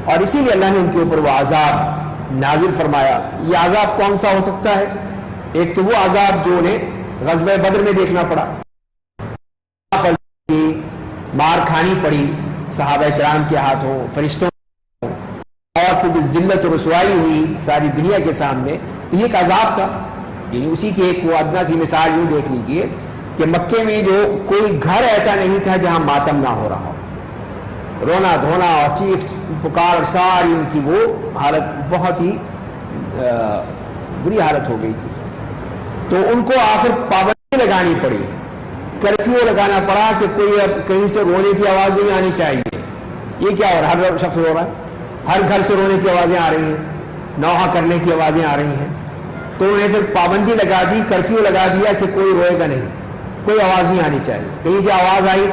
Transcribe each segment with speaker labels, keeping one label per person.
Speaker 1: اور اسی لیے اللہ نے ان کے اوپر وہ عذاب نازل فرمایا۔ یہ عذاب کون سا ہو سکتا ہے؟ ایک تو وہ عذاب جو انہیں غزوہ بدر میں دیکھنا پڑا، مار کھانی پڑی صحابہ کرام کے ہاتھوں، فرشتوں، اور پھر ذلت و رسوائی ہوئی ساری دنیا کے سامنے، تو یہ ایک عذاب تھا۔ یعنی اسی کی ایک وہ ادنا سی مثال یوں دیکھ لیجیے کہ مکے میں جو کوئی گھر ایسا نہیں تھا جہاں ماتم نہ ہو رہا ہو، رونا دھونا اور چیخ پکار، ساری ان کی وہ حالت بہت ہی بری حالت ہو گئی تھی۔ تو ان کو آخر پابندی لگانی پڑی، کرفیو لگانا پڑا کہ کوئی اب کہیں سے رونے کی آواز نہیں آنی چاہیے۔ یہ کیا ہو رہا ہے؟ ہر شخص رو رہا ہے، ہر گھر سے رونے کی آوازیں آ رہی ہیں، نوحہ کرنے کی آوازیں آ رہی ہیں۔ تو انہیں پھر پابندی لگا دی، کرفیو لگا دیا کہ کوئی روئے گا نہیں، کوئی آواز نہیں آنی چاہیے۔ کہیں سے آواز آئی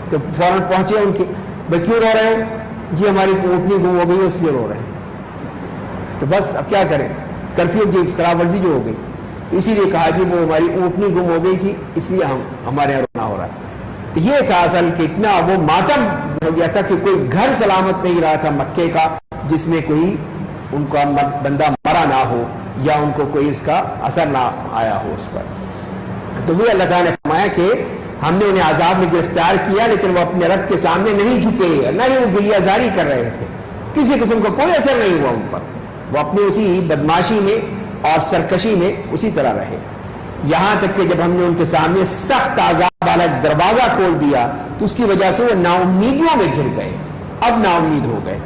Speaker 1: تو فوراً پہنچے ان کے، بھائی کیوں رو رہے ہو؟ جی ہماری اونٹنی گم ہو گئی ہے اس لیے رو رہے ہیں۔ تو بس اب کیا کریں، کرفیو کی خلاف ورزی جو ہو گئی، تو اسی لیے کہا جی وہ ہماری اونٹنی گم ہو گئی تھی اس لیے ہمارے یہاں رونا ہو رہا ہے۔ تو یہ تھا اصل کہ اتنا وہ ماتم ہو گیا تھا کہ کوئی گھر سلامت نہیں رہا تھا مکے کا جس میں کوئی ان کا بندہ مرا نہ ہو یا ان کو کوئی اس کا اثر نہ آیا ہو اس پر۔ تو وہ اللہ تعالیٰ نے فرمایا کہ ہم نے انہیں عذاب میں گرفتار کیا لیکن وہ اپنے رب کے سامنے نہیں جھکے، نہ ہی وہ گریہ زاری کر رہے تھے، کسی قسم کا کوئی اثر نہیں ہوا ان پر، وہ اپنی اسی بدماشی میں اور سرکشی میں اسی طرح رہے، یہاں تک کہ جب ہم نے ان کے سامنے سخت عذاب والا دروازہ کھول دیا تو اس کی وجہ سے وہ نا امیدیوں میں گھر گئے، اب نا امید ہو گئے۔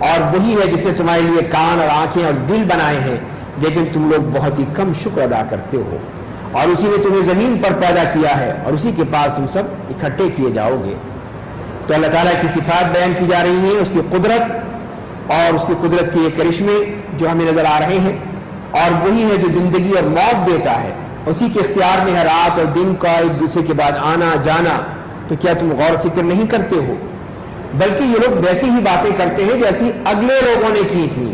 Speaker 1: اور وہی ہے جس نے تمہارے لیے کان اور آنکھیں اور دل بنائے ہیں لیکن تم لوگ بہت ہی کم شکر ادا کرتے ہو، اور اسی نے تمہیں زمین پر پیدا کیا ہے اور اسی کے پاس تم سب اکٹھے کیے جاؤ گے۔ تو اللہ تعالیٰ کی صفات بیان کی جا رہی ہیں، اس کی قدرت اور اس کی قدرت کے یہ کرشمے جو ہمیں نظر آ رہے ہیں، اور وہی ہے جو زندگی اور موت دیتا ہے، اسی کے اختیار میں ہے رات اور دن کا ایک دوسرے کے بعد آنا جانا۔ تو کیا تم غور و فکر نہیں کرتے ہو؟ بلکہ یہ لوگ ویسی ہی باتیں کرتے ہیں جیسی اگلے لوگوں نے کی تھی،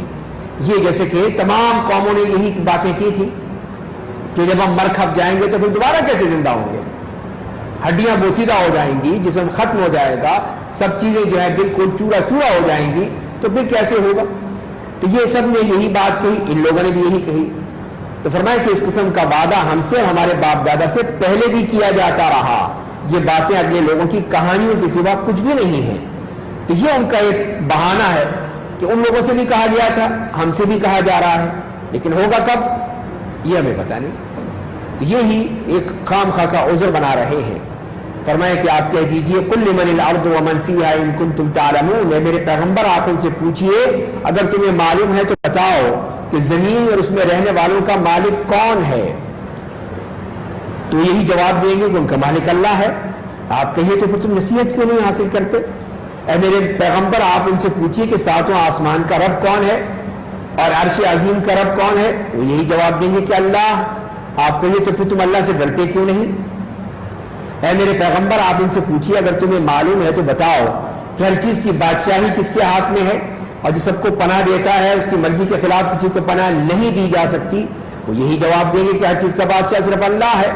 Speaker 1: یہ جیسے کہ تمام قوموں نے یہی باتیں کی تھی کہ جب ہم مر کھپ جائیں گے تو پھر دوبارہ کیسے زندہ ہوں گے، ہڈیاں بوسیدہ ہو جائیں گی، جسم ختم ہو جائے گا، سب چیزیں جو ہے بالکل چورا چورا ہو جائیں گی، تو پھر کیسے ہوگا؟ تو یہ سب نے یہی بات کہی، ان لوگوں نے بھی یہی کہی۔ تو فرمایا کہ اس قسم کا وعدہ ہم سے اور ہمارے باپ دادا سے پہلے بھی کیا جاتا رہا، یہ باتیں اگلے لوگوں کی کہانیوں کے سوا کچھ بھی نہیں ہیں۔ تو یہ ان کا ایک بہانہ ہے کہ ان لوگوں سے بھی کہا گیا تھا، ہم سے بھی کہا جا رہا ہے، لیکن ہوگا کب یہ ہمیں پتہ نہیں۔ تو یہی ایک خام خواہ کا عذر بنا رہے ہیں۔ فرمایا کہ آپ کہہ دیجئے قل لمن الارض ومن فیہا ان کنتم تعلمون، اے میرے پیغمبر آپ ان سے پوچھئے اگر تمہیں معلوم ہے تو بتاؤ کہ زمین اور اس میں رہنے والوں کا مالک کون ہے؟ تو یہی جواب دیں گے کہ ان کا مالک اللہ ہے۔ آپ کہیے تو پھر تم نصیحت کیوں نہیں حاصل کرتے؟ اے میرے پیغمبر آپ ان سے پوچھئے کہ ساتوں آسمان کا رب کون ہے اور عرش عظیم کا رب کون ہے؟ وہ یہی جواب دیں گے کہ اللہ۔ آپ کہیے تو پھر تم اللہ سے ڈرتے کیوں نہیں؟ اے میرے پیغمبر آپ ان سے پوچھئے اگر تمہیں معلوم ہے تو بتاؤ کہ ہر چیز کی بادشاہی کس کے ہاتھ میں ہے اور جو سب کو پناہ دیتا ہے، اس کی مرضی کے خلاف کسی کو پناہ نہیں دی جا سکتی؟ وہ یہی جواب دیں گے کہ ہر چیز کا بادشاہ صرف اللہ ہے۔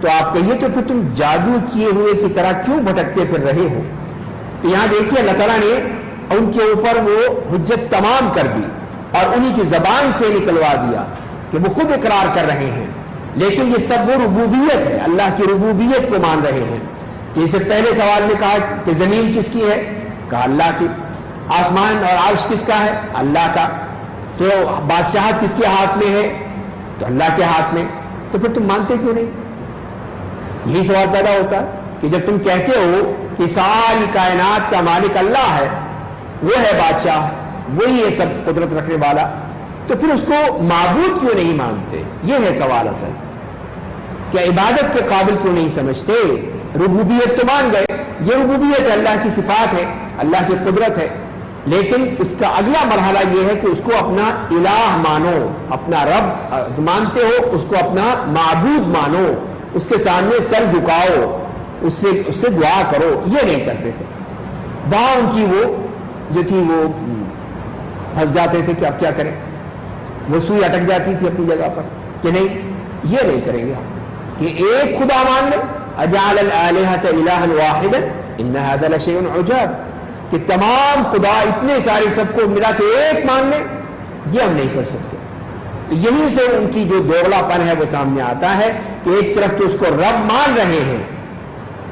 Speaker 1: تو آپ کہیے تو پھر تم جادو کیے ہوئے کی طرح کیوں بھٹکتے پھر رہے ہو؟ تو یہاں دیکھیے اللہ تعالیٰ نے ان کے اوپر وہ حجت تمام کر دی اور انہی کی زبان سے نکلوا دیا کہ وہ خود اقرار کر رہے ہیں، لیکن یہ سب وہ ربوبیت ہے، اللہ کی ربوبیت کو مان رہے ہیں۔ کہ اسے پہلے سوال میں کہا کہ زمین کس کی ہے؟ کہا اللہ کی۔ آسمان اور عرش کس کا ہے؟ اللہ کا۔ تو بادشاہت کس کے ہاتھ میں ہے؟ تو اللہ کے ہاتھ میں۔ تو پھر تم مانتے کیوں نہیں؟ یہی سوال پیدا ہوتا ہے کہ جب تم کہتے ہو کہ ساری کائنات کا مالک اللہ ہے، وہ ہے بادشاہ، وہی ہے سب قدرت رکھنے والا، تو پھر اس کو معبود کیوں نہیں مانتے؟ یہ ہے سوال اصل، کہ عبادت کے قابل کیوں نہیں سمجھتے؟ ربوبیت تو مان گئے، یہ ربوبیت ہے، اللہ کی صفات ہے، اللہ کی قدرت ہے، لیکن اس کا اگلا مرحلہ یہ ہے کہ اس کو اپنا الہ مانو، اپنا رب مانتے ہو، اس کو اپنا معبود مانو، اس کے سامنے سر جھکاؤ، اس سے دعا کرو۔ یہ نہیں کرتے تھے۔ وہاں ان کی وہ جو تھی وہ پھنس جاتے تھے کہ اب کیا کریں، وہ سوئی اٹک جاتی تھی اپنی جگہ پر کہ نہیں یہ نہیں کریں گے کہ ایک خدا مان لیں، اجعل الالہۃ الہا واحدا ان ھذا لشیء عجاب، کہ تمام خدا اتنے سارے سب کو ملا کے ایک مان لیں، یہ ہم نہیں کر سکتے۔ تو یہیں سے ان کی جو دوغلا پن ہے وہ سامنے آتا ہے کہ ایک طرف تو اس کو رب مان رہے ہیں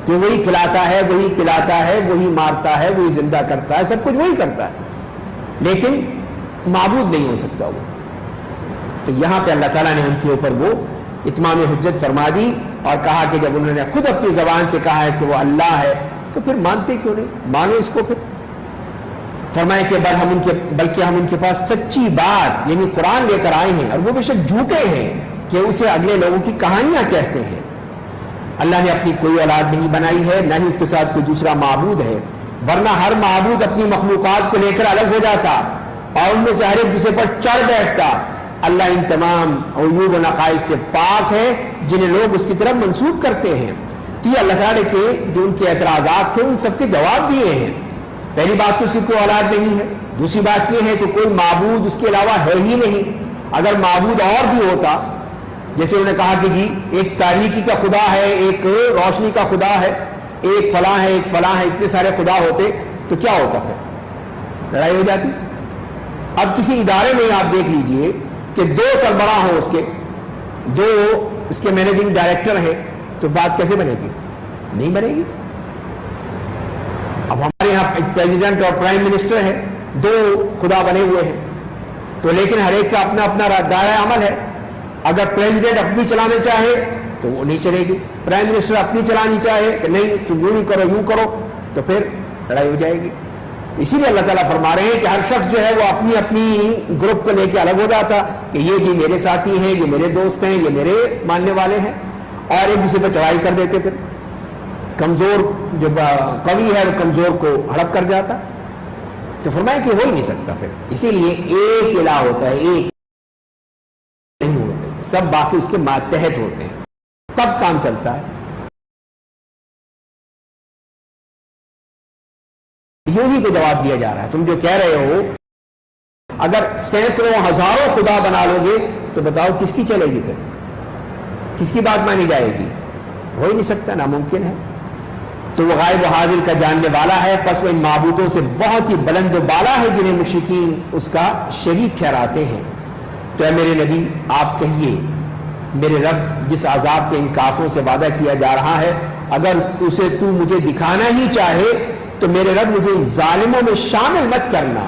Speaker 1: کہ وہی کھلاتا ہے، وہی پلاتا ہے، وہی مارتا ہے، وہی زندہ کرتا ہے، سب کچھ وہی کرتا ہے، لیکن معبود نہیں ہو سکتا وہ۔ تو یہاں پہ اللہ تعالیٰ نے ان کے اوپر وہ اتمام حجت فرما دی اور کہا کہ جب انہوں نے خود اپنی زبان سے کہا ہے کہ وہ اللہ ہے تو پھر مانتے کیوں نہیں؟ مانو اس کو۔ پھر فرمائے کہ بلکہ ہم ان کے پاس سچی بات یعنی قرآن لے کر آئے ہیں، اور وہ بے شک جھوٹے ہیں کہ اسے اگلے لوگوں کی کہانیاں کہتے ہیں۔ اللہ نے اپنی کوئی اولاد نہیں بنائی ہے، نہ ہی اس کے ساتھ کوئی دوسرا معبود ہے، ورنہ ہر معبود اپنی مخلوقات کو لے کر الگ ہو جاتا اور ان میں سے ہر ایک دوسرے پر چڑھ بیٹھتا۔ اللہ ان تمام عیوب و نقائص سے پاک ہے جنہیں لوگ اس کی طرف منسوب کرتے ہیں۔ تو یہ اللہ تعالیٰ کے جو ان کے اعتراضات تھے ان سب کے جواب دیے ہیں۔ پہلی بات تو اس کی کوئی اولاد نہیں ہے، دوسری بات یہ ہے کہ کوئی معبود اس کے علاوہ ہے ہی نہیں۔ اگر معبود اور بھی ہوتا، جیسے انہوں نے کہا کہ جی ایک تاریکی کا خدا ہے، ایک روشنی کا خدا ہے، ایک فلاں ہے، ایک فلاں ہے، اتنے سارے خدا ہوتے تو کیا ہوتا؟ پھر لڑائی ہو جاتی۔ اب کسی ادارے میں آپ دیکھ لیجئے کہ 2 سربراہ ہوں، اس کے 2 اس کے مینیجنگ ڈائریکٹر ہیں، تو بات کیسے بنے گی؟ نہیں بنے گی۔ اب ہمارے یہاں ایک پریزیڈنٹ اور پرائم منسٹر ہے، 2 خدا بنے ہوئے ہیں، تو لیکن ہر ایک کا اپنا اپنا دائرہ عمل ہے۔ اگر پریزیڈنٹ اپنی چلانے چاہے تو وہ نہیں چلے گی، پرائم منسٹر اپنی چلانی چاہے کہ نہیں تم یوں نہیں کرو یوں کرو، تو پھر لڑائی ہو جائے گی۔ اسی لیے اللہ تعالیٰ فرما رہے ہیں کہ ہر شخص جو ہے وہ اپنی اپنی گروپ کو لے کے الگ ہو جاتا کہ یہ جی میرے ساتھی ہیں، یہ میرے دوست ہیں، یہ میرے ماننے والے ہیں، اور ایک دوسرے پہ چڑھائی کر دیتے۔ پھر کمزور جو قوی ہے وہ کمزور کو ہڑپ کر جاتا۔ تو فرمایا کہ ہو ہی نہیں سکتا۔ پھر اسی لیے ایک الہ ہوتا ہے، ایک نہیں ہوتے، سب باقی اس کے ماتحت ہوتے ہیں، تب کام چلتا ہے۔ یوں ہی کو جواب دیا جا رہا ہے، تم جو کہہ رہے ہو اگر سینکڑوں ہزاروں خدا بنا لو گے تو بتاؤ کس کی چلے گی؟ پھر کس کی بات مانی جائے گی؟ ہو ہی نہیں سکتا، ناممکن ہے۔ تو وہ غائب و حاضر کا جاننے والا ہے، پس وہ ان معبودوں سے بہت ہی بلند و بالا ہے جنہیں مشرکین اس کا شریک ٹھہراتے ہیں۔ تو اے میرے نبی آپ کہیے میرے رب جس عذاب کے ان کافروں سے وعدہ کیا جا رہا ہے اگر اسے تو مجھے دکھانا ہی چاہے تو میرے رب مجھے ان ظالموں میں شامل مت کرنا،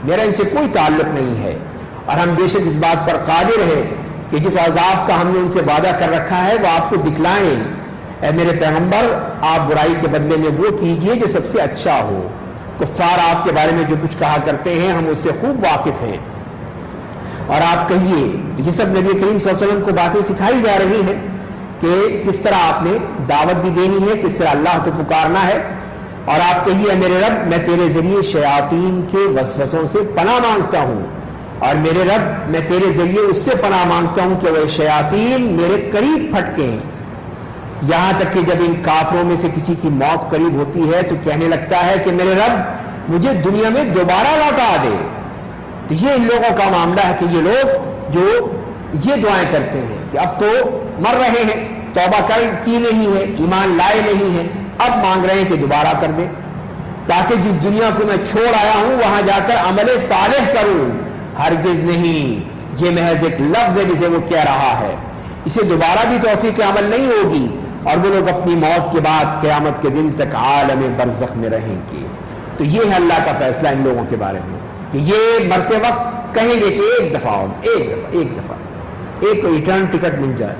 Speaker 1: میرا ان سے کوئی تعلق نہیں ہے، اور ہم بے شک اس بات پر قادر ہیں کہ جس عذاب کا ہم نے ان سے وعدہ کر رکھا ہے وہ آپ کو دکھلائیں۔ اے میرے پیغمبر آپ برائی کے بدلے میں وہ کیجئے جو سب سے اچھا ہو، کفار آپ کے بارے میں جو کچھ کہا کرتے ہیں ہم اس سے خوب واقف ہیں۔ اور آپ کہیے، یہ سب نبی کریم صلی اللہ علیہ وسلم کو باتیں سکھائی جا رہی ہیں کہ کس طرح آپ نے دعوت بھی دینی ہے، کس طرح اللہ کو پکارنا ہے۔ اور آپ کہیے میرے رب میں تیرے ذریعے شیاطین کے وسوسوں سے پناہ مانگتا ہوں، اور میرے رب میں تیرے ذریعے اس سے پناہ مانگتا ہوں کہ وہ شیاطین میرے قریب پھٹکیں، یہاں تک کہ جب ان کافروں میں سے کسی کی موت قریب ہوتی ہے تو کہنے لگتا ہے کہ میرے رب مجھے دنیا میں دوبارہ لوٹا دے۔ تو یہ ان لوگوں کا معاملہ ہے کہ یہ لوگ جو یہ دعائیں کرتے ہیں کہ اب تو مر رہے ہیں، توبہ کی نہیں ہے، ایمان لائے نہیں ہیں، اب مانگ رہے ہیں کہ دوبارہ کر دے تاکہ جس دنیا کو میں چھوڑ آیا ہوں وہاں جا کر عمل صالح کروں۔ ہرگز نہیں، یہ محض ایک لفظ ہے جسے وہ کہہ رہا ہے، اسے دوبارہ بھی توفیق عمل نہیں ہوگی، اور وہ لوگ اپنی موت کے بعد قیامت کے دن تک عالم برزخ میں رہیں گے۔ تو یہ ہے اللہ کا فیصلہ ان لوگوں کے بارے میں کہ یہ مرتے وقت کہیں گے کہ ایک دفعہ ایک ریٹرن ٹکٹ مل جائے،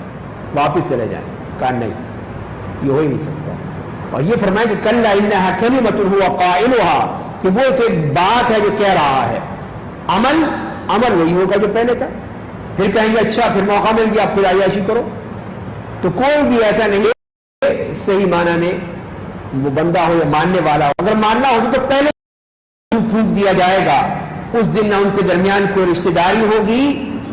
Speaker 1: واپس چلے جائیں، کہا نہیں، یہ ہو ہی نہیں سکتا۔ اور یہ فرمائے کہ کلا انہا کلمۃ هو قائلها، کہ وہ تو ایک بات ہے جو کہہ رہا ہے، عمل وہی ہوگا جو پہلے تھا۔ پھر کہیں گے اچھا پھر موقع مل گیا پھر عیاشی کرو۔ تو کوئی بھی ایسا نہیں ہے صحیح معنی میں وہ بندہ ہو یا ماننے والا ہو، اگر ماننا ہوتا تو پہلے پھونک دیا جائے گا۔ اس دن نہ ان کے درمیان کوئی رشتہ داری ہوگی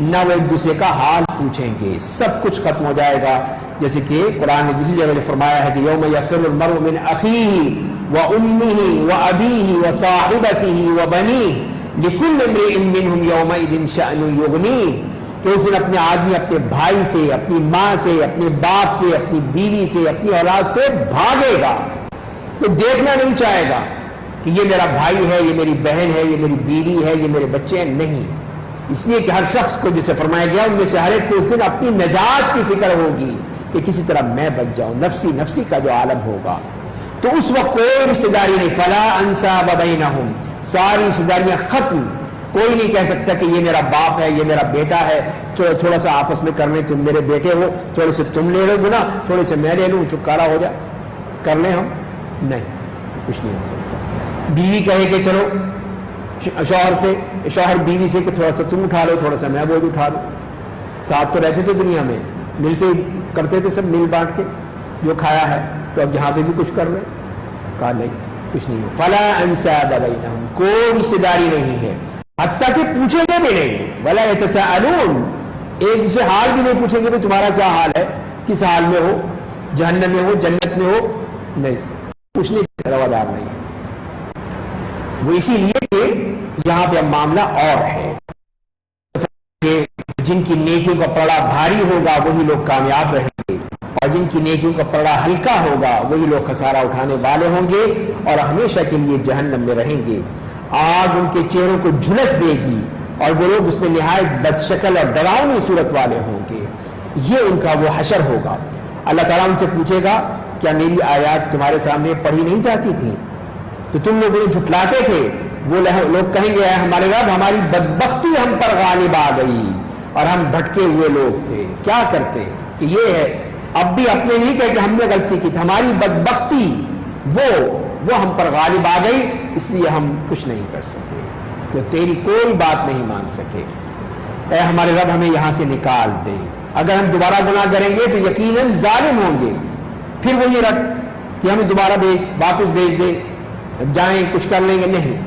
Speaker 1: نہ وہ ایک دوسرے کا حال پوچھیں گے، سب کچھ ختم ہو جائے گا۔ جیسے کہ قرآن نے دوسری جگہ فرمایا ہے کہ یوم یفر المرء من اخیہ وامہ وابیہ وصاحبتہ وبنیہ لکل امرئ منہم یومئذ شأن یغنیہ، کہ اس دن اپنے آدمی اپنے بھائی سے، اپنی ماں سے، اپنے باپ سے، اپنی بیوی سے، اپنی اولاد سے بھاگے گا، تو دیکھنا نہیں چاہے گا کہ یہ میرا بھائی ہے، یہ میری بہن ہے، یہ میری بیوی ہے، یہ میرے بچے ہیں، نہیں. اس لیے کہ ہر شخص کو جسے فرمایا گیا ان میں سے ہر ایک کو اس دن اپنی نجات کی فکر ہوگی کہ کسی طرح میں بچ جاؤں، نفسی نفسی کا جو عالم ہوگا. تو اس وقت کوئی رشتہ داری نہیں. فلا انساب بینہم، ساری رشتہ داریاں ختم. کوئی نہیں کہہ سکتا کہ یہ میرا باپ ہے، یہ میرا بیٹا ہے، تھوڑا سا آپس میں کر لیں، تم میرے بیٹے ہو، تھوڑے سے تم لے لو گنا، تھوڑے سے میں لے لوں، چھٹکارا ہو جائے، کر لیں ہم. نہیں، کچھ نہیں ہو سکتا. بیوی کہے کہ چلو شوہر سے، شوہر بیوی سے کہ تھوڑا سا تم اٹھا لو، تھوڑا سا میں بوجھ اٹھا لوں. ساتھ تو رہتے تھے دنیا میں، مل کے کرتے تھے، سب مل بانٹ کے جو کھایا ہے، تو اب یہاں پہ بھی کچھ کر لیں. کہا نہیں، کچھ نہیں. فلا انساب بینہم، کوئی رشتہ داری نہیں ہے، حتیٰ کہ پوچھیں گے بھی نہیں. ولا یتساءلون، ایک دوسرے حال بھی نہیں پوچھیں گے کہ تمہارا کیا حال ہے، کس حال میں ہو، جہنم میں ہو، جنت میں ہو، نہیں، پوچھنے کی روادار نہیں ہے. وہ اسی لیے کہ یہاں پہ اب معاملہ اور ہے کہ جن کی نیکیوں کا پڑا بھاری ہوگا وہی لوگ کامیاب رہیں گے، اور جن کی نیکیوں کا پڑا ہلکا ہوگا وہی لوگ خسارہ اٹھانے والے ہوں گے اور ہمیشہ کے لیے جہنم میں رہیں گے. آگ ان کے چہروں کو جھلس دے گی اور وہ لوگ اس میں نہایت بد شکل اور ڈراؤنی صورت والے ہوں گے. یہ ان کا وہ حشر ہوگا. اللہ تعالیٰ ان سے پوچھے گا کیا میری آیات تمہارے سامنے پڑھی نہیں جاتی تھیں تو تم لوگ انہیں جھٹلاتے تھے؟ وہ لوگ کہیں گے اے ہمارے رب، ہماری بدبختی ہم پر غالب آ گئی اور ہم بھٹکے ہوئے لوگ تھے. کیا کرتے کہ یہ ہے، اب بھی اپنے نہیں کہے کہ ہم نے غلطی کی تھی، ہماری بدبختی وہ ہم پر غالب آ گئی، اس لیے ہم کچھ نہیں کر سکے، کہ تیری کوئی بات نہیں مان سکے. اے ہمارے رب ہمیں یہاں سے نکال دے. اگر ہم دوبارہ گناہ کریں گے تو یقیناً ظالم ہوں گے. پھر وہی رب کہ ہمیں دوبارہ واپس بھیج دے، جائیں کچھ کر لیں گے، نہیں.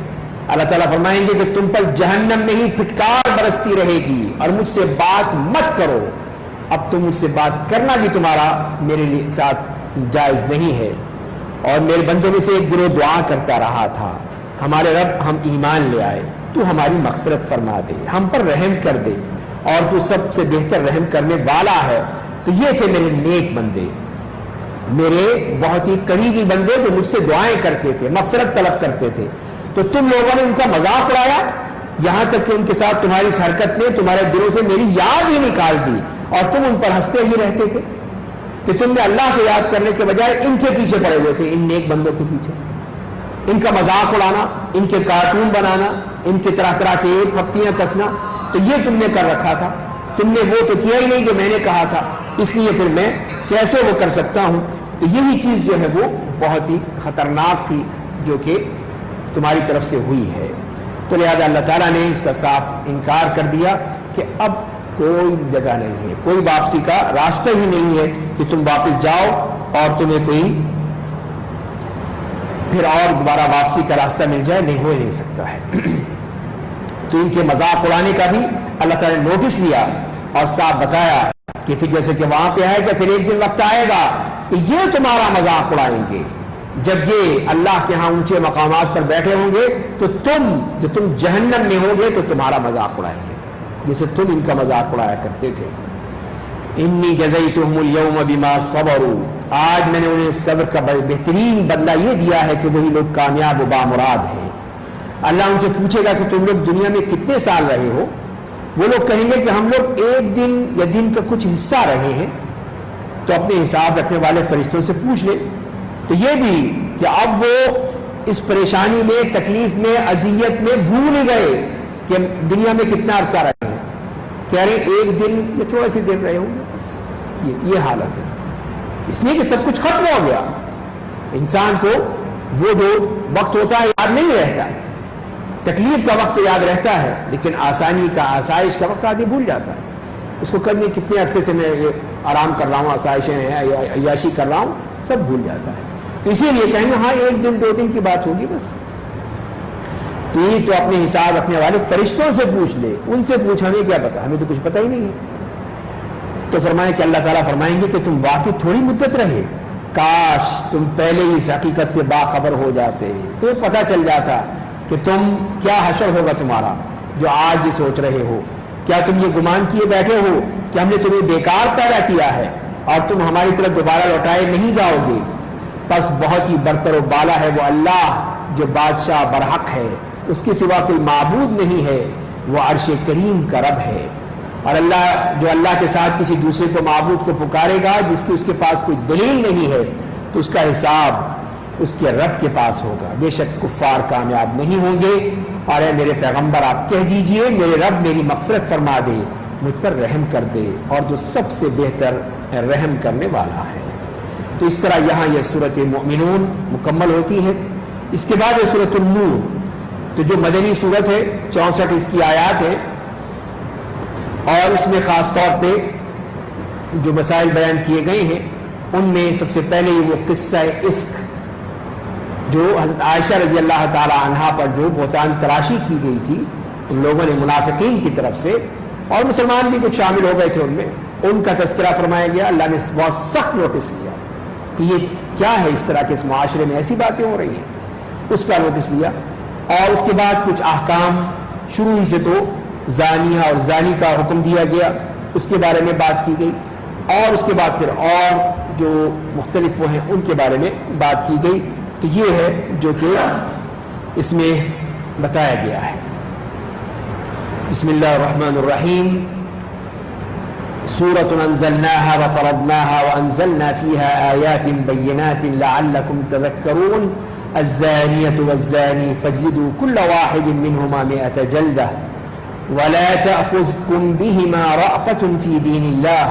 Speaker 1: اللہ تعالیٰ فرمائیں گے کہ تم پر جہنم میں ہی پھٹکار برستی رہے گی اور مجھ سے بات مت کرو. اب تم مجھ سے بات کرنا بھی تمہارا میرے ساتھ جائز نہیں ہے. اور میرے بندوں میں سے ایک گروہ دعا کرتا رہا تھا، ہمارے رب ہم ایمان لے آئے، تو ہماری مغفرت فرما دے، ہم پر رحم کر دے، اور تو سب سے بہتر رحم کرنے والا ہے. تو یہ تھے میرے نیک بندے، میرے بہت ہی قریبی بندے جو مجھ سے دعائیں کرتے تھے، مغفرت طلب کرتے تھے. تو تم لوگوں نے ان کا مذاق اڑایا، یہاں تک کہ ان کے ساتھ تمہاری اس حرکت نے تمہارے دلوں سے میری یاد ہی نکال دی، اور تم ان پر ہنستے ہی رہتے تھے کہ تم نے اللہ کو یاد کرنے کے بجائے ان کے پیچھے پڑے ہوئے تھے، ان نیک بندوں کے پیچھے. ان کا مذاق اڑانا، ان کے کارٹون بنانا، ان کے طرح طرح کے پھپتیاں کسنا، تو یہ تم نے کر رکھا تھا. تم نے وہ تو کیا ہی نہیں کہ میں نے کہا تھا، اس لیے پھر میں کیسے وہ کر سکتا ہوں. تو یہی چیز جو ہے وہ بہت ہی خطرناک تھی جو کہ تمہاری طرف سے ہوئی ہے. تو لہذا اللہ تعالیٰ نے اس کا صاف انکار کر دیا کہ اب کوئی جگہ نہیں ہے، کوئی واپسی کا راستہ ہی نہیں ہے کہ تم واپس جاؤ اور تمہیں کوئی پھر اور دوبارہ واپسی کا راستہ مل جائے، نہیں، ہو ہی نہیں سکتا ہے. تو ان کے مذاق اڑانے کا بھی اللہ تعالیٰ نے نوٹس لیا اور صاف بتایا کہ پھر جیسے کہ وہاں پہ ہے کہ پھر ایک دن وقت آئے گا کہ یہ تمہارا مذاق اڑائیں گے. جب یہ اللہ کے ہاں اونچے مقامات پر بیٹھے ہوں گے تو تم جہنم میں ہوگے تو تمہارا مذاق اڑائیں گے، جیسے تم ان کا مذاق اڑایا کرتے تھے. انی جزیتہم اليوم بما صبروا، آج میں نے انہیں صبر کا بہترین بدلہ یہ دیا ہے کہ وہی لوگ کامیاب و بامراد ہیں. اللہ ان سے پوچھے گا کہ تم لوگ دنیا میں کتنے سال رہے ہو؟ وہ لوگ کہیں گے کہ ہم لوگ ایک دن یا دن کا کچھ حصہ رہے ہیں. تو اپنے حساب رکھنے والے فرشتوں سے پوچھ لے. تو یہ بھی کہ اب وہ اس پریشانی میں، تکلیف میں، اذیت میں بھول گئے کہ دنیا میں کتنا عرصہ رہے ہیں. کہہ رہے ایک دن یا تھوڑا سی دیر رہے ہوں گے، بس یہ حالت ہے. اس لیے کہ سب کچھ ختم ہو گیا. انسان کو وہ جو وقت ہوتا ہے یاد نہیں رہتا، تکلیف کا وقت یاد رہتا ہے، لیکن آسانی کا، آسائش کا وقت آدمی بھول جاتا ہے. اس کو کرنے کتنے عرصے سے میں یہ آرام کر رہا ہوں، آسائشیں ہیں یا عیاشی کر رہا ہوں، سب بھول جاتا ہے. تو اسی لیے کہیں گے ہاں ایک دن 2 دن کی بات ہوگی بس. تو یہ تو اپنے حساب رکھنے والے فرشتوں سے پوچھ لے، ان سے پوچھ، ہمیں کیا پتا، ہمیں تو کچھ پتہ ہی نہیں ہے. تو فرمائے کہ اللہ تعالیٰ فرمائیں گے کہ تم واقعی تھوڑی مدت رہے، کاش تم پہلے ہی اس حقیقت سے باخبر ہو جاتے، تو پتہ چل جاتا کہ تم کیا حشر ہوگا تمہارا جو آج یہ سوچ رہے ہو. کیا تم یہ گمان کیے بیٹھے ہو کہ ہم نے تمہیں بیکار پیدا کیا ہے اور تم ہماری طرف دوبارہ لوٹائے نہیں جاؤ گے؟ پس بہت ہی برتر و بالا ہے وہ اللہ جو بادشاہ برحق ہے، اس کے سوا کوئی معبود نہیں ہے، وہ عرش کریم کا رب ہے۔ اور اللہ کے ساتھ کسی دوسرے کو معبود کو پکارے گا جس کی اس کے پاس کوئی دلیل نہیں ہے، تو اس کا حساب اس کے رب کے پاس ہوگا۔ بے شک کفار کامیاب نہیں ہوں گے۔ اور اے میرے پیغمبر آپ کہہ دیجئے میرے رب میری مغفرت فرما دے، مجھ پر رحم کر دے، اور جو سب سے بہتر رحم کرنے والا ہے۔ تو اس طرح یہاں یہ سورۃ مؤمنون مکمل ہوتی ہے۔ اس کے بعد یہ سورۃ النور، تو جو مدنی سورت ہے، 64 اس کی آیات ہے، اور اس میں خاص طور پہ جو مسائل بیان کیے گئے ہیں ان میں سب سے پہلے وہ قصہ افک، جو حضرت عائشہ رضی اللہ تعالی عنہا پر جو بہتان تراشی کی گئی تھی ان لوگوں نے منافقین کی طرف سے، اور مسلمان بھی کچھ شامل ہو گئے تھے ان میں، ان کا تذکرہ فرمایا گیا۔ اللہ نے بہت سخت نوٹس لیا کہ یہ کیا ہے، اس طرح کے اس معاشرے میں ایسی باتیں ہو رہی ہیں، اس کا نوٹس لیا۔ اور اس کے بعد کچھ احکام، شروع ہی سے تو زانیہ اور زانی کا حکم دیا گیا، اس کے بارے میں بات کی گئی، اور اس کے بعد پھر اور جو مختلف وہ ہیں ان کے بارے میں بات کی گئی۔ تو یہ ہے جو کہ اس میں بتایا گیا ہے۔ بسم اللہ الرحمن الرحیم۔ سورۃ انزلناها وفرضناها وانزلنا فيها آیات بینات لعلکم تذکرون۔ الزانیة والزانی فاجلدوا كل واحد منهما 100 جلدة ولا تأخذكم بهما رأفة في دين الله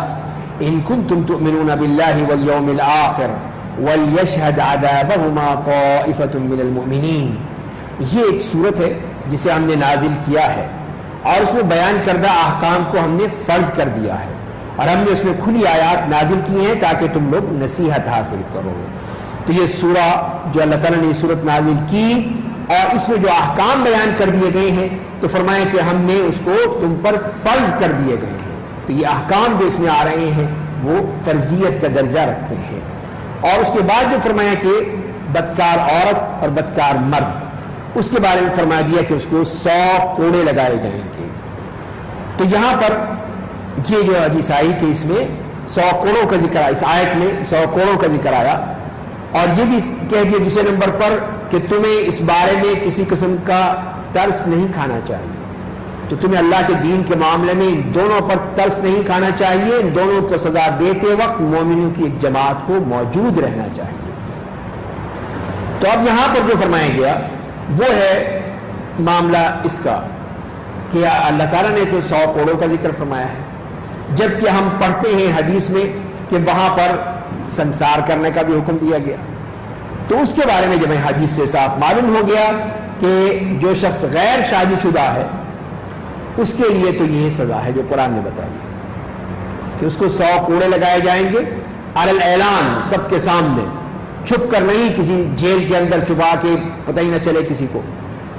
Speaker 1: إن كنتم تؤمنون بالله واليوم الآخر وَلْيَشْهَدْ عَذَابَهُمَا طَائِفَةٌ مِّنَ الْمُؤْمِنِينَ۔ یہ ایک صورت ہے جسے ہم نے نازل کیا ہے، اور اس میں بیان کردہ احکام کو ہم نے فرض کر دیا ہے، اور ہم نے اس میں کھلی آیات نازل کی ہیں تاکہ تم لوگ نصیحت حاصل کرو۔ تو یہ سورہ جو اللہ تعالیٰ نے یہ صورت نازل کی اور اس میں جو احکام بیان کر دیے گئے ہیں، تو فرمایا کہ ہم نے اس کو تم پر فرض کر دیے گئے ہیں۔ تو یہ احکام جو اس میں آ رہے ہیں وہ فرضیت کا درجہ رکھتے ہیں۔ اور اس کے بعد جو فرمایا کہ بدکار عورت اور بدکار مرد، اس کے بارے میں فرما دیا کہ اس کو 100 کوڑے لگائے جائیں گے۔ تو یہاں پر یہ جو حدیث آئی کہ اس میں 100 کوڑوں کا ذکر آیا، اس آیت میں 100 کوڑوں کا ذکر آیا، اور یہ بھی کہہ دیا دوسرے نمبر پر کہ تمہیں اس بارے میں کسی قسم کا ترس نہیں کھانا چاہیے۔ تو تمہیں اللہ کے دین کے معاملے میں ان دونوں پر ترس نہیں کھانا چاہیے، ان دونوں کو سزا دیتے وقت مومنوں کی ایک جماعت کو موجود رہنا چاہیے۔ تو اب یہاں پر جو فرمایا گیا وہ ہے معاملہ اس کا کہ اللہ تعالیٰ نے تو 100 کوڑوں کا ذکر فرمایا ہے، جبکہ ہم پڑھتے ہیں حدیث میں کہ وہاں پر سنسار کرنے کا بھی حکم دیا گیا۔ تو اس کے بارے میں جب حدیث سے صاف معلوم ہو گیا کہ جو شخص غیر شادی شدہ ہے اس کے لیے تو یہ سزا ہے جو قرآن نے بتائی کہ اس کو 100 کوڑے لگائے جائیں گے، علی الاعلان، سب کے سامنے، چھپ کر نہیں، کسی جیل کے اندر چھپا کے پتہ ہی نہ چلے کسی کو،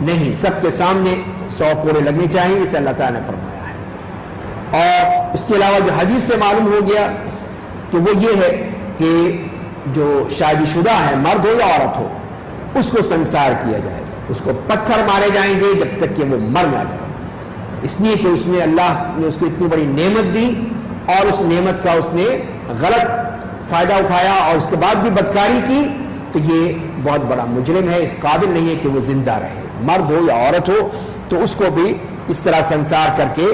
Speaker 1: نہیں، سب کے سامنے 100 کوڑے لگنے چاہیے، اسے اللہ تعالیٰ نے فرمایا ہے۔ اور اس کے علاوہ جو حدیث سے معلوم ہو گیا کہ وہ یہ ہے کہ جو شادی شدہ ہے، مرد ہو یا عورت ہو، اس کو سنسار کیا جائے گا، اس کو پتھر مارے جائیں گے جب تک کہ وہ مر نہ جائے، اس لیے کہ اس نے اللہ نے اس کو اتنی بڑی نعمت دی اور اس نعمت کا اس نے غلط فائدہ اٹھایا اور اس کے بعد بھی بدکاری کی، تو یہ بہت بڑا مجرم ہے، اس قابل نہیں ہے کہ وہ زندہ رہے، مرد ہو یا عورت ہو، تو اس کو بھی اس طرح سنسار کر کے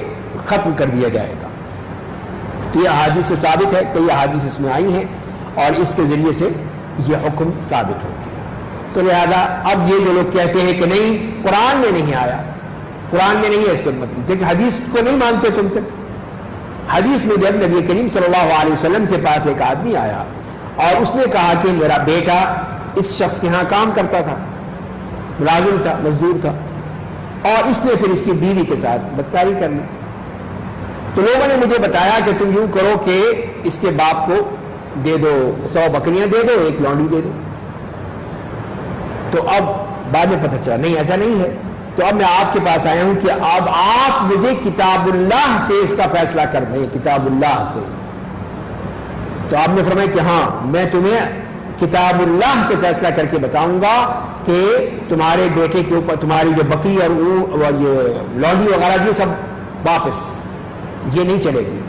Speaker 1: ختم کر دیا جائے گا۔ تو یہ احادیث سے ثابت ہے، کئی احادیث اس میں آئی ہیں اور اس کے ذریعے سے یہ حکم ثابت ہوتی ہے۔ تو لہذا اب یہ جو لوگ کہتے ہیں کہ نہیں قرآن میں نہیں آیا، قرآن میں نہیں ہے، اس کو مطلب دیکھ حدیث کو نہیں مانتے تم پھر۔ حدیث میں جب نبی کریم صلی اللہ علیہ وسلم کے پاس ایک آدمی آیا اور اس نے کہا کہ میرا بیٹا اس شخص کے ہاں کام کرتا تھا، ملازم تھا، مزدور تھا، اور اس نے پھر اس کی بیوی کے ساتھ بدکاری کر لی، تو لوگوں نے مجھے بتایا کہ تم یوں کرو کہ اس کے باپ کو دے دو، 100 بکریاں دے دو، 1 لونڈی دے دو۔ تو اب بعد میں پتہ چلا نہیں ایسا نہیں ہے، تو اب میں آپ کے پاس آیا ہوں کہ اب آپ مجھے کتاب اللہ سے اس کا فیصلہ کر دیں، کتاب اللہ سے۔ تو آپ نے فرمایا کہ ہاں میں تمہیں کتاب اللہ سے فیصلہ کر کے بتاؤں گا کہ تمہارے بیٹے کے اوپر تمہاری جو بکری اور یہ لونڈی وغیرہ یہ سب واپس، یہ نہیں چلے گی،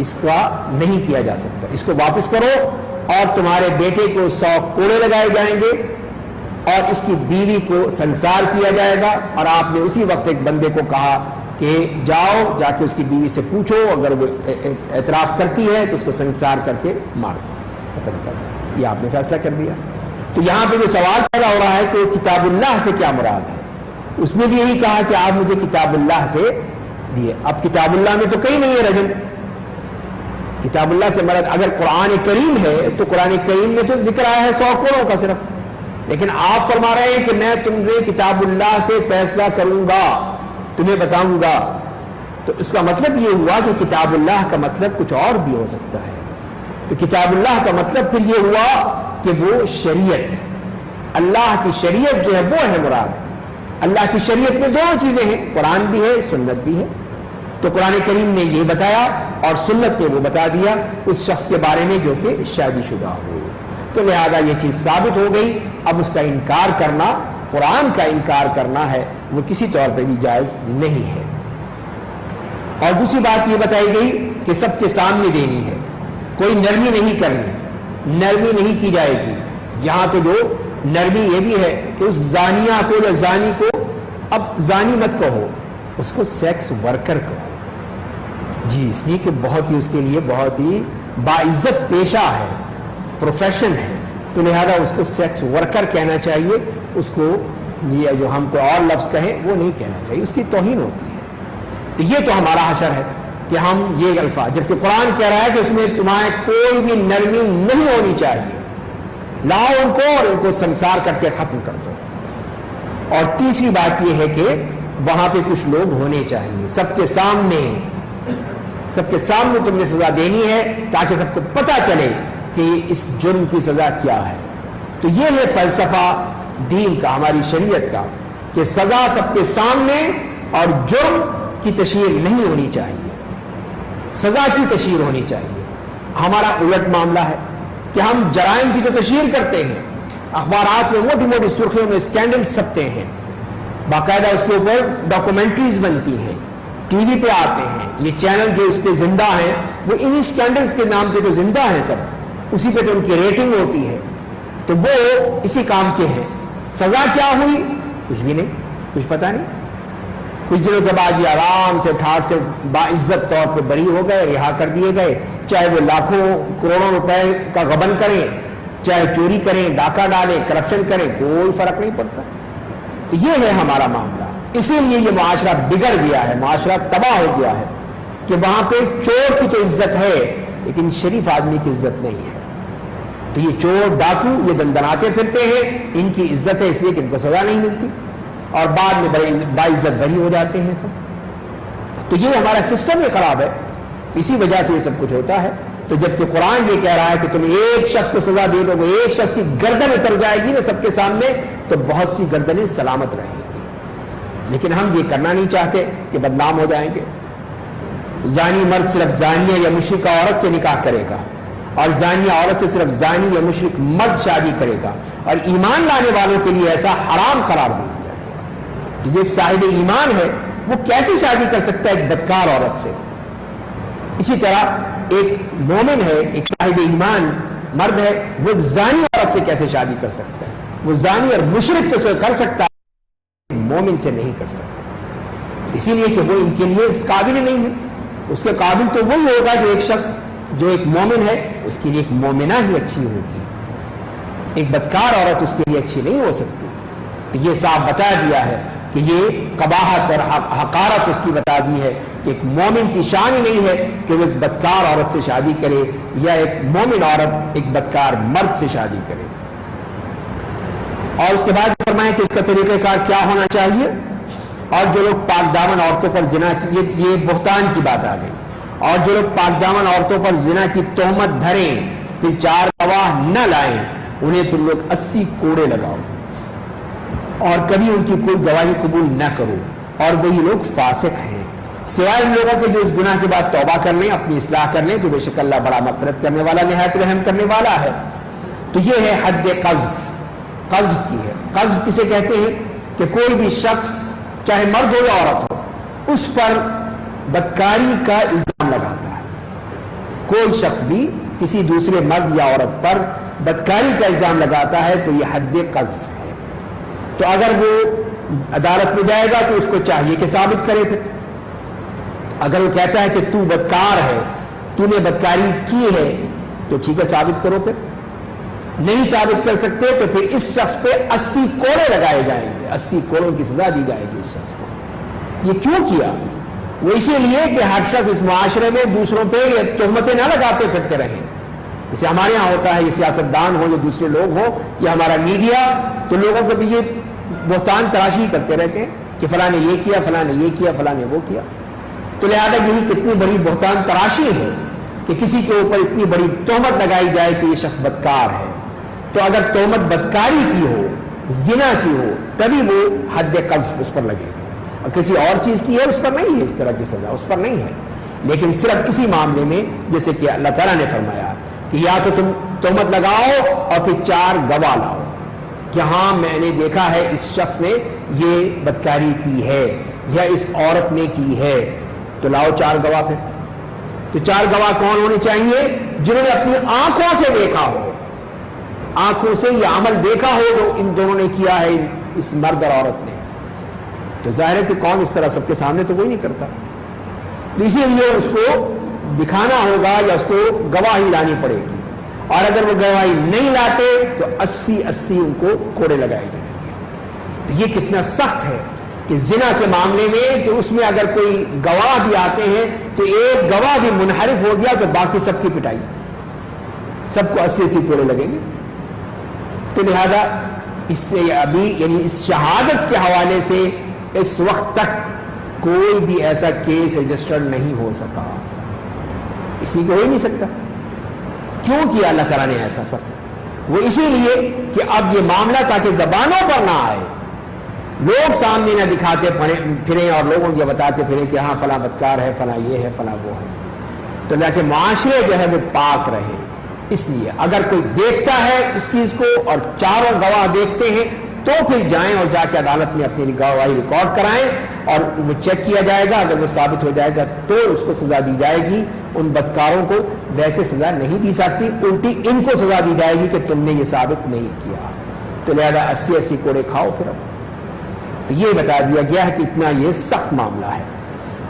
Speaker 1: اس کا نہیں کیا جا سکتا، اس کو واپس کرو اور تمہارے بیٹے کو 100 کوڑے لگائے جائیں گے اور اس کی بیوی کو سنسار کیا جائے گا، اور آپ نے اسی وقت ایک بندے کو کہا کہ جاؤ جا کے اس کی بیوی سے پوچھو، اگر وہ اعتراف کرتی ہے تو اس کو سنسار کر کے مار ختم کر دو، یہ آپ نے فیصلہ کر دیا۔ تو یہاں پہ جو سوال پیدا ہو رہا ہے کہ کتاب اللہ سے کیا مراد ہے، اس نے بھی یہی کہا کہ آپ مجھے کتاب اللہ سے دیے۔ اب کتاب اللہ میں تو کہیں نہیں ہے رجم، کتاب اللہ سے مراد اگر قرآن کریم ہے تو قرآن کریم میں تو ذکر آیا ہے 100 کروڑوں کا صرف، لیکن آپ فرما رہے ہیں کہ میں تمہیں کتاب اللہ سے فیصلہ کروں گا، تمہیں بتاؤں گا، تو اس کا مطلب یہ ہوا کہ کتاب اللہ کا مطلب کچھ اور بھی ہو سکتا ہے۔ تو کتاب اللہ کا مطلب پھر یہ ہوا کہ وہ شریعت، اللہ کی شریعت جو ہے وہ ہے مراد۔ اللہ کی شریعت میں دونوں چیزیں ہیں، قرآن بھی ہے، سنت بھی ہے۔ تو قرآن کریم نے یہ بتایا اور سنت نے وہ بتا دیا اس شخص کے بارے میں جو کہ شادی شدہ ہو، تو لہذا یہ چیز ثابت ہو گئی۔ اب اس کا انکار کرنا، قرآن کا انکار کرنا ہے، وہ کسی طور پہ بھی جائز نہیں ہے۔ اور دوسری بات یہ بتائی گئی کہ سب کے سامنے دینی ہے، کوئی نرمی نہیں کرنی، نرمی نہیں کی جائے گی۔ یہاں تو جو نرمی یہ بھی ہے کہ اس زانیہ کو یا زانی کو اب زانی مت کہو، اس کو سیکس ورکر کہو، جی، اس لیے کہ بہت ہی اس کے لیے بہت ہی باعزت پیشہ ہے، پروفیشن ہے، تو لہذا اس کو سیکس ورکر کہنا چاہیے، اس کو یہ جو ہم کو اور لفظ کہیں وہ نہیں کہنا چاہیے، اس کی توہین ہوتی ہے۔ تو یہ تو ہمارا حشر ہے کہ ہم یہ الفاظ، جبکہ قرآن کہہ رہا ہے کہ اس میں تمہیں کوئی بھی نرمی نہیں ہونی چاہیے، لاؤ ان کو اور ان کو سنسار کر کے ختم کر دو۔ اور تیسری بات یہ ہے کہ وہاں پہ کچھ لوگ ہونے چاہیے، سب کے سامنے تم نے سزا دینی ہے تاکہ سب کو پتہ چلے کہ اس جرم کی سزا کیا ہے۔ تو یہ ہے فلسفہ دین کا، ہماری شریعت کا، کہ سزا سب کے سامنے اور جرم کی تشہیر نہیں ہونی چاہیے، سزا کی تشہیر ہونی چاہیے۔ ہمارا الٹ معاملہ ہے کہ ہم جرائم کی تو تشہیر کرتے ہیں، اخبارات میں موٹی موٹی سرخیوں میں اسکینڈل چھپتے ہیں، باقاعدہ اس کے اوپر ڈاکومنٹریز بنتی ہیں، ٹی وی پہ آتے ہیں، یہ چینل جو اس پہ زندہ ہیں وہ انہی اسکینڈلز کے نام پہ تو زندہ ہیں، سب اسی پہ تو ان کی ریٹنگ ہوتی ہے، تو وہ اسی کام کے ہیں۔ سزا کیا ہوئی؟ کچھ بھی نہیں، کچھ پتہ نہیں۔ کچھ دنوں کے بعد یہ آرام سے ٹھاٹ سے باعزت طور پہ بری ہو گئے، رہا کر دیے گئے، چاہے وہ لاکھوں کروڑوں روپے کا غبن کریں، چاہے چوری کریں، ڈاکہ ڈالیں، کرپشن کریں، کوئی فرق نہیں پڑتا۔ تو یہ ہے ہمارا معاملہ، اسی لیے یہ معاشرہ بگڑ گیا ہے، معاشرہ تباہ ہو گیا ہے کہ وہاں پہ چور کی تو عزت ہے لیکن شریف آدمی کی عزت نہیں ہے۔ تو یہ چور ڈاکو یہ دندناتے پھرتے ہیں، ان کی عزت ہے اس لیے کہ ان کو سزا نہیں ملتی، اور بعد میں باعزت بری ہو جاتے ہیں سب۔ تو یہ ہمارا سسٹم ہی خراب ہے، اسی وجہ سے یہ سب کچھ ہوتا ہے۔ تو جبکہ قرآن یہ کہہ رہا ہے کہ تم ایک شخص کو سزا دے دو گے، ایک شخص کی گردن اتر جائے گی نا سب کے سامنے، تو بہت سی گردنیں سلامت رہیں گی، لیکن ہم یہ کرنا نہیں چاہتے کہ بدنام ہو جائیں گے۔ زانی مرد صرف زانیہ یا مشرکہ عورت سے نکاح کرے گا، اور زانیہ عورت سے صرف زانی یا مشرک مرد شادی کرے گا، اور ایمان لانے والوں کے لیے ایسا حرام قرار دے دیا گیا۔ جو ایک صاحب ایمان ہے وہ کیسے شادی کر سکتا ہے ایک بدکار عورت سے؟ اسی طرح ایک مومن ہے، ایک صاحب ایمان مرد ہے، وہ ایک زانی عورت سے کیسے شادی کر سکتا ہے؟ وہ زانی اور مشرک تو کر سکتا ہے، مومن سے نہیں کر سکتا، اسی لیے کہ وہ ان کے لیے اس قابل نہیں ہے۔ اس کے قابل تو وہی ہوگا جو ایک شخص جو ایک مومن ہے، اس کے لیے ایک مومنہ ہی اچھی ہوگی، ایک بدکار عورت اس کے لیے اچھی نہیں ہو سکتی۔ تو یہ صاحب بتا دیا ہے کہ یہ قباحت اور حقارت اس کی بتا دی ہے کہ ایک مومن کی شان ہی نہیں ہے کہ وہ ایک بدکار عورت سے شادی کرے، یا ایک مومن عورت ایک بدکار مرد سے شادی کرے۔ اور اس کے بعد فرمائیں کہ اس کا طریقہ کار کیا ہونا چاہیے۔ اور جو لوگ پاک دامن عورتوں پر زنا کی، یہ بہتان کی بات آ گئی، اور جو لوگ پاک دامن عورتوں پر زنا کی تہمت دھریں پھر 4 گواہ نہ لائیں، انہیں تم لوگ 80 کوڑے لگاؤ، اور کبھی ان کی کوئی گواہی قبول نہ کرو، اور وہی لوگ فاسق ہیں، سوائے ان لوگوں کے جو اس گناہ کے بعد توبہ کر لیں، اپنی اصلاح کر لیں، تو بے شک اللہ بڑا مغفرت کرنے والا، نہایت رحم کرنے والا ہے۔ تو یہ ہے حد قذف، قذف کی ہے۔ قذف کسے کہتے ہیں؟ کہ کوئی بھی شخص چاہے مرد ہو یا عورت ہو، اس پر بدکاری کا الزام لگاتا ہے۔ کوئی شخص بھی کسی دوسرے مرد یا عورت پر بدکاری کا الزام لگاتا ہے تو یہ حد قذف ہے۔ تو اگر وہ عدالت میں جائے گا تو اس کو چاہیے کہ ثابت کرے پھر. اگر وہ کہتا ہے کہ تو بدکار ہے, تو نے بدکاری کی ہے, تو ٹھیک ہے ثابت کرو. پھر نہیں ثابت کر سکتے تو پھر اس شخص پہ 80 کوڑے لگائے جائیں گے, 80 کوڑوں کی سزا دی جائے گی اس شخص کو. یہ کیوں کیا؟ وہ اسی لیے کہ ہر شخص اس معاشرے میں دوسروں پہ یہ تہمتیں نہ لگاتے پھرتے رہیں. جیسے ہمارے ہاں ہوتا ہے, یہ سیاستدان ہو یا دوسرے لوگ ہو یا ہمارا میڈیا, تو لوگوں کے پیچھے بہتان تراشی کرتے رہتے ہیں کہ فلاں نے یہ کیا, فلاں نے یہ کیا, فلاں نے وہ کیا. تو لہذا یہی کتنی بڑی بہتان تراشی ہے کہ کسی کے اوپر اتنی بڑی تہمت لگائی جائے کہ یہ شخص بدکار ہے. تو اگر تہمت بدکاری کی ہو, زنا کی ہو, تبھی وہ حد قذف اس پر لگے گی, اور کسی اور چیز کی ہے اس پر نہیں ہے اس طرح کی سزا, اس پر نہیں ہے. لیکن صرف اسی معاملے میں جیسے کہ اللہ تعالیٰ نے فرمایا کہ یا تو تم تہمت لگاؤ اور پھر 4 گواہ لاؤ کہ ہاں میں نے دیکھا ہے اس شخص نے یہ بدکاری کی ہے یا اس عورت نے کی ہے, تو لاؤ 4 گواہ. پھر تو 4 گواہ کون ہونے چاہیے؟ جنہوں نے اپنی آنکھوں سے دیکھا ہو, آنکھوں سے یہ عمل دیکھا ہو جو ان دونوں نے کیا ہے, اس مرد اور عورت نے. تو ظاہر ہے کہ کون اس طرح سب کے سامنے تو کوئی نہیں کرتا, تو اسی لیے اس کو دکھانا ہوگا یا اس کو گواہی لانی پڑے گی. اور اگر وہ گواہی نہیں لاتے تو 80 ان کو کوڑے لگائے جائیں گے. تو یہ کتنا سخت ہے کہ زنا کے معاملے میں کہ اس میں اگر کوئی گواہ بھی آتے ہیں تو ایک گواہ بھی منحرف ہو گیا تو باقی سب کی پٹائی, سب کو 80 کوڑے لگیں گے. تو لہذا اس سے ابھی یعنی اس شہادت کے حوالے سے اس وقت تک کوئی بھی ایسا کیس رجسٹر نہیں ہو سکا, اس لیے کہ ہو ہی نہیں سکتا. کیوں کیا اللہ تعالیٰ نے ایسا سخت؟ وہ اسی لیے کہ اب یہ معاملہ تاکہ زبانوں پر نہ آئے, لوگ سامنے نہ دکھاتے پھریں اور لوگوں کو بتاتے پھریں کہ ہاں فلاں بدکار ہے, فلاں یہ ہے, فلاں وہ ہے. تو تاکہ معاشرے جو ہے وہ پاک رہے, اس لیے اگر کوئی دیکھتا ہے اس چیز کو اور 4 گواہ دیکھتے ہیں تو پھر جائیں اور جا کے عدالت میں اپنی گواہی ریکارڈ کرائیں اور وہ چیک کیا جائے گا. اگر وہ ثابت ہو جائے گا تو اس کو سزا دی جائے گی. ان بدکاروں کو ویسے سزا نہیں دی سکتی, الٹی ان کو سزا دی جائے گی کہ تم نے یہ ثابت نہیں کیا. تو لہذا 80 کوڑے کھاؤ پھر. اب تو یہ بتا دیا گیا ہے کہ اتنا یہ سخت معاملہ ہے.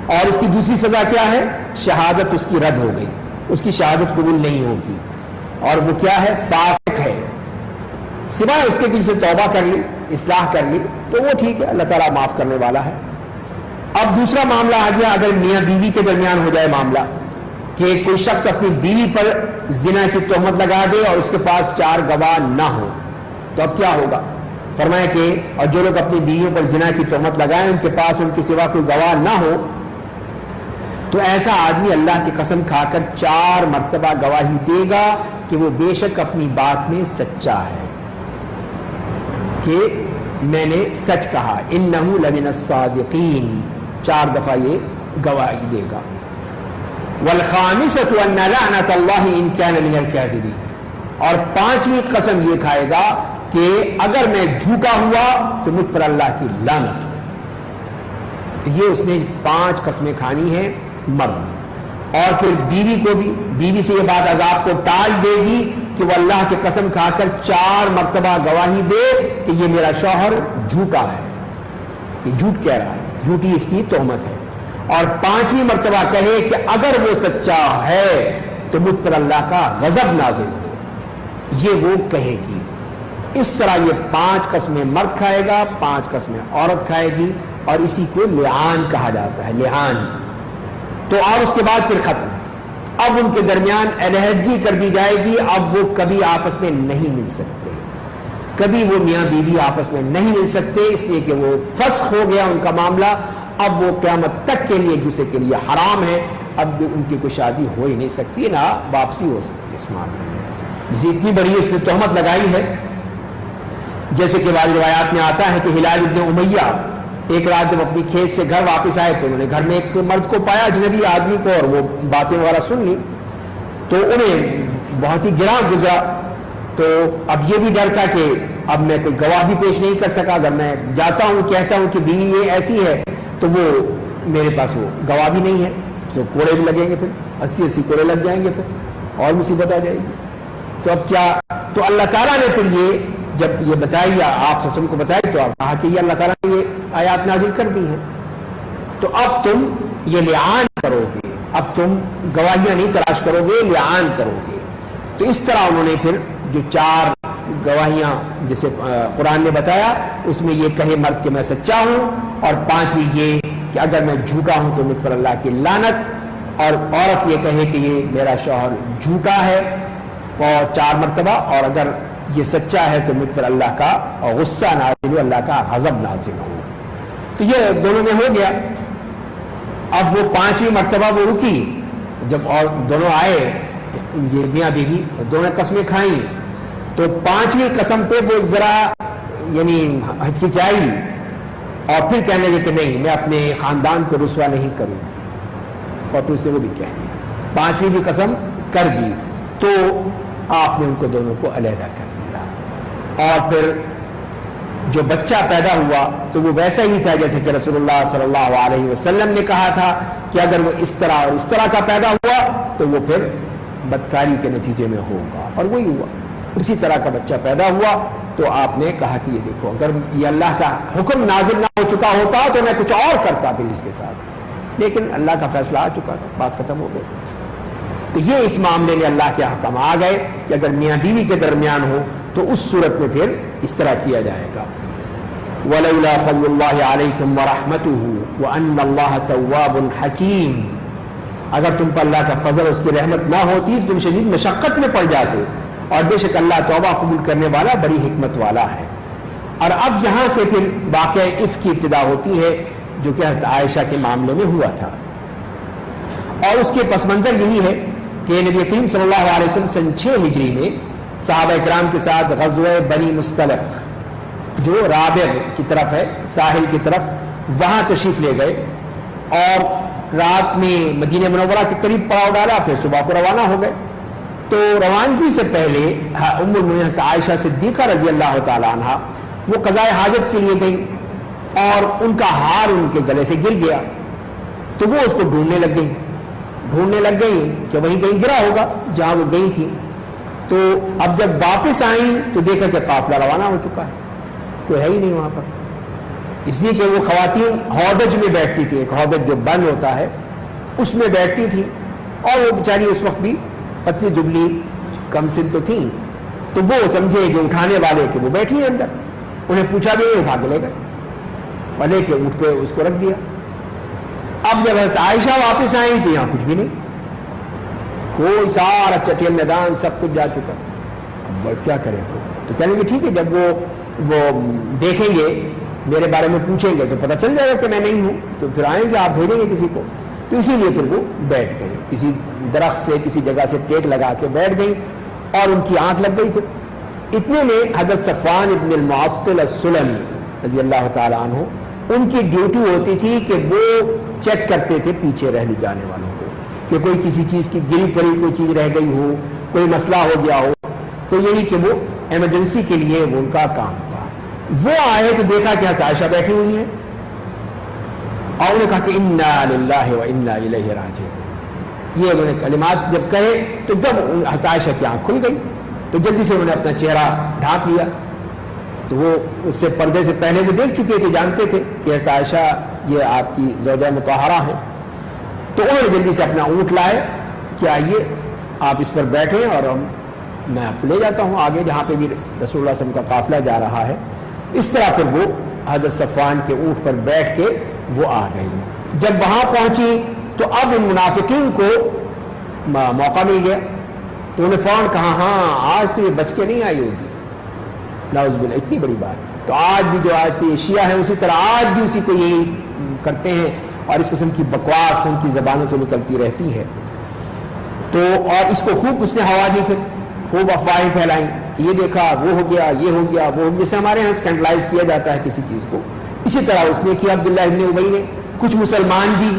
Speaker 1: اور اس کی دوسری سزا کیا ہے؟ شہادت اس کی رد ہو گئی, اس کی شہادت قبول نہیں ہوگی. اور وہ کیا ہے؟ فاسق ہے. سوائے اس کے پیچھے توبہ کر لی, اصلاح کر لی تو وہ ٹھیک ہے, اللہ تعالیٰ معاف کرنے والا ہے. اب دوسرا معاملہ آ گیا, اگر میاں بیوی کے درمیان ہو جائے معاملہ کہ کوئی شخص اپنی بیوی پر زنا کی تہمت لگا دے اور اس کے پاس 4 گواہ نہ ہو, تو اب کیا ہوگا؟ فرمایا کہ اور جو لوگ اپنی بیویوں پر زنا کی تہمت لگائیں ان کے پاس ان کے سوا کوئی گواہ نہ ہو تو ایسا آدمی اللہ کی قسم کھا کر 4 مرتبہ گواہی دے گا کہ وہ بے شک اپنی بات میں سچا ہے, کہ میں نے سچ کہا, انہو لمن الصادقین. 4 دفعہ یہ گواہی دے گا. والخامسۃ ان لعنۃ اللہ ان کان من الکاذبین. اور 5ویں قسم یہ کھائے گا کہ اگر میں جھوٹا ہوا تو مجھ پر اللہ کی لعنت ہو. یہ اس نے 5 قسمیں کھانی ہیں مرد نے. اور پھر بیوی کو بھی, بیوی سے یہ بات عذاب کو ٹال دے گی کہ وہ اللہ کی قسم کھا کر 4 مرتبہ گواہی دے کہ یہ میرا شوہر جھوٹا ہے, یہ جھوٹ کہہ رہا ہے, جھوٹی اس کی تہمت ہے. اور 5ویں مرتبہ کہے کہ اگر وہ سچا ہے تو مجھ پر اللہ کا غضب نازل ہو, یہ وہ کہے گی. اس طرح یہ 5 قسمیں مرد کھائے گا, 5 قسمیں عورت کھائے گی, اور اسی کو لعان کہا جاتا ہے, لعان. تو اور اس کے بعد پھر ختم. اب ان کے درمیان علیحدگی کر دی جائے گی. اب وہ کبھی آپس میں نہیں مل سکتے, کبھی وہ میاں بیوی آپس میں نہیں مل سکتے, اس لیے کہ وہ فسخ ہو گیا ان کا معاملہ. اب وہ قیامت تک کے لیے ایک دوسرے کے لیے حرام ہے. اب ان کی کوئی شادی ہو ہی نہیں سکتی, نہ واپسی ہو سکتی اس معاملے میں. جسے اتنی بڑی اس نے تہمت لگائی ہے, جیسے کہ بعض روایات میں آتا ہے کہ ہلال ابن امیہ ایک رات جب اپنی کھیت سے گھر واپس آئے تو انہوں نے گھر میں ایک مرد کو پایا, اجنبی آدمی کو, اور وہ باتیں وغیرہ سن لی تو انہیں بہت ہی گراں گزرا. تو اب یہ بھی ڈر تھا کہ اب میں کوئی گواہ بھی پیش نہیں کر سکا. اگر میں جاتا ہوں کہتا ہوں کہ بیوی یہ ایسی ہے تو وہ میرے پاس وہ گواہ بھی نہیں ہے, تو کوڑے بھی لگیں گے, پھر 80 کوڑے لگ جائیں گے, پھر اور مصیبت آ جائے گی. تو اب کیا؟ تو اللہ تعالیٰ نے پھر یہ جب یہ بتائی یا آپ سسم کو بتائی تو آپ کہا کہ یہ اللہ تعالیٰ نے یہ آیات نازل کر دی ہیں، تو اب تم یہ لعان کرو گے، اب تم گواہیاں نہیں تلاش کرو گے، لعان کرو گے۔ تو اس طرح انہوں نے پھر جو 4 گواہیاں جسے قرآن نے بتایا اس میں یہ کہے مرد کہ میں سچا ہوں، اور 5ویں یہ کہ اگر میں جھوٹا ہوں تو مجھ پر اللہ کی لعنت، اور عورت یہ کہے کہ یہ میرا شوہر جھوٹا ہے، اور 4 مرتبہ، اور اگر یہ سچا ہے تو مجھ پر اللہ کا غصہ نازل ہو، اللہ کا غضب نازل ہو۔ تو یہ دونوں میں ہو گیا۔ اب وہ 5ویں مرتبہ وہ رکی، جب اور دونوں آئے یہ میاں بیوی دونوں قسمیں کھائیں، تو 5ویں قسم پہ وہ ذرا یعنی ہچکچائی، اور پھر کہنے لگے کہ نہیں میں اپنے خاندان کو رسوا نہیں کروں گی، اور پھر اس نے وہ بھی کہہ دیا، 5ویں بھی قسم کر دی، تو آپ نے ان کو دونوں کو علیحدہ کر دیا۔ اور پھر جو بچہ پیدا ہوا تو وہ ویسا ہی تھا جیسے کہ رسول اللہ صلی اللہ علیہ وسلم نے کہا تھا کہ اگر وہ اس طرح اور اس طرح کا پیدا ہوا تو وہ پھر بدکاری کے نتیجے میں ہوگا، اور وہی ہوا، اسی طرح کا بچہ پیدا ہوا۔ تو آپ نے کہا کہ یہ دیکھو اگر یہ اللہ کا حکم نازل نہ ہو چکا ہوتا تو میں کچھ اور کرتا پھر اس کے ساتھ، لیکن اللہ کا فیصلہ آ چکا تھا، بات ختم ہو گئی۔ تو یہ اس معاملے میں اللہ کے حکم آ گئے کہ اگر میاں بیوی کے درمیان ہو تو اس صورت میں پھر اس طرح کیا جائے گا۔ وَلَوْلَا فَضْلُ اللَّهِ عَلَيْكُمْ وَرَحْمَتُهُ وَأَنَّ اللَّهَ تَوَّابٌ حَكِيمٌ، اگر تم پر اللہ کا فضل اور اس کی رحمت نہ ہوتی تم شدید مشقت میں پڑ جاتے، اور بے شک اللہ توبہ قبول کرنے والا بڑی حکمت والا ہے۔ اور اب یہاں سے پھر واقعہ عفق کی ابتدا ہوتی ہے جو کہ حضرت عائشہ کے معاملے میں ہوا تھا، اور اس کے پس منظر یہی ہے کہ نبی کریم صلی اللہ علیہ وسلم سن 6 ہجری میں صحابہ کرام کے ساتھ غزوہ بنی مستلق جو رابغ کی طرف ہے، ساحل کی طرف، وہاں تشریف لے گئے، اور رات میں مدینہ منورہ کے قریب پڑاؤ ڈالا، پھر صبح کو روانہ ہو گئے۔ تو روانگی سے پہلے ام المؤمنین عائشہ صدیقہ رضی اللہ تعالی عنہ وہ قضاء حاجت کے لیے گئی، اور ان کا ہار ان کے گلے سے گر گیا، تو وہ اس کو ڈھونڈنے لگ گئی کہ وہیں کہیں گرا ہوگا جہاں وہ گئی تھی۔ تو اب جب واپس آئیں تو دیکھا کہ قافلہ روانہ ہو چکا ہے، کوئی ہے ہی نہیں وہاں پر، اس لیے کہ وہ خواتین ہودج میں بیٹھتی تھی، ایک ہودج جو بند ہوتا ہے اس میں بیٹھتی تھی، اور وہ بیچاری اس وقت بھی پتلی دبلی کم سن تو تھی، تو وہ سمجھے جو اٹھانے والے کہ وہ بیٹھی ہیں اندر، انہیں پوچھا بھی اٹھا کے لے گئے اور لے کے اٹھ کے اس کو رکھ دیا۔ اب جب حضرت عائشہ واپس آئیں تو یہاں کچھ بھی نہیں، کوئی سارا چٹیل میدان سب کچھ جا چکا، اب کیا کریں؟ تو کہنے لگے ٹھیک ہے، جب وہ دیکھیں گے میرے بارے میں پوچھیں گے تو پتہ چل جائے گا کہ میں نہیں ہوں، تو پھر آئیں گے، آپ بھیجیں گے کسی کو۔ تو اسی لیے پھر وہ بیٹھ گئی، کسی درخت سے کسی جگہ سے ٹیک لگا کے بیٹھ گئی، اور ان کی آنکھ لگ گئی۔ پھر اتنے میں حضرت صفوان ابن المعطل السلمی رضی اللہ تعالیٰ عنہ، ان کی ڈیوٹی ہوتی تھی کہ وہ چیک کرتے تھے پیچھے رہ جانے والوں کو کہ کوئی کسی چیز کی گری پڑی کوئی چیز رہ گئی ہو، کوئی مسئلہ ہو گیا ہو، تو یعنی کہ وہ ایمرجنسی کے لیے وہ ان کا کام تھا۔ وہ آئے تو دیکھا کہ حضرت عائشہ بیٹھی ہوئی ہیں، اور انہوں نے کہا کہ انا للہ و انا الیہ راجعون، یہ انہوں نے کلمات جب کہے تو جب حضرت عائشہ کی آنکھ کھل گئی، تو جلدی سے انہوں نے اپنا چہرہ ڈھانپ لیا۔ تو وہ اس سے پردے سے پہلے وہ دیکھ چکے تھے، جانتے تھے کہ حضرت عائشہ یہ آپ کی زوجہ مطہرہ ہے، تو انہوں نے جلدی سے اپنا اونٹ لائے کہ آئیے آپ اس پر بیٹھیں اور میں آپ کو لے جاتا ہوں آگے جہاں پہ بھی رسول اللہ صلی اللہ علیہ وسلم کا قافلہ جا رہا ہے۔ اس طرح پھر وہ حضرت صفوان کے اونٹ پر بیٹھ کے وہ آ گئی۔ جب وہاں پہنچی تو اب ان منافقین کو موقع مل گیا، تو انہوں نے فوراً کہا ہاں آج تو یہ بچ کے نہیں آئی ہوگی، نعوذ باللہ، اتنی بڑی بات۔ تو آج بھی جو آج کے یہ شیعہ ہیں اسی طرح آج بھی اسی کو یہی کرتے ہیں، اور اس قسم کی بکواس ان کی زبانوں سے نکلتی رہتی ہے۔ تو اور اس کو خوب اس نے ہوا دی، پھر خوب افواہیں پھیلائیں کہ یہ دیکھا وہ ہو گیا، یہ ہو گیا، وہ ہو گیا، جیسے ہمارے یہاں اسکینڈلائز کیا جاتا ہے کسی چیز کو، اسی طرح اس نے کیا عبداللہ ابن ابی نے۔ کچھ مسلمان بھی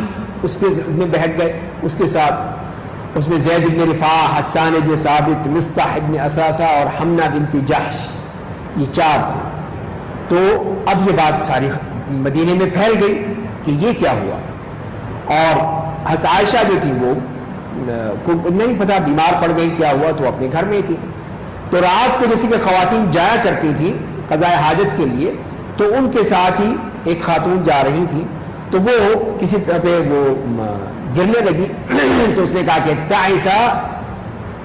Speaker 1: اس کے میں بیٹھ گئے اس کے ساتھ، اس میں زید ابن رفاع، حسان ابن ثابت، مصطح ابن اثاثہ اور حمنہ بنت جحش، یہ 4 تھے۔ تو اب یہ بات ساری مدینے میں پھیل گئی کہ یہ کیا ہوا، اور حضرت عائشہ جو تھی وہ کو نہیں پتا، بیمار پڑ گئی، کیا ہوا، تو اپنے گھر میں تھی۔ تو رات کو جیسے کہ خواتین جایا کرتی تھیں قضاء حاجت کے لیے، تو ان کے ساتھ ہی ایک خاتون جا رہی تھی، تو وہ کسی طرح پہ وہ گرنے لگی تو اس نے کہا کہ تعیسا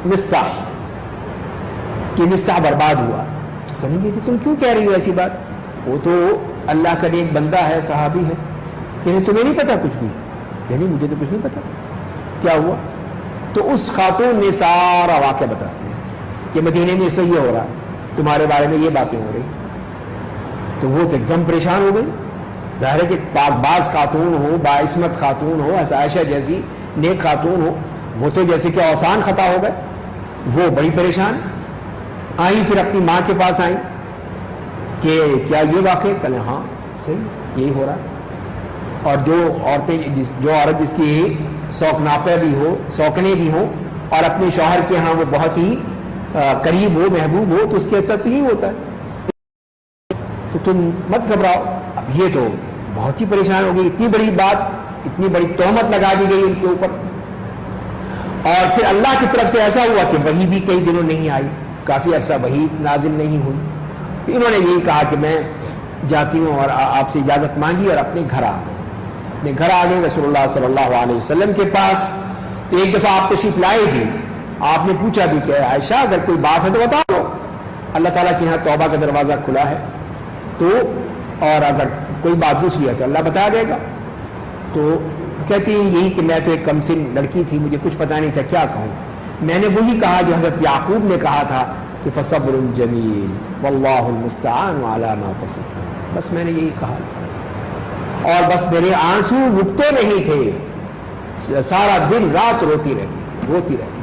Speaker 1: مستح، کہ مستح برباد ہوا۔ تو کہنے گے کہ تم کیوں کہہ رہی ہو ایسی بات، وہ تو اللہ کا نیک بندہ ہے، صحابی ہے۔ کہ تمہیں نہیں پتا کچھ بھی؟ کہ نہیں مجھے تو کچھ نہیں پتا، کیا ہوا؟ تو اس خاتون نے سارا واقعہ بتا دیا کہ مدینے میں اس وقت یہ ہو رہا، تمہارے بارے میں یہ باتیں ہو رہی۔ تو وہ تو ایک دم پریشان ہو گئی۔ ظاہر ہے کہ پاک باز خاتون ہو، باعصمت خاتون ہو، عائشہ جیسی نیک خاتون ہو، وہ تو جیسے کہ اوسان خطا ہو گئے۔ وہ بڑی پریشان آئیں، پھر اپنی ماں کے پاس آئیں کہ کیا یہ واقع؟ کہنے ہاں صحیح یہی ہو رہا ہے۔ اور جو عورت جس کی سوکناپے بھی ہو، سوکنے بھی ہوں، اور اپنے شوہر کے ہاں وہ بہت ہی قریب ہو، محبوب ہو، تو اس کے ساتھ تو یہی ہوتا ہے۔ تو تم مت گھبراؤ۔ اب یہ تو بہت ہی پریشان ہو گئی، اتنی بڑی بات، اتنی بڑی تہمت لگا دی گئی ان کے اوپر۔ اور پھر اللہ کی طرف سے ایسا ہوا کہ وحی بھی کئی دنوں نہیں آئی، کافی عرصہ وحی نازل نہیں ہوئی۔ انہوں نے یہی کہا کہ میں جاتی ہوں، اور آپ سے اجازت مانگی اور اپنے گھر آ گئے۔ اپنے گھر آ گئے رسول اللہ صلی اللہ علیہ وسلم کے پاس۔ تو ایک دفعہ آپ تشریف لائے بھی، آپ نے پوچھا بھی کہ عائشہ اگر کوئی بات ہے تو بتا دو، اللہ تعالیٰ کے یہاں توبہ کا دروازہ کھلا ہے، تو اور اگر کوئی بات دوسری ہے تو اللہ بتا دے گا۔ تو کہتی ہیں یہی کہ میں تو ایک کم سن لڑکی تھی، مجھے کچھ پتہ نہیں تھا کیا کہوں، میں نے وہی کہا جو حضرت یعقوب نے کہا تھا کہ فصبر جمیل واللہ المستعان علی ما تصفون، بس میں نے یہی کہا، اور بس میرے آنسو رکتے نہیں تھے، سارا دن رات روتی رہتی تھی، روتی رہتی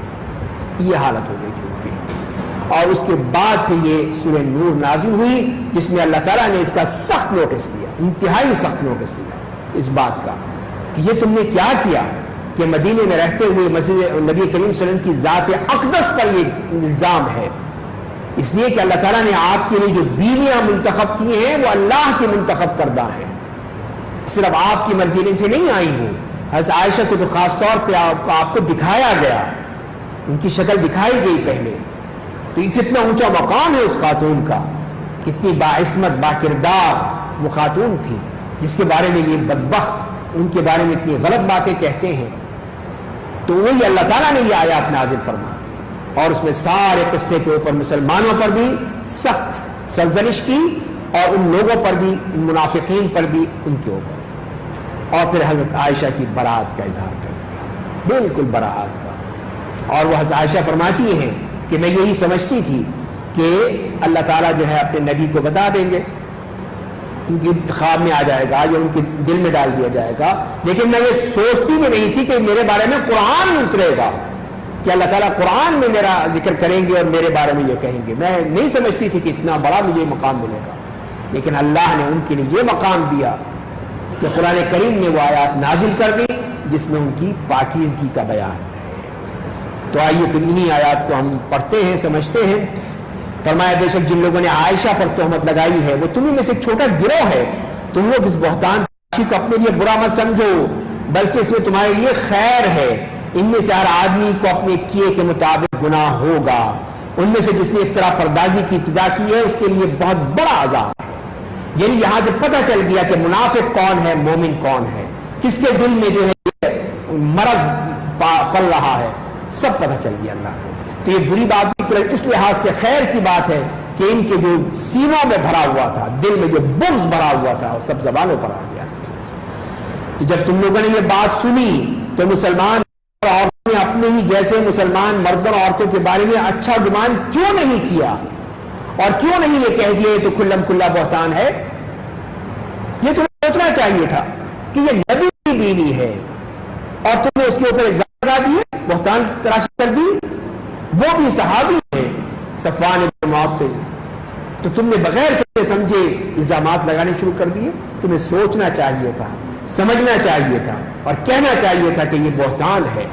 Speaker 1: تھی، یہ حالت ہو گئی تھی ان کی۔ اور اس کے بعد پھر یہ سورہ نور نازل ہوئی، جس میں اللہ تعالیٰ نے اس کا سخت نوٹس لیا، انتہائی سخت نوٹس لیا اس بات کا کہ یہ تم نے کیا کیا کہ مدینے میں رہتے ہوئے مسجد نبی کریم صلی اللہ علیہ وسلم کی ذات اقدس پر یہ الزام ہے، اس لیے کہ اللہ تعالیٰ نے آپ کے لیے جو بیویاں منتخب کی ہیں وہ اللہ کی منتخب کردہ ہیں، صرف آپ کی مرضی سے نہیں آئی ہوں۔ حضرت عائشہ کو تو خاص طور پہ آپ کو دکھایا گیا، ان کی شکل دکھائی گئی پہلے، تو یہ کتنا اونچا مقام ہے اس خاتون کا، کتنی باعصمت باکردار وہ خاتون تھی، جس کے بارے میں یہ بدبخت ان کے بارے میں اتنی غلط باتیں کہتے ہیں۔ تو وہی اللہ تعالیٰ نے یہ آیات نازل فرمائی، اور اس میں سارے قصے کے اوپر مسلمانوں پر بھی سخت سرزنش کی، اور ان لوگوں پر بھی، ان منافقین پر بھی ان کے اوپر، اور پھر حضرت عائشہ کی برات کا اظہار کر دیا، بالکل برات کا۔ اور وہ حضرت عائشہ فرماتی ہیں کہ میں یہی سمجھتی تھی کہ اللہ تعالیٰ جو ہے اپنے نبی کو بتا دیں گے، ان کی خواب میں آ جائے گا یا ان کے دل میں ڈال دیا جائے گا، لیکن میں یہ سوچتی بھی نہیں تھی کہ میرے بارے میں قرآن اترے گا، کہ اللہ تعالیٰ قرآن میں میرا ذکر کریں گے اور میرے بارے میں یہ کہیں گے۔ میں نہیں سمجھتی تھی کہ اتنا بڑا مجھے مقام ملے گا، لیکن اللہ نے ان کے لیے یہ مقام دیا کہ قرآن کریم نے وہ آیات نازل کر دی جس میں ان کی پاکیزگی کا بیان ہے۔ تو آئیے پھر انہی آیات کو ہم پڑھتے ہیں، سمجھتے ہیں۔ فرمایا بے شک جن لوگوں نے عائشہ پر تہمت لگائی ہے وہ تمہیں میں سے ایک چھوٹا گروہ ہے، تم لوگ اس بہتان کو اپنے لیے برا مت سمجھو، بلکہ اس میں تمہارے لیے خیر ہے۔ ان میں سے ہر آدمی کو اپنے کیے کے مطابق گناہ ہوگا، ان میں سے جس نے افطرا پردازی کی ابتدا کی ہے اس کے لیے بہت بڑا عذاب ہے۔ یعنی یہاں سے پتہ چل گیا کہ منافق کون ہے، مومن کون ہے، کس کے دل میں جو ہے مرض پل رہا ہے، سب پتہ چل گیا اللہ کو۔ تو یہ بری بات اس لحاظ سے خیر کی بات ہے کہ ان کے جو سینوں میں بھرا ہوا تھا، دل میں جو بغض بھرا ہوا تھا، وہ سب زبانوں پر آ گیا۔ تو جب تم لوگوں نے یہ بات سنی تو مسلمان عورتوں نے اپنے ہی جیسے مسلمان مردوں اور عورتوں کے بارے میں اچھا گمان کیوں نہیں کیا، اور کیوں نہیں یہ کہہ دیا تو کھلم کھلا بہتان ہے؟ یہ تمہیں سوچنا چاہیے تھا کہ یہ نبی کی بیوی ہے اور تم نے اس کے اوپر الزام لگا دیے، بہتان تراشی کر دی، وہ بھی صحابی ہے صفوان بن معطل، تو تم نے بغیر سوچے سمجھے الزامات لگانے شروع کر دیے۔ تمہیں سوچنا چاہیے تھا، سمجھنا چاہیے تھا، اور کہنا چاہیے تھا کہ یہ بہتان ہے۔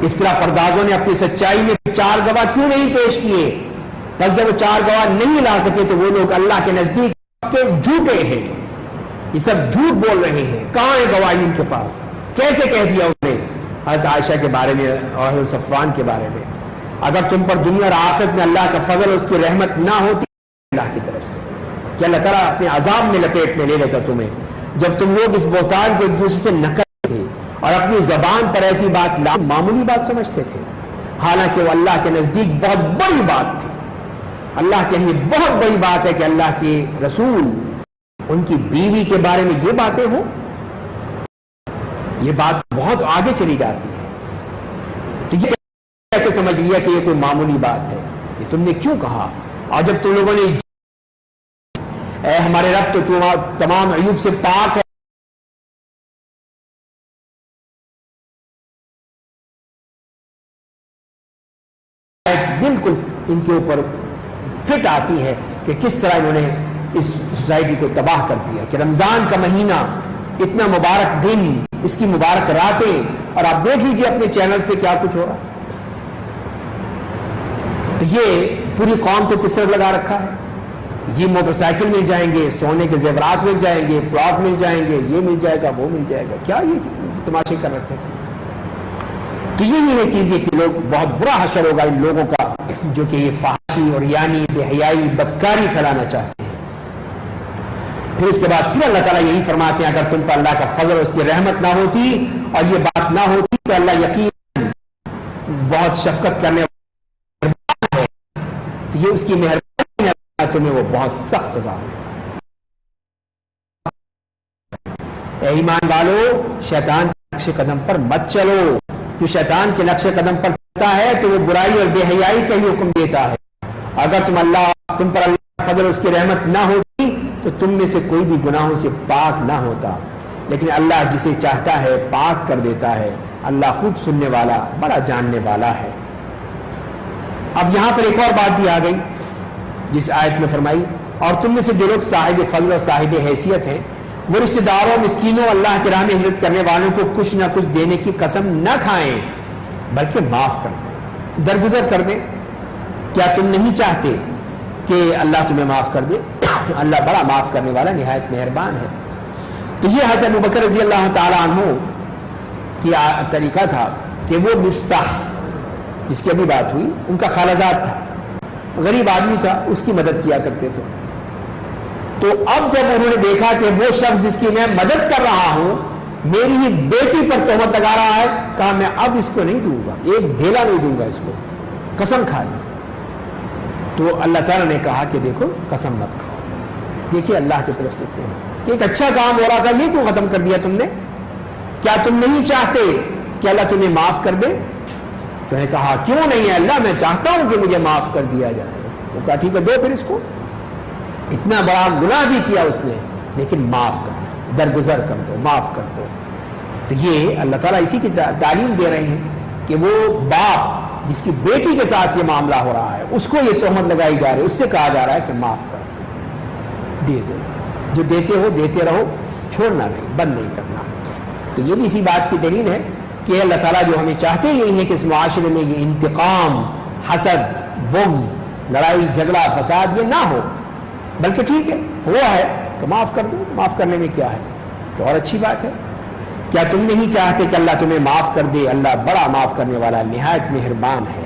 Speaker 1: افطرا پردازوں نے اپنی سچائی میں 4 گواہ کیوں نہیں پیش کیے؟ بس جب وہ 4 گواہ نہیں لا سکے تو وہ لوگ اللہ کے نزدیک کے جھوٹے ہیں، یہ سب جھوٹ بول رہے ہیں، کہاں ہے گواہی ان کے پاس؟ کیسے کہہ دیا انہوں نے حضرت عائشہ کے بارے میں اور حضرت صفوان کے بارے میں؟ اگر تم پر دنیا اور آخرت میں اللہ کا فضل اور اس کی رحمت نہ ہوتی اللہ کی طرف سے کہ اللہ تعالیٰ اپنے عذاب میں لپیٹ میں لے لیتا تمہیں، جب تم لوگ اس بہتان کو ایک دوسرے سے نقل تھے اور اپنی زبان پر ایسی بات معمولی بات سمجھتے تھے، حالانکہ وہ اللہ کے نزدیک بہت بڑی بات تھی۔ اللہ کے لیے بہت بڑی بات ہے کہ اللہ کے رسول ان کی بیوی کے بارے میں یہ باتیں ہوں، یہ بات بہت آگے چلی جاتی ہے۔ تو یہ کیسے سمجھ لیا کہ یہ کوئی معمولی بات ہے؟ یہ تم نے کیوں کہا؟ اور جب تم لوگوں نے اے ہمارے رب تو تمام عیوب سے پاک ہے، بالکل ان کے اوپر فٹ آتی ہے کہ کس طرح انہوں نے اس سوسائٹی کو تباہ کر دیا، کہ رمضان کا مہینہ، اتنا مبارک دن، اس کی مبارک راتیں، اور آپ دیکھ لیجیے اپنے چینل پہ کیا کچھ ہو رہا ہے۔ تو یہ پوری قوم کو کس طرح لگا رکھا ہے؟ جی موٹر سائیکل مل جائیں گے، سونے کے زیورات مل جائیں گے، پلاٹ مل جائیں گے، یہ مل جائے گا، وہ مل جائے گا، کیا یہ تماشے کر رکھے ہیں؟ تو یہ ہے چیز، یہ کہ لوگ بہت برا حشر ہوگا ان لوگوں کا جو کہ یہ فحاشی اور یعنی بے حیائی بدکاری پھیلانا چاہتے ہیں۔ پھر اس کے بعد پھر اللہ تعالیٰ یہی فرماتے ہیں اگر تم پر اللہ کا فضل اور اس کی رحمت نہ ہوتی اور یہ بات نہ ہوتی تو اللہ یقیناً بہت شفقت کرنے والا ہے، تو یہ اس کی مہربانی ہے، تمہیں وہ بہت سخت سزا دیتا۔ اے ایمان والو، شیطان کے نقش قدم پر مت چلو، جو شیطان کے نقش قدم پر چلتا ہے تو وہ برائی اور بے حیائی کا ہی حکم دیتا ہے۔ اگر تم پر اللہ کا فضل اور اس کی رحمت نہ ہوتی تو تم میں سے کوئی بھی گناہوں سے پاک نہ ہوتا، لیکن اللہ جسے چاہتا ہے پاک کر دیتا ہے۔ اللہ خوب سننے والا، بڑا جاننے والا ہے۔ اب یہاں پر ایک اور بات بھی آ گئی جس آیت میں فرمائی، اور تم میں سے جو لوگ صاحب فضل اور صاحب حیثیت ہیں وہ رشتہ داروں، مسکینوں، اللہ کی راہ میں ہجرت کرنے والوں کو کچھ نہ کچھ دینے کی قسم نہ کھائیں بلکہ معاف کر دیں، درگزر کر دیں۔ کیا تم نہیں چاہتے کہ اللہ تمہیں معاف کر دے؟ اللہ بڑا معاف کرنے والا، نہایت مہربان ہے۔ تو یہ حضرت ابوبکر رضی اللہ تعالی عنہ کی طریقہ تھا کہ وہ مستح، جس کی ابھی بات ہوئی، ان کا خالزاد تھا، غریب آدمی تھا، اس کی مدد کیا کرتے تھے۔ تو اب جب انہوں نے دیکھا کہ وہ شخص جس کی میں مدد کر رہا ہوں میری ہی بیٹی پر تہمت لگا رہا ہے، کہا میں اب اس کو نہیں دوں گا، ایک دھیلا نہیں دوں گا، اس کو قسم کھا لی۔ تو اللہ تعالیٰ نے کہا کہ دیکھو قسم مت کھاؤ، دیکھیے اللہ کی طرف سے کیوں کہ ایک اچھا کام ہو رہا تھا، یہ کیوں ختم کر دیا تم نے؟ کیا تم نہیں چاہتے کہ اللہ تمہیں معاف کر دے؟ تو نے کہا کیوں نہیں ہے اللہ، میں چاہتا ہوں کہ مجھے معاف کر دیا جائے۔ تو کہا ٹھیک ہے دو پھر اس کو، اتنا بڑا گناہ بھی کیا اس نے لیکن معاف کر دو، درگزر کر دو، معاف کر دو۔ تو یہ اللہ تعالیٰ اسی کی تعلیم دے رہے ہیں کہ وہ باپ جس کی بیٹی کے ساتھ یہ معاملہ ہو رہا ہے اس کو یہ تہمت لگائی جا رہی ہے، اس سے کہا جا رہا ہے کہ معاف کر دے دو، جو دیتے ہو دیتے رہو، چھوڑنا نہیں، بند نہیں کرنا۔ تو یہ بھی اسی بات کی دلیل ہے کہ اللہ تعالیٰ جو ہمیں چاہتے یہی ہے کہ اس معاشرے میں یہ انتقام، حسد، بغض، لڑائی جھگڑا، فساد یہ نہ ہو، بلکہ ٹھیک ہے ہوا ہے تو معاف کر دو، معاف کرنے میں کیا ہے، تو اور اچھی بات ہے۔ کیا تم نہیں چاہتے کہ اللہ تمہیں معاف کر دے؟ اللہ بڑا معاف کرنے والا، نہایت مہربان ہے۔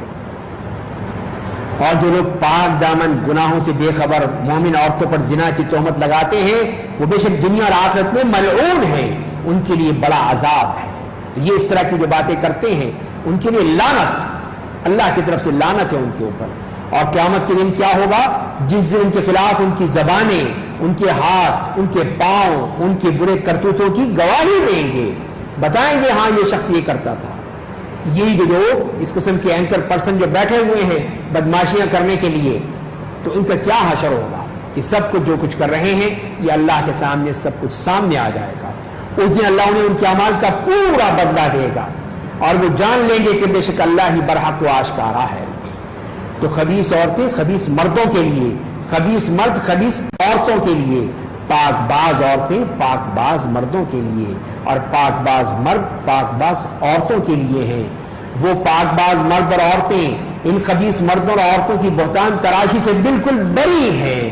Speaker 1: اور جو لوگ پاک دامن گناہوں سے بے خبر مومن عورتوں پر زنا کی تہمت لگاتے ہیں وہ بے شک دنیا اور آخرت میں ملعون ہیں، ان کے لیے بڑا عذاب ہے۔ تو یہ اس طرح کی جو باتیں کرتے ہیں ان کے لیے لعنت، اللہ کی طرف سے لعنت ہے ان کے اوپر۔ اور قیامت کے دن کیا ہوگا؟ جس دن ان کے خلاف ان کی زبانیں، ان کے ہاتھ، ان کے پاؤں ان کے برے کرتوتوں کی گواہی دیں گے، بتائیں گے ہاں یہ شخص یہ کرتا تھا۔ یہی جو لوگ اس قسم کے اینکر پرسن جو بیٹھے ہوئے ہیں بدماشیاں کرنے کے لیے، تو ان کا کیا حشر ہوگا کہ سب کچھ جو کچھ کر رہے ہیں یہ اللہ کے سامنے سب کچھ سامنے آ جائے گا۔ اس دن اللہ انہیں ان کے اعمال کا پورا بدلہ دے گا اور وہ جان لیں گے کہ بے شک اللہ ہی برحق و آشکارا ہے۔ تو خبیث عورتیں خبیث مردوں کے لیے، خبیث مرد خبیث عورتوں کے لیے، پاک باز عورتیں پاک باز مردوں کے لیے، اور پاک باز مرد پاک باز عورتوں کے لیے ہیں۔ وہ پاک باز مرد اور عورتیں ان خبیث مردوں اور عورتوں کی بہتان تراشی سے بالکل بری ہیں،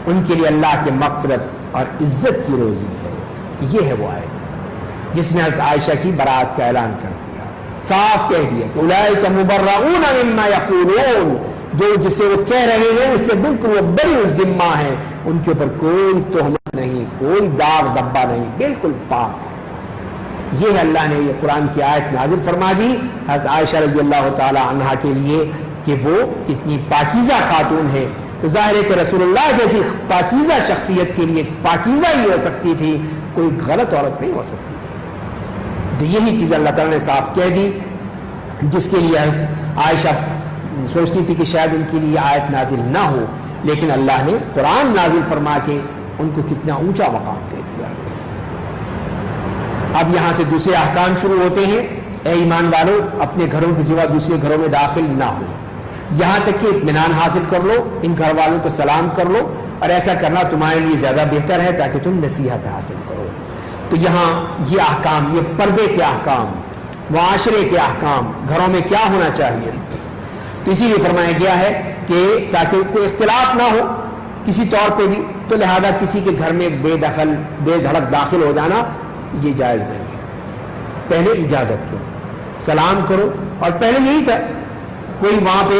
Speaker 1: ان کے لیے اللہ کی مغفرت اور عزت کی روزی ہے۔ یہ ہے وہ آیت جس میں حضرت عائشہ کی برات کا اعلان کر دیا۔ صاف کہہ دیا کہ اولئک مبرؤون مما یقولون، جو جس سے وہ کہہ رہے ہیں اس سے بالکل وہ بری الذمہ ہیں، ان کے اوپر کوئی تہمت نہیں، کوئی داغ دبا نہیں، بالکل پاک ہے۔ یہ ہے اللہ نے یہ قرآن کی آیت نازل فرما دی حضرت عائشہ رضی اللہ تعالی عنہا کے لیے کہ وہ کتنی پاکیزہ خاتون ہے۔ تو ظاہر ہے کہ رسول اللہ جیسی پاکیزہ شخصیت کے لیے پاکیزہ ہی ہو سکتی تھی، کوئی غلط عورت نہیں ہو سکتی تھی۔ تو یہی چیز اللہ تعالیٰ نے صاف کہہ دی، جس کے لیے عائشہ سوچتی تھی کہ شاید ان کے لیے آیت نازل نہ ہو، لیکن اللہ نے قرآن نازل فرما کے ان کو کتنا اونچا مقام دے دیا۔ اب یہاں سے دوسرے احکام شروع ہوتے ہیں۔ اے ایمان والو، اپنے گھروں کے سوا دوسرے گھروں میں داخل نہ ہو، یہاں تک کہ اطمینان حاصل کر لو، ان گھر والوں کو سلام کر لو، اور ایسا کرنا تمہارے لیے زیادہ بہتر ہے تاکہ تم نصیحت حاصل کرو۔ تو یہاں یہ احکام، یہ پردے کے احکام، معاشرے کے احکام، گھروں میں کیا ہونا چاہیے، تو اسی لیے فرمایا گیا ہے کہ تاکہ کوئی اختلاف نہ ہو کسی طور پہ بھی، تو لہذا کسی کے گھر میں بے دھڑک داخل ہو جانا یہ جائز نہیں ہے۔ پہلے اجازت لو، سلام کرو، اور پہلے یہی تھا، کوئی وہاں پہ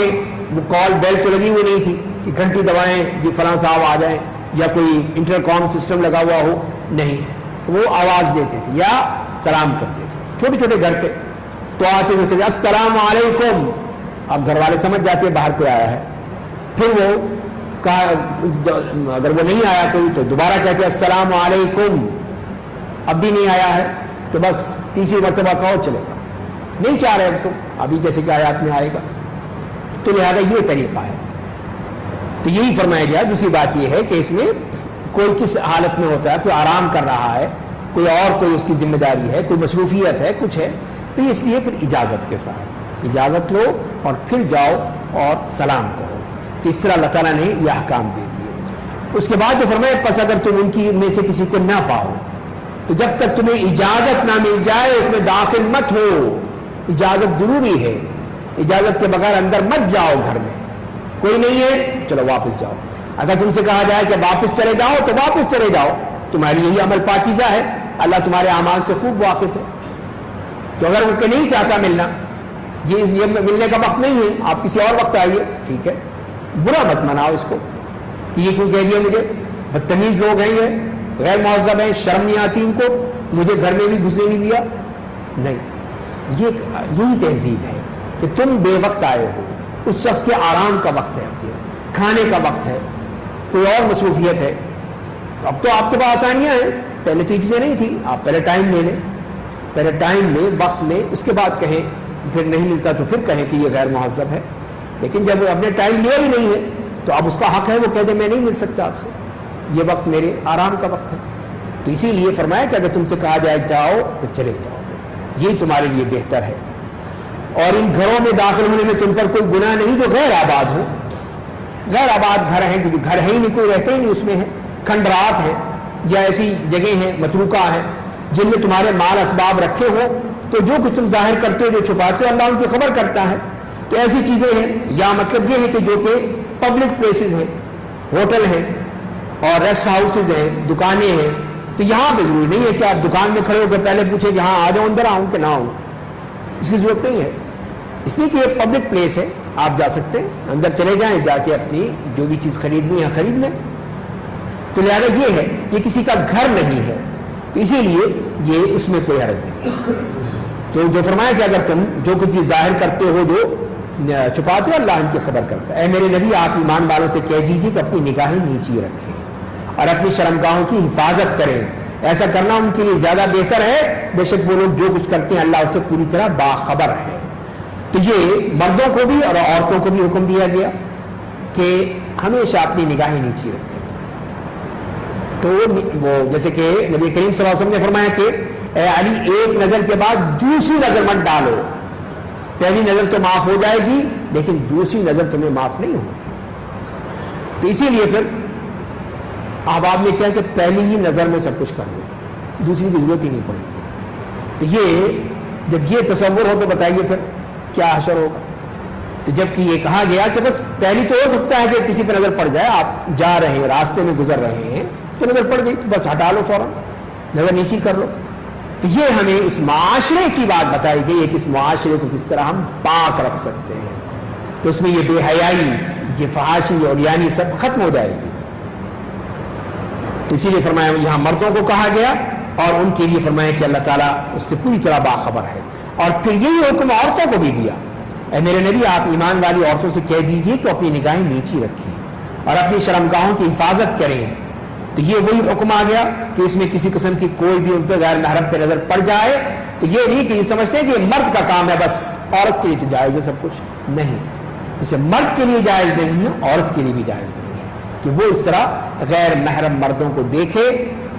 Speaker 1: وہ کال بیل تو لگی ہوئی نہیں تھی کہ گھنٹی دبائیں جی فلاں صاحب آ جائیں، یا کوئی انٹر کام سسٹم لگا ہوا ہو، نہیں، وہ آواز دیتے تھے یا سلام کرتے تھے۔ چھوٹے چھوٹے گھر تھے تو آتے تھے السلام علیکم، اب گھر والے سمجھ جاتے ہیں باہر کوئی آیا ہے، پھر وہ اگر وہ نہیں آیا کوئی تو دوبارہ کہتے السلام علیکم، اب بھی نہیں آیا ہے تو بس تیسری مرتبہ کہو چلے گا، نہیں چاہ رہے اب تو ابھی جیسے کہ آیات میں آئے گا، تو لہذا یہ طریقہ ہے۔ تو یہی فرمایا گیا۔ دوسری بات یہ ہے کہ اس میں کوئی کس حالت میں ہوتا ہے، کوئی آرام کر رہا ہے، کوئی اور کوئی اس کی ذمہ داری ہے، کوئی مصروفیت ہے، کچھ ہے، تو اس لیے پھر اجازت کے ساتھ اجازت لو اور پھر جاؤ اور سلام کرو۔ تو اس طرح اللہ تعالیٰ نے یہ احکام دے دیے۔ اس کے بعد جو فرمایا پس اگر تم ان کی میں سے کسی کو نہ پاؤ تو جب تک تمہیں اجازت نہ مل جائے اس میں داخل مت ہو۔ اجازت ضروری ہے، اجازت کے بغیر اندر مت جاؤ۔ گھر میں کوئی نہیں ہے چلو واپس جاؤ، اگر تم سے کہا جائے کہ واپس چلے جاؤ تو واپس چلے جاؤ، تمہارے یہی عمل پاکیزہ ہے، اللہ تمہارے اعمال سے خوب واقف ہے۔ تو اگر وہ کہ نہیں چاہتا ملنا، یہ ملنے کا وقت نہیں ہے، آپ کسی اور وقت آئیے، ٹھیک ہے، برا مت مناؤ اس کو کہ یہ کیوں کہہ دیا مجھے، بدتمیز لوگ ہیں، یہ غیر مہذب ہیں، شرم نہیں آتی ان کو، مجھے گھر میں بھی گھسنے نہیں دیا۔ نہیں، یہی تہذیب ہے کہ تم بے وقت آئے ہو، اس شخص کے آرام کا وقت ہے، کھانے کا وقت ہے، کوئی اور مصروفیت ہے، تو اب تو آپ کے پاس آسانیاں ہیں، پہلے تو یہ چیزیں نہیں تھی، آپ پہلے ٹائم لے لیں، پہلے ٹائم لیں، وقت لیں، اس کے بعد کہیں، پھر نہیں ملتا تو پھر کہیں کہ یہ غیر مہذب ہے۔ لیکن جب وہ اپنے ٹائم لیا ہی نہیں ہے تو اب اس کا حق ہے وہ کہہ دے میں نہیں مل سکتا آپ سے، یہ وقت میرے آرام کا وقت ہے۔ تو اسی لیے فرمایا کہ اگر تم سے کہا جائے جاؤ تو چلے جاؤ، یہی تمہارے لیے بہتر ہے۔ اور ان گھروں میں داخل ہونے میں تم پر کوئی گناہ نہیں جو غیر آباد ہو۔ غیر آباد گھر ہیں، کیونکہ گھر ہے ہی نہیں، کوئی رہتے ہی نہیں اس میں ہے، کھنڈرات ہیں یا ایسی جگہیں ہیں متروکہ ہیں جن میں تمہارے مال اسباب رکھے ہو، تو جو کچھ تم ظاہر کرتے ہو، جو چھپاتے ہو، اللہ ان کی خبر کرتا ہے۔ تو ایسی چیزیں ہیں، یا مطلب یہ ہے کہ جو کہ پبلک پلیسز ہیں، ہوٹل ہیں اور ریسٹ ہاؤسز ہیں، دکانیں ہیں، تو یہاں پہ ضروری نہیں ہے کہ آپ دکان میں کھڑے ہو کر پہلے پوچھیں کہ ہاں آ جاؤ اندر آؤں کہ نہ آؤں، اس کی ضرورت نہیں ہے، اس لیے کہ یہ پبلک پلیس ہے، آپ جا سکتے ہیں، اندر چلے جائیں، جا کے اپنی جو بھی چیز خریدنی ہے خرید لیں۔ تو لہٰذا یہ ہے، یہ کسی کا گھر نہیں ہے، تو اسی لیے یہ اس میں کوئی حرج نہیں ہے۔ تو جو فرمایا کہ اگر تم جو کچھ بھی ظاہر کرتے ہو، جو چھپاتے ہو، اللہ ان کی خبر کرتا ہے۔ اے میرے نبی، آپ ایمان والوں سے کہہ دیجیے کہ اپنی نگاہیں نیچی رکھیں اور اپنی شرمگاہوں کی حفاظت کریں، ایسا کرنا ان کے لیے زیادہ بہتر ہے، بے شک وہ لوگ جو کچھ کرتے ہیں اللہ اس سے پوری طرح باخبر ہے۔ تو یہ مردوں کو بھی اور عورتوں کو بھی حکم دیا گیا کہ ہمیشہ اپنی نگاہیں نیچی رکھیں۔ تو وہ جیسے کہ نبی کریم صلی اللہ علیہ وسلم نے فرمایا کہ اے علی، ایک نظر کے بعد دوسری نظر مت ڈالو، پہلی نظر تو معاف ہو جائے گی لیکن دوسری نظر تمہیں معاف نہیں ہوگی۔ تو اسی لیے پھر احباب نے کہا کہ پہلی ہی نظر میں سب کچھ کر لو، دوسری کی ضرورت ہی نہیں پڑے گی۔ تو یہ جب یہ تصور ہو تو بتائیے پھر کیا حشر ہوگا۔ تو جب کہ یہ کہا گیا کہ بس پہلی تو ہو سکتا ہے کہ کسی پہ نظر پڑ جائے، آپ جا رہے ہیں، راستے میں گزر رہے ہیں تو نظر پڑ گئی تو بس ہٹا لو، فوراً نظر نیچی کر لو، تو یہ ہمیں اس معاشرے کی بات بتائی گئی ہے کہ اس معاشرے کو کس طرح ہم پاک رکھ سکتے ہیں. تو اس میں یہ بے حیائی، یہ فحاشی اور یعنی سب ختم ہو جائے گی. تو اسی لیے فرمایا یہاں مردوں کو کہا گیا اور ان کے لیے فرمایا کہ اللہ تعالیٰ اس سے پوری طرح باخبر ہے. اور پھر یہی حکم عورتوں کو بھی دیا، اے میرے نبی آپ ایمان والی عورتوں سے کہہ دیجئے کہ اپنی نگاہیں نیچی رکھیں اور اپنی شرمگاہوں کی حفاظت کریں. تو یہ وہی حکم آ گیا کہ اس میں کسی قسم کی کوئی بھی ان پہ غیر محرم پہ نظر پڑ جائے تو یہ نہیں کہ یہ سمجھتے ہیں کہ یہ مرد کا کام ہے بس، عورت کے لیے تو جائز ہے سب کچھ. نہیں، اسے مرد کے لیے جائز نہیں ہے، عورت کے لیے بھی جائز نہیں ہے کہ وہ اس طرح غیر محرم مردوں کو دیکھے.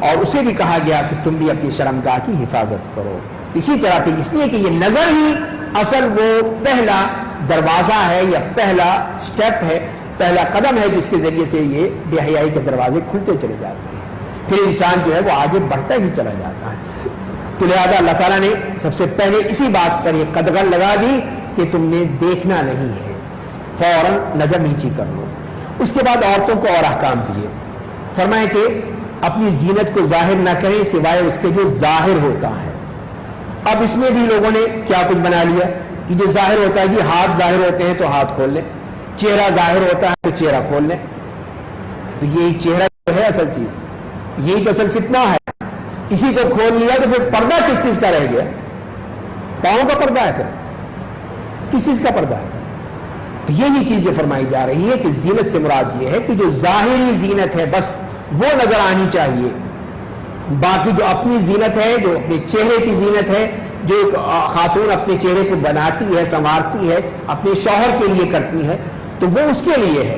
Speaker 1: اور اسے بھی کہا گیا کہ تم بھی اپنی شرمگاہ کی حفاظت کرو. اسی طرح پہ اس لیے کہ یہ نظر ہی اصل وہ پہلا دروازہ ہے یا پہلا سٹیپ ہے، پہلا قدم ہے جس کے ذریعے سے یہ بے حیائی کے دروازے کھلتے چلے جاتے ہیں. پھر انسان جو ہے وہ آگے بڑھتا ہی چلا جاتا ہے. تو لہذا اللہ تعالیٰ نے سب سے پہلے اسی بات پر یہ قدغن لگا دی کہ تم نے دیکھنا نہیں ہے، فوراً نظر نیچی کر لو. اس کے بعد عورتوں کو اور احکام دیے. فرمایا کہ اپنی زینت کو ظاہر نہ کریں سوائے اس کے جو ظاہر ہوتا ہے. اب اس میں بھی لوگوں نے کیا کچھ بنا لیا کہ جو ظاہر ہوتا ہے جی ہاتھ ظاہر ہوتے ہیں تو ہاتھ کھول لیں، چہرہ ظاہر ہوتا ہے تو چہرہ کھول لیں. تو یہی چہرہ جو ہے اصل چیز، یہی تو اصل فتنہ ہے. اسی کو کھول لیا تو پھر پردہ کس چیز کا رہ گیا؟ پاؤں کا پردہ ہے، پھر کس چیز کا پردہ ہے؟ تو یہی چیز جو فرمائی جا رہی ہے کہ زینت سے مراد یہ ہے کہ جو ظاہری زینت ہے بس وہ نظر آنی چاہیے. باقی جو اپنی زینت ہے، جو اپنے چہرے کی زینت ہے، جو ایک خاتون اپنے چہرے کو بناتی ہے، سنوارتی ہے، اپنے شوہر کے لیے کرتی ہے تو وہ اس کے لیے ہے.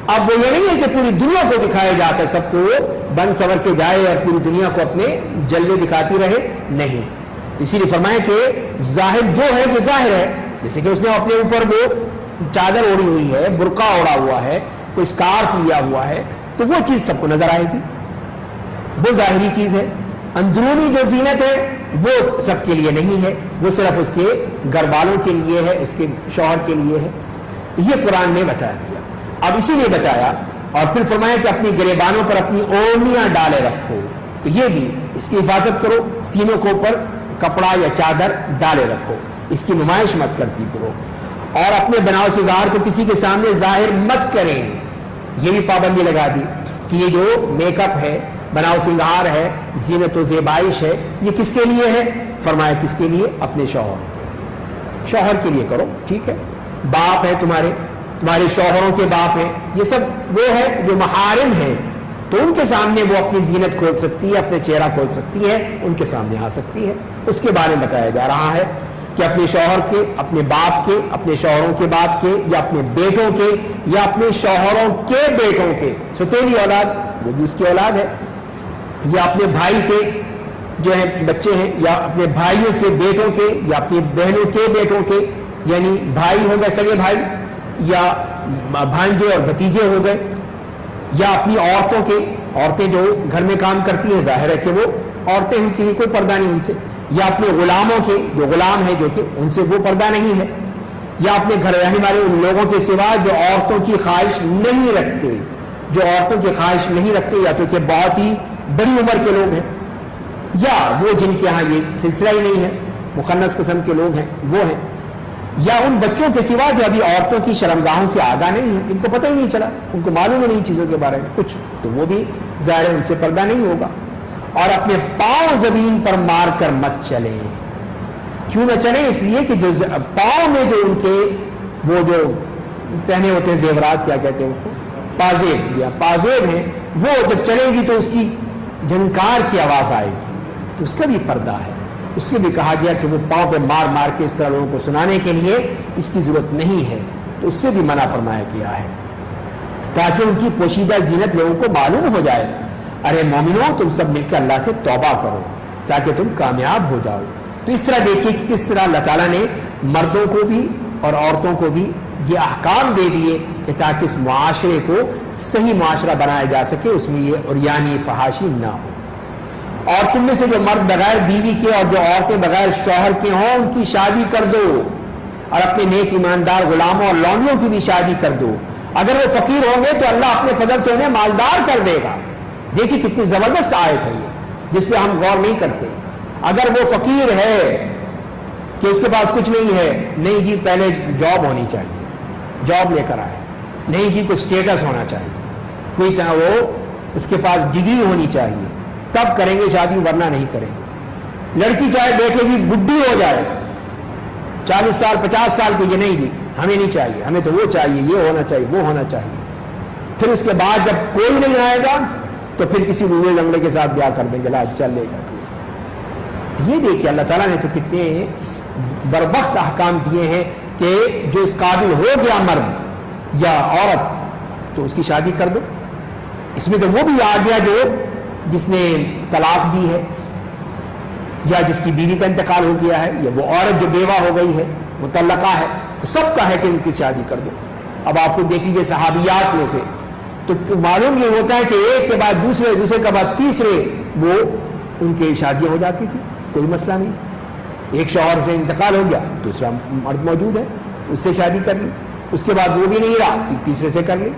Speaker 1: اب وہ یہ نہیں ہے کہ پوری دنیا کو دکھایا جا کر سب کو بن سنور کے جائے اور پوری دنیا کو اپنے جلوے دکھاتی رہے، نہیں. اسی لیے فرمایا کہ ظاہر جو ہے وہ ظاہر ہے. جیسے کہ اس نے اپنے اوپر وہ چادر اوڑھی ہوئی ہے، برقع اوڑھا ہوا ہے، کوئی اسکارف لیا ہوا ہے تو وہ چیز سب کو نظر آئے گی، وہ ظاہری چیز ہے. اندرونی جو زینت ہے وہ سب کے لیے نہیں ہے، وہ صرف اس کے گھر والوں کے لیے ہے، اس کے شوہر کے لیے ہے. تو یہ قرآن نے بتا دیا. اب اسی لیے بتایا اور پھر فرمایا کہ اپنی گریبانوں پر اپنی اوڑھنیاں ڈالے رکھو. تو یہ بھی اس کی حفاظت کرو، سینوں کے اوپر کپڑا یا چادر ڈالے رکھو، اس کی نمائش مت کرتی کرو. اور اپنے بناؤ سنگار کو کسی کے سامنے ظاہر مت کریں. یہ بھی پابندی لگا دی کہ یہ جو میک اپ ہے، بناؤ سنگار ہے، زینت و زیبائش ہے، یہ کس کے لیے ہے؟ فرمایا کس کے لیے؟ اپنے شوہر کے لیے کرو. ٹھیک ہے، باپ ہے تمہارے شوہروں کے باپ ہیں، یہ سب وہ ہے جو محارم ہیں تو ان کے سامنے وہ اپنی زینت کھول سکتی ہے، اپنے چہرہ کھول سکتی ہے، ان کے سامنے آ سکتی ہے. اس کے بارے میں بتایا جا رہا ہے کہ اپنے شوہر کے، اپنے باپ کے، اپنے شوہروں کے باپ کے، یا اپنے بیٹوں کے، یا اپنے شوہروں کے بیٹوں کے، ستیلی اولاد وہ بھی اس کی اولاد ہے، یا اپنے بھائی کے جو ہے بچے ہیں، یا اپنے بھائیوں کے بیٹوں کے، یا اپنی بہنوں کے بیٹوں کے، یعنی بھائی ہو گئے سگے بھائی، یا بھانجے اور بھتیجے ہو گئے، یا اپنی عورتوں کے، عورتیں جو گھر میں کام کرتی ہیں ظاہر ہے کہ وہ عورتیں ان کے لیے کوئی پردہ نہیں ان سے، یا اپنے غلاموں کے، جو غلام ہیں جو کہ ان سے وہ پردہ نہیں ہے، یا اپنے گھر رہنے والے ان لوگوں کے سوا جو عورتوں کی خواہش نہیں رکھتے، جو عورتوں کی خواہش نہیں رکھتے یا تو کہ بہت ہی بڑی عمر کے لوگ ہیں، یا وہ جن کے ہاں یہ سلسلہ ہی نہیں ہے، مخنث قسم کے لوگ ہیں وہ ہیں، یا ان بچوں کے سوا جو ابھی عورتوں کی شرمگاہوں سے آگاہ نہیں ہے، ان کو پتہ ہی نہیں چلا، ان کو معلوم ہی نہیں چیزوں کے بارے میں کچھ، تو وہ بھی ظاہر ہے ان سے پردہ نہیں ہوگا. اور اپنے پاؤں زمین پر مار کر مت چلیں. کیوں نہ چلیں؟ اس لیے کہ جو پاؤں میں جو ان کے وہ جو پہنے ہوتے ہیں زیورات، کیا کہتے ہیں ان کو، پازیب یا پازیب ہیں، وہ جب چلیں گی تو اس کی جھنکار کی آواز آئے گی، تو اس کا بھی پردہ ہے. اس سے بھی کہا گیا کہ وہ پاؤں پہ مار مار کے اس طرح لوگوں کو سنانے کے لیے اس کی ضرورت نہیں ہے، تو اس سے بھی منع فرمایا گیا ہے تاکہ ان کی پوشیدہ زینت لوگوں کو معلوم ہو جائے. ارے مومنوں، تم سب مل کر اللہ سے توبہ کرو تاکہ تم کامیاب ہو جاؤ. تو اس طرح دیکھیے کہ کس طرح اللہ تعالیٰ نے مردوں کو بھی اور عورتوں کو بھی یہ احکام دے دیے کہ تاکہ اس معاشرے کو صحیح معاشرہ بنایا جا سکے، اس میں یہ عریانی فحاشی نہ ہو. اور تم میں سے جو مرد بغیر بیوی کے اور جو عورتیں بغیر شوہر کے ہوں ان کی شادی کر دو، اور اپنے نیک ایماندار غلاموں اور لونڈیوں کی بھی شادی کر دو. اگر وہ فقیر ہوں گے تو اللہ اپنے فضل سے انہیں مالدار کر دے گا. دیکھیے کتنی زبردست آیت ہے یہ، جس پہ ہم غور نہیں کرتے. اگر وہ فقیر ہے کہ اس کے پاس کچھ نہیں ہے، نہیں جی پہلے جاب ہونی چاہیے، جاب لے کر آئے، نہیں جی کوئی اسٹیٹس ہونا چاہیے، کوئی طرح وہ اس کے پاس ڈگری ہونی چاہیے، تب کریں گے شادی، ورنہ نہیں کریں گے۔ لڑکی چاہے بیٹے بھی بڈھی ہو جائے 40 سال 50 سال کی، یہ نہیں جی ہمیں نہیں چاہیے، ہمیں تو وہ چاہیے، یہ ہونا چاہیے، وہ ہونا چاہیے۔ پھر اس کے بعد جب کوئی نہیں آئے گا تو پھر کسی روڑے لنگڑے کے ساتھ بیاہ کر دیں گے، لا چل لے گا تو اسے۔ یہ دیکھیے اللہ تعالیٰ نے تو کتنے بروقت احکام دیے ہیں کہ جو اس قابل ہو گیا مرد یا عورت تو اس کی شادی کر دو۔ اس میں تو وہ بھی آ گیا جو جس نے طلاق دی ہے یا جس کی بیوی کا انتقال ہو گیا ہے، یا وہ عورت جو بیوہ ہو گئی ہے، مطلقہ ہے، تو سب کا ہے کہ ان کی شادی کر دو۔ اب آپ کو دیکھ لیجیے صحابیات میں سے تو معلوم یہ ہوتا ہے کہ ایک کے بعد دوسرے، دوسرے کے بعد تیسرے وہ ان کی شادیاں ہو جاتی تھی، کوئی مسئلہ نہیں تھا۔ ایک شوہر سے انتقال ہو گیا، دوسرا مرد موجود ہے، اس سے شادی کر لی، اس کے بعد وہ بھی نہیں رہا، تیسرے سے کر لی۔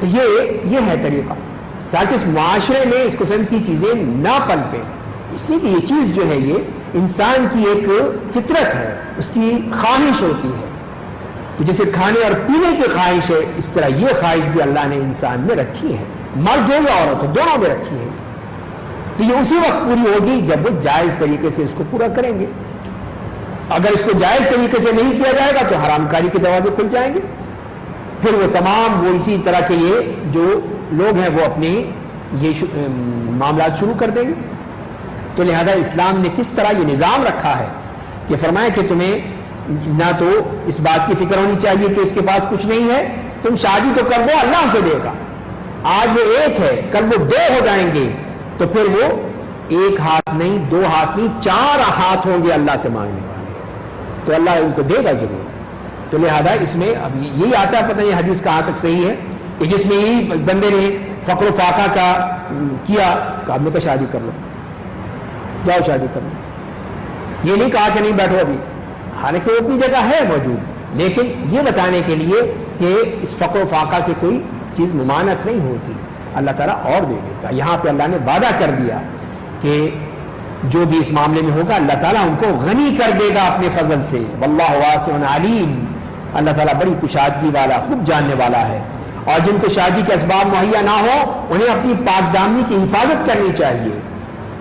Speaker 1: تو یہ ہے طریقہ، تاکہ اس معاشرے میں اس قسم کی چیزیں نہ پنپیں۔ اس لیے کہ یہ چیز جو ہے یہ انسان کی ایک فطرت ہے، اس کی خواہش ہوتی ہے۔ تو جیسے کھانے اور پینے کی خواہش ہے، اس طرح یہ خواہش بھی اللہ نے انسان میں رکھی ہے، مرد ہو یا عورت ہو، دونوں میں رکھی ہے۔ تو یہ اسی وقت پوری ہوگی جب وہ جائز طریقے سے اس کو پورا کریں گے۔ اگر اس کو جائز طریقے سے نہیں کیا جائے گا تو حرام کاری کے دروازے کھل جائیں گے، پھر وہ تمام وہ اسی طرح کے یہ جو لوگ ہیں وہ اپنے یہ معاملات شروع کر دیں گے۔ تو لہذا اسلام نے کس طرح یہ نظام رکھا ہے کہ فرمایا کہ تمہیں نہ تو اس بات کی فکر ہونی چاہیے کہ اس کے پاس کچھ نہیں ہے، تم شادی تو کر دو، اللہ سے دے گا۔ آج وہ ایک ہے، کل وہ دو ہو جائیں گے، تو پھر وہ ایک ہاتھ نہیں، دو ہاتھ نہیں، 4 ہاتھ ہوں گے اللہ سے مانگنے والے، تو اللہ ان کو دے گا ضرور۔ تو لہذا اس میں اب یہی آتا ہے، پتہ نہیں حدیث کہاں تک صحیح ہے، کہ جس میں یہی بندے نے فقر و فاقہ کا کیا تو آپ نے کہا شادی کر لو، جاؤ شادی کر لو۔ یہ نہیں کہا کہ نہیں بیٹھو ابھی، حالانکہ وہ اپنی جگہ ہے موجود، لیکن یہ بتانے کے لیے کہ اس فقر و فاقہ سے کوئی چیز ممانعت نہیں ہوتی، اللہ تعالیٰ اور دے دیتا۔ یہاں پہ اللہ نے وعدہ کر دیا کہ جو بھی اس معاملے میں ہوگا اللہ تعالیٰ ان کو غنی کر دے گا اپنے فضل سے، واللہ واسع علیم، اللہ تعالیٰ بڑی کشادگی والا، خوب جاننے والا ہے۔ اور جن کو شادی کے اسباب مہیا نہ ہو انہیں اپنی پاک دامنی کی حفاظت کرنی چاہیے،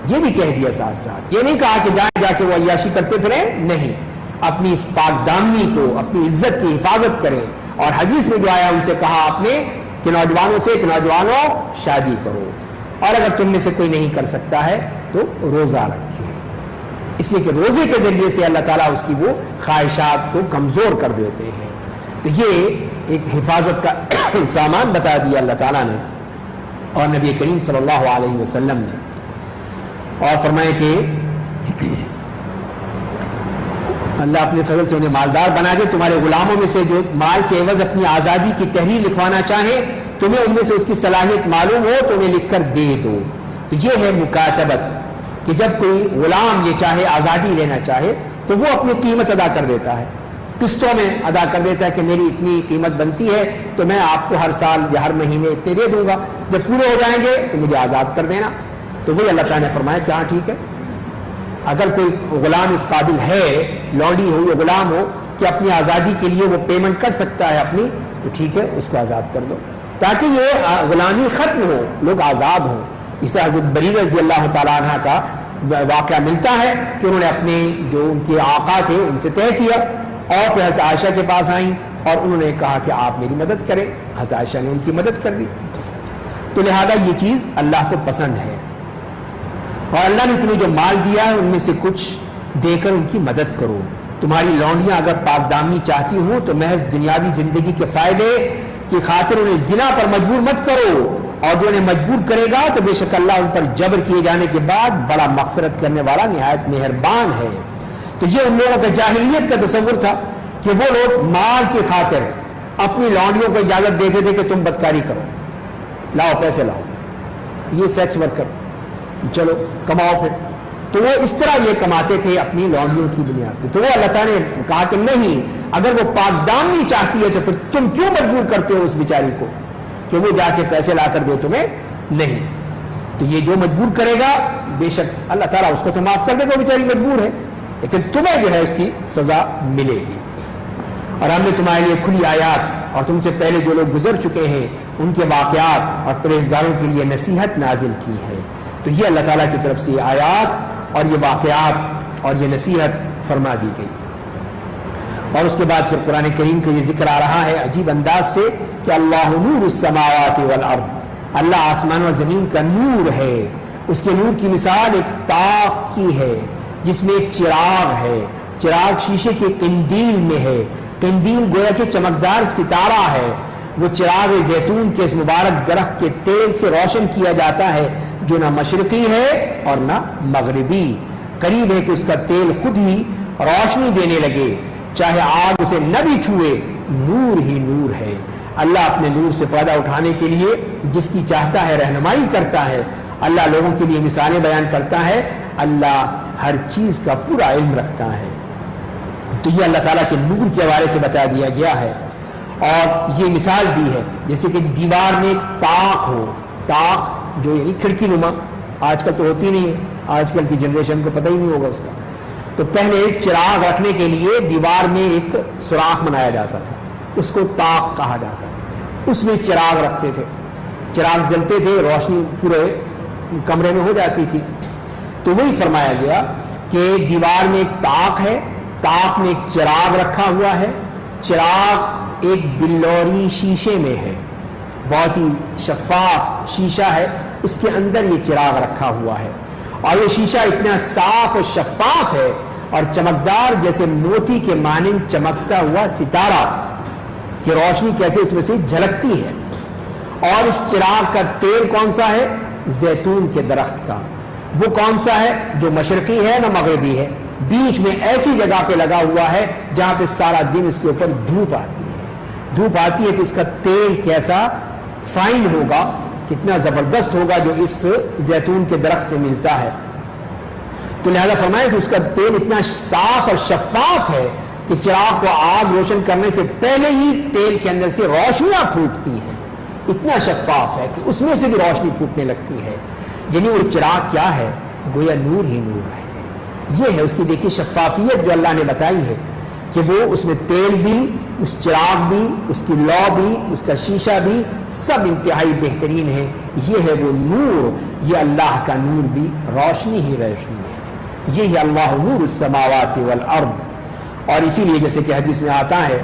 Speaker 1: یہ بھی کہہ دیا ساتھ ساتھ۔ یہ نہیں کہا کہ جائیں جا کے وہ عیاشی کرتے پھریں، نہیں، اپنی اس پاک دامنی کو، اپنی عزت کی حفاظت کریں۔ اور حدیث میں جو آیا ان سے کہا آپ نے کہ نوجوانوں سے کہ نوجوانوں شادی کرو، اور اگر تم میں سے کوئی نہیں کر سکتا ہے تو روزہ رکھے، اس لیے کہ روزے کے ذریعے سے اللہ تعالیٰ اس کی وہ خواہشات کو کمزور کر دیتے ہیں۔ تو یہ ایک حفاظت کا سامان بتا دیا اللہ تعالیٰ نے اور نبی کریم صلی اللہ علیہ وسلم نے، اور فرمائے کہ اللہ اپنے فضل سے انہیں مالدار بنا دے۔ تمہارے غلاموں میں سے جو مال کے عوض اپنی آزادی کی تحریر لکھوانا چاہیں، تمہیں ان میں سے اس کی صلاحیت معلوم ہو تو انہیں لکھ کر دے دو۔ تو یہ ہے مکاتبت، کہ جب کوئی غلام یہ چاہے آزادی لینا چاہے تو وہ اپنی قیمت ادا کر دیتا ہے، قسطوں میں ادا کر دیتا ہے کہ میری اتنی قیمت بنتی ہے تو میں آپ کو ہر سال یا ہر مہینے اتنے دے دوں گا، جب پورے ہو جائیں گے تو مجھے آزاد کر دینا۔ تو وہی اللہ تعالیٰ نے فرمایا کہ ہاں ٹھیک ہے، اگر کوئی غلام اس قابل ہے، لونڈی ہو یا غلام ہو، کہ اپنی آزادی کے لیے وہ پیمنٹ کر سکتا ہے اپنی، تو ٹھیک ہے اس کو آزاد کر دو، تاکہ یہ غلامی ختم ہو، لوگ آزاد ہوں۔ اس سے حضرت بریرہ رضی اللہ تعالیٰ عنہ کا واقعہ ملتا ہے کہ انہوں نے اپنے جو ان کے آقا تھے ان سے طے کیا، اور پھر حضرت عائشہ کے پاس آئیں اور انہوں نے کہا کہ آپ میری مدد کریں، حضرت عائشہ نے ان کی مدد کر دی۔ تو لہذا یہ چیز اللہ کو پسند ہے، اور اللہ نے تمہیں جو مال دیا ہے ان میں سے کچھ دے کر ان کی مدد کرو۔ تمہاری لونڈیاں اگر پاک دامنی چاہتی ہوں تو محض دنیاوی زندگی کے فائدے کی خاطر انہیں زنا پر مجبور مت کرو، اور جو انہیں مجبور کرے گا تو بے شک اللہ ان پر جبر کیے جانے کے بعد بڑا مغفرت کرنے والا نہایت مہربان ہے۔ تو یہ ان لوگوں کا جاہلیت کا تصور تھا کہ وہ لوگ مال کی خاطر اپنی لونڈیوں کو اجازت دیتے تھے کہ تم بدکاری کرو، لاؤ پیسے لاؤ، یہ سیکس ورکر، چلو کماؤ پھر۔ تو وہ اس طرح یہ کماتے تھے اپنی لونڈیوں کی بنیاد پہ۔ تو وہ اللہ تعالیٰ نے کہا کہ نہیں، اگر وہ پاک دامنی چاہتی ہے تو پھر تم کیوں مجبور کرتے ہو اس بیچاری کو کہ وہ جا کے پیسے لا کر دے تمہیں؟ نہیں۔ تو یہ جو مجبور کرے گا بے شک اللہ تعالیٰ اس کو تو معاف کر دے گا، بیچاری مجبور ہے، لیکن تمہیں جو ہے اس کی سزا ملے گی۔ اور ہم نے تمہارے لیے کھلی آیات اور تم سے پہلے جو لوگ گزر چکے ہیں ان کے واقعات اور پرہیزگاروں کے لیے نصیحت نازل کی ہے۔ تو یہ اللہ تعالیٰ کی طرف سے یہ آیات اور یہ واقعات اور یہ نصیحت فرما دی گئی۔ اور اس کے بعد پھر قرآن کریم کا یہ ذکر آ رہا ہے عجیب انداز سے کہ اللہ نور السماوات والارض، اللہ آسمان و زمین کا نور ہے۔ اس کے نور کی مثال ایک طاق کی ہے جس میں ایک چراغ ہے، چراغ شیشے کے قندیل میں ہے، قندیل گویا کہ چمکدار ستارہ ہے، وہ چراغ زیتون کے اس مبارک درخت کے تیل سے روشن کیا جاتا ہے جو نہ مشرقی ہے اور نہ مغربی، قریب ہے کہ اس کا تیل خود ہی روشنی دینے لگے، چاہے آگ اسے نہ بھی چھوئے، نور ہی نور ہے۔ اللہ اپنے نور سے فائدہ اٹھانے کے لیے جس کی چاہتا ہے رہنمائی کرتا ہے، اللہ لوگوں کے لیے مثالیں بیان کرتا ہے، اللہ ہر چیز کا پورا علم رکھتا ہے۔ تو یہ اللہ تعالیٰ کے نور کے حوالے سے بتا دیا گیا ہے، اور یہ مثال دی ہے جیسے کہ دیوار میں ایک طاق ہو، طاق جو یعنی کھڑکی نما، آج کل تو ہوتی نہیں ہے، آج کل کی جنریشن کو پتہ ہی نہیں ہوگا اس کا۔ تو پہلے چراغ رکھنے کے لیے دیوار میں ایک سوراخ بنایا جاتا تھا، اس کو طاق کہا جاتا ہے، اس میں چراغ رکھتے تھے، چراغ جلتے تھے، روشنی پورے کمرے میں ہو جاتی تھی۔ تو وہی فرمایا گیا کہ دیوار میں ایک طاق ہے، طاق میں ایک چراغ رکھا ہوا ہے، چراغ ایک بلوری شیشے میں ہے، بہت ہی شفاف شیشہ ہے، اس کے اندر یہ چراغ رکھا ہوا ہے، اور یہ شیشہ اتنا صاف اور شفاف ہے اور چمکدار جیسے موتی کے مانند چمکتا ہوا ستارہ کہ روشنی کیسے اس میں سے جھلکتی ہے۔ اور اس چراغ کا تیل کون سا ہے؟ زیتون کے درخت کا۔ وہ کون سا ہے؟ جو مشرقی ہے نہ مغربی ہے، بیچ میں ایسی جگہ پہ لگا ہوا ہے جہاں پہ سارا دن اس کے اوپر دھوپ آتی ہے، دھوپ آتی ہے تو اس کا تیل کیسا فائن ہوگا، کتنا زبردست ہوگا جو اس زیتون کے درخت سے ملتا ہے۔ تو لہذا فرمایا کہ اس کا تیل اتنا صاف اور شفاف ہے کہ چراغ کو آگ روشن کرنے سے پہلے ہی تیل کے اندر سے روشنیاں پھوٹتی ہیں، اتنا شفاف ہے کہ اس میں سے بھی روشنی پھوٹنے لگتی ہے۔ یعنی وہ چراغ کیا ہے؟ گویا نور ہی نور ہے۔ یہ ہے اس کی دیکھیے شفافیت جو اللہ نے بتائی ہے کہ وہ اس میں تیل بھی، اس چراغ بھی، اس کی لو بھی، اس کا شیشہ بھی سب انتہائی بہترین ہے۔ یہ ہے وہ نور، یہ اللہ کا نور بھی روشنی ہی روشنی ہے۔ یہ ہے اللہ نور السماوات والارض۔ اور اسی لیے جیسے کہ حدیث میں آتا ہے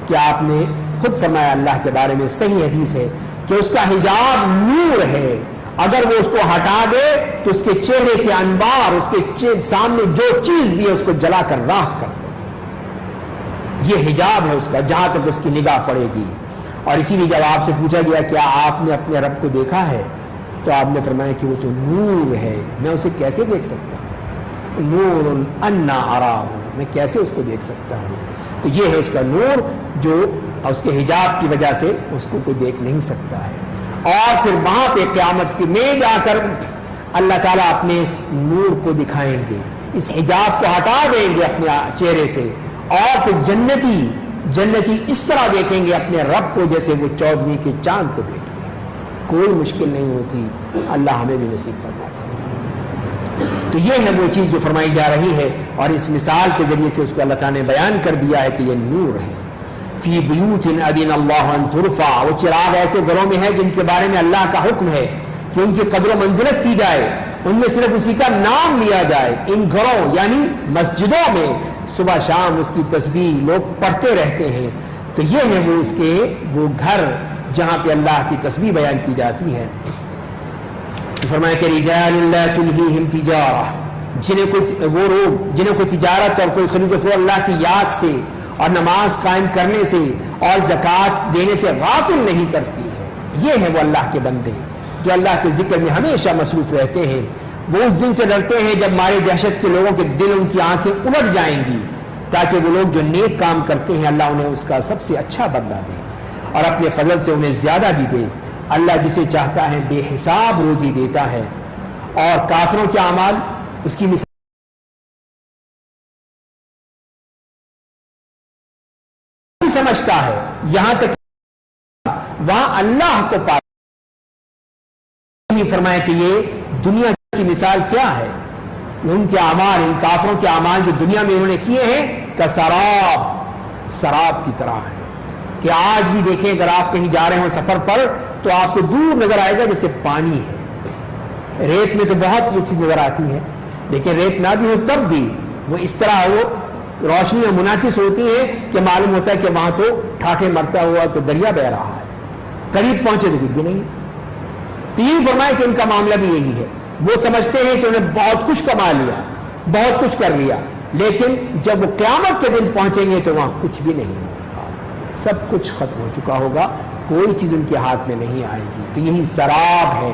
Speaker 1: کہ آپ نے خود فرمایا اللہ کے بارے میں، صحیح حدیث ہے کہ اس کا حجاب نور ہے، اگر وہ اس کو ہٹا دے تو اس کے چہرے کے انوار، اس کے سامنے جو چیز بھی ہے اس کو جلا کر راکھ کر دے۔ یہ حجاب ہے اس کا جہاں تک اس کی نگاہ پڑے گی۔ اور اسی لیے جب آپ سے پوچھا گیا کیا آپ نے اپنے رب کو دیکھا ہے، تو آپ نے فرمایا کہ وہ تو نور ہے، میں اسے کیسے دیکھ سکتا ہوں؟ نور انا اراہ، میں کیسے اس کو دیکھ سکتا ہوں؟ تو یہ ہے اس کا نور جو اس کے حجاب کی وجہ سے اس کو کوئی دیکھ نہیں سکتا ہے۔ اور پھر وہاں پہ قیامت کے میں جا کر اللہ تعالیٰ اپنے اس نور کو دکھائیں گے، اس حجاب کو ہٹا دیں گے اپنے چہرے سے، اور پھر جنتی اس طرح دیکھیں گے اپنے رب کو جیسے وہ 14ویں کے چاند کو دیکھتے ہیں۔ کوئی مشکل نہیں ہوتی، اللہ ہمیں بھی نصیب فرمائے۔ تو یہ ہے وہ چیز جو فرمائی جا رہی ہے، اور اس مثال کے ذریعے سے اس کو اللہ تعالیٰ نے بیان کر دیا ہے کہ یہ نور ہے۔ فی بیوت اذن اللہ ان ترفع، وہ چراغ ایسے گھروں میں ہے جن کے بارے میں اللہ کا حکم ہے کہ ان کی قدر و منزلت کی جائے، ان میں صرف اسی کا نام لیا جائے۔ ان گھروں یعنی مسجدوں میں صبح شام اس کی تسبیح لوگ پڑھتے رہتے ہیں۔ تو یہ ہے وہ اس کے وہ گھر جہاں پہ اللہ کی تسبیح بیان کی جاتی ہے۔ فرمایا کہ رجال لا تلہیہم تجارہ، وہ لوگ جنہیں کوئی تجارت اور کوئی خرید و فروخت اللہ کی یاد سے اور نماز قائم کرنے سے اور زکوٰۃ دینے سے غافل نہیں کرتی ہے۔ یہ ہے وہ اللہ کے بندے جو اللہ کے ذکر میں ہمیشہ مصروف رہتے ہیں۔ وہ اس دن سے ڈرتے ہیں جب مارے دہشت کے لوگوں کے دل، ان کی آنکھیں الٹ جائیں گی، تاکہ وہ لوگ جو نیک کام کرتے ہیں اللہ انہیں اس کا سب سے اچھا بدلہ دے اور اپنے فضل سے انہیں زیادہ بھی دے۔ اللہ جسے چاہتا ہے بے حساب روزی دیتا ہے، اور کافروں کے اعمال اس کی مثال سمجھتا ہے، یہاں تک وہاں اللہ کو پا ہی فرمایا کہ یہ دنیا کی مثال کیا ہے، ان کے اعمال، ان کافروں کے اعمال جو دنیا میں انہوں نے کیے ہیں، کسراب، سراب کی طرح ہے کہ آج بھی دیکھیں اگر آپ کہیں جا رہے ہو سفر پر تو آپ کو دور نظر آئے گا جیسے پانی ہے. ریت میں تو بہت یہ چیز نظر آتی ہے، لیکن ریت نہ بھی ہو تب بھی وہ اس طرح وہ روشنی میں منعکس ہوتی ہے کہ معلوم ہوتا ہے کہ وہاں تو ٹھاٹھے مرتا ہوا تو دریا بہ رہا ہے، قریب پہنچے تو کچھ بھی نہیں. تو یہی فرمایا کہ ان کا معاملہ بھی یہی ہے. وہ سمجھتے ہیں کہ انہیں بہت کچھ کما لیا، بہت کچھ کر لیا، لیکن جب وہ قیامت کے دن پہنچیں گے تو وہاں کچھ بھی نہیں ہوگا، سب کچھ ختم ہو چکا ہوگا، کوئی چیز ان کے ہاتھ میں نہیں آئے گی. تو یہی سراب ہے.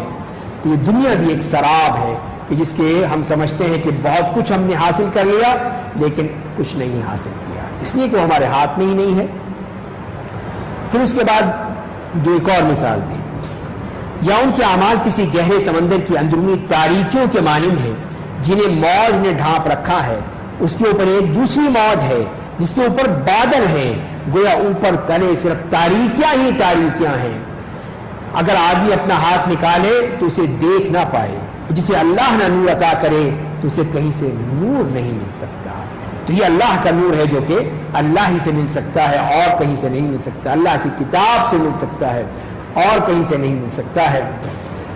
Speaker 1: تو یہ دنیا بھی ایک سراب ہے کہ جس کے ہم سمجھتے ہیں کہ بہت کچھ ہم نے حاصل کر لیا لیکن کچھ نہیں حاصل کیا، اس لیے کہ وہ ہمارے ہاتھ میں ہی نہیں ہے. پھر اس کے بعد جو ایک اور مثال دی، یا ان کے اعمال کسی گہرے سمندر کی اندرونی تاریکیوں کے مانند ہیں جنہیں موج نے ڈھانپ رکھا ہے، اس کے اوپر ایک دوسری موج ہے جس کے اوپر بادل ہیں، گویا اوپر تلے صرف تاریکیاں ہی تاریکیاں ہیں. اگر آدمی اپنا ہاتھ نکالے تو اسے دیکھ نہ پائے، جسے اللہ نہ نور عطا کرے تو اسے کہیں سے نور نہیں مل سکتا. تو یہ اللہ کا نور ہے جو کہ اللہ ہی سے مل سکتا ہے اور کہیں سے نہیں مل سکتا، اللہ کی کتاب سے مل سکتا ہے اور کہیں سے نہیں مل سکتا ہے.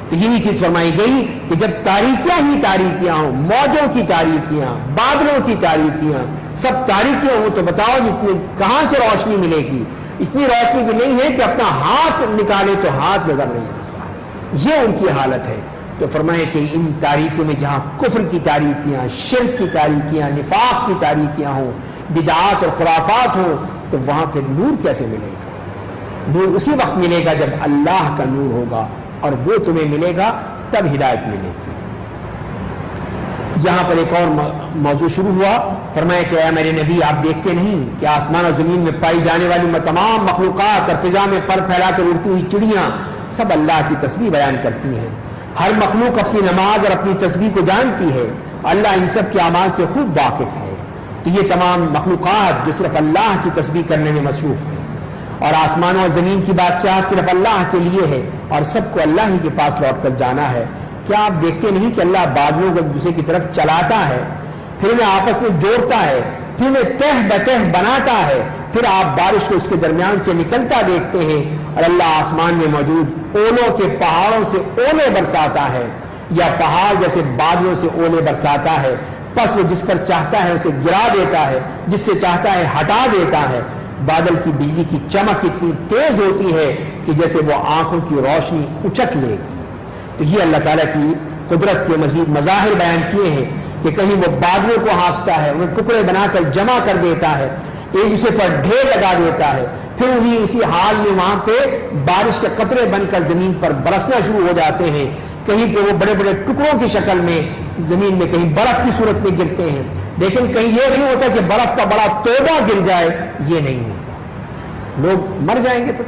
Speaker 1: تو یہی چیز فرمائی گئی کہ جب تاریکیاں ہی تاریکیاں ہوں، موجوں کی تاریکیاں، بادلوں کی تاریکیاں، سب تاریکیاں ہوں، تو بتاؤ اتنے کہاں سے روشنی ملے گی؟ اتنی روشنی بھی نہیں ہے کہ اپنا ہاتھ نکالے تو ہاتھ نظر نہیں آتا. یہ ان کی حالت ہے. تو فرمائے کہ ان تاریکیوں میں جہاں کفر کی تاریکیاں، شرک کی تاریکیاں، نفاق کی تاریکیاں ہوں، بدعات اور خرافات ہوں، تو وہاں پھر نور کیسے ملے گا؟ نور اسی وقت ملے گا جب اللہ کا نور ہوگا، اور وہ تمہیں ملے گا تب ہدایت ملے گی. یہاں پر ایک اور موضوع شروع ہوا. فرمایا کہ اے میرے نبی، آپ دیکھتے نہیں کہ آسمان اور زمین میں پائی جانے والی تمام مخلوقات اور فضا میں پر پھیلا کر اڑتی ہوئی چڑیاں سب اللہ کی تسبیح بیان کرتی ہیں. ہر مخلوق اپنی نماز اور اپنی تسبیح کو جانتی ہے. اللہ ان سب کے اعمال سے خوب واقف ہے. تو یہ تمام مخلوقات جو صرف اللہ کی تسبیح کرنے میں مصروف ہیں، اور آسمانوں اور زمین کی بادشاہت صرف اللہ کے لیے ہے، اور سب کو اللہ ہی کے پاس لوٹ کر جانا ہے. کیا آپ دیکھتے نہیں کہ اللہ بادلوں کو ایک دوسرے کی طرف چلاتا ہے، پھر انہیں آپس میں جوڑتا ہے، پھر انہیں تہ بتہ بناتا ہے، پھر آپ بارش کو اس کے درمیان سے نکلتا دیکھتے ہیں، اور اللہ آسمان میں موجود اولوں کے پہاڑوں سے اولے برساتا ہے، یا پہاڑ جیسے بادلوں سے اولے برساتا ہے. پس وہ جس پر چاہتا ہے اسے گرا دیتا ہے، جس سے چاہتا ہے ہٹا دیتا ہے. بادل کی بجلی کی چمک اتنی تیز ہوتی ہے کہ جیسے وہ آنکھوں کی روشنی اچک لے گی. تو یہ اللہ تعالیٰ کی قدرت کے مزید مظاہر بیان کیے ہیں کہ کہیں وہ بادلوں کو ہانکتا ہے، انہیں ٹکڑے بنا کر جمع کر دیتا ہے، ایک دوسرے پر ڈھیر لگا دیتا ہے، پھر وہی اسی حال میں وہاں پہ بارش کے قطرے بن کر زمین پر برسنا شروع ہو جاتے ہیں. کہیں پہ وہ بڑے بڑے ٹکڑوں کی شکل میں زمین میں، کہیں برف کی صورت میں گرتے ہیں. لیکن کہیں یہ نہیں ہوتا کہ برف کا بڑا توبہ گر جائے، یہ نہیں ہوتا. لوگ مر جائیں گے تو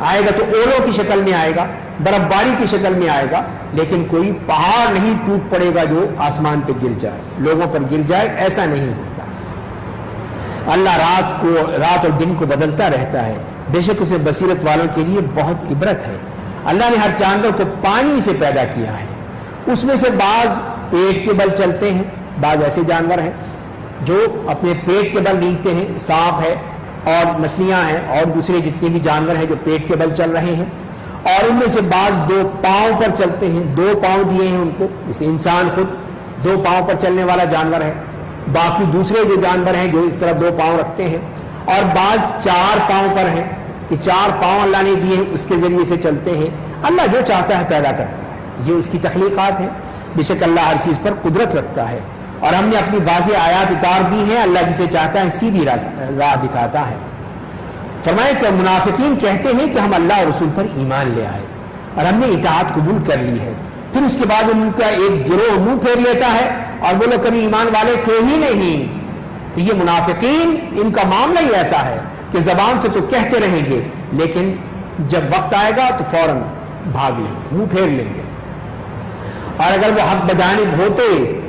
Speaker 1: آئے گا تو اولوں کی شکل میں آئے گا، برف باری کی شکل میں آئے گا، لیکن کوئی پہاڑ نہیں ٹوٹ پڑے گا جو آسمان پہ گر جائے، لوگوں پر گر جائے، ایسا نہیں ہوتا. اللہ رات اور دن کو بدلتا رہتا ہے. بے شک اسے بصیرت والوں کے لیے بہت عبرت ہے. اللہ نے ہر جانور کو پانی سے پیدا کیا ہے. اس میں سے بعض پیٹ کے بل چلتے ہیں، بعض ایسے جانور ہیں جو اپنے پیٹ کے بل نیچتے ہیں، سانپ ہے اور مچھلیاں ہیں اور دوسرے جتنے بھی جانور ہیں جو پیٹ کے بل چل رہے ہیں. اور ان میں سے بعض 2 پاؤں پر چلتے ہیں، 2 پاؤں دیے ہیں ان کو، جیسے انسان خود 2 پاؤں پر چلنے والا جانور ہے. باقی دوسرے جو جانور ہیں جو اس طرح 2 پاؤں رکھتے ہیں، اور بعض 4 پاؤں پر ہیں کہ 4 پاؤں اللہ نے دیے ہیں، اس کے ذریعے سے چلتے ہیں. اللہ جو چاہتا ہے پیدا کرتا ہے، یہ اس کی تخلیقات ہیں. بے شک اللہ ہر چیز پر قدرت رکھتا ہے، اور ہم نے اپنی واضح آیات اتار دی ہیں. اللہ جسے چاہتا ہے سیدھی راہ دکھاتا ہے. فرمایا کہ منافقین کہتے ہیں کہ ہم اللہ اور رسول پر ایمان لے آئے اور ہم نے اطاعت قبول کر لی ہے، پھر اس کے بعد ان کا ایک گروہ منہ پھیر لیتا ہے اور وہ لوگ کبھی ایمان والے تھے ہی نہیں. تو یہ منافقین، ان کا معاملہ ہی ایسا ہے کہ زبان سے تو کہتے رہیں گے، لیکن جب وقت آئے گا تو فوراً بھاگ لیں گے، منہ پھیر لیں گے. اور اگر وہ حق بجانب ہوتے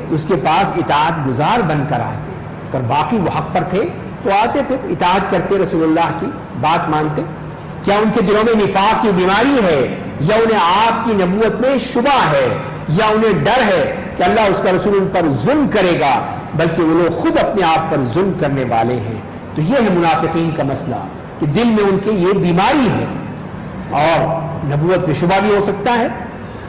Speaker 1: تو اس کے پاس اطاعت گزار بن کر آتے. اگر باقی وہ حق پر تھے تو آتے، پھر اطاعت کرتے، رسول اللہ کی بات مانتے. کیا ان کے دلوں میں نفاق کی بیماری ہے یا انہیں آپ کی نبوت میں شبہ ہے یا انہیں ڈر ہے کہ اللہ اس کا رسول ان پر ظلم کرے گا، بلکہ وہ لوگ خود اپنے آپ پر ظلم کرنے والے ہیں۔ تو یہ ہے منافقین کا مسئلہ کہ دل میں ان کے یہ بیماری ہے، اور نبوت پہ شبہ بھی ہو سکتا ہے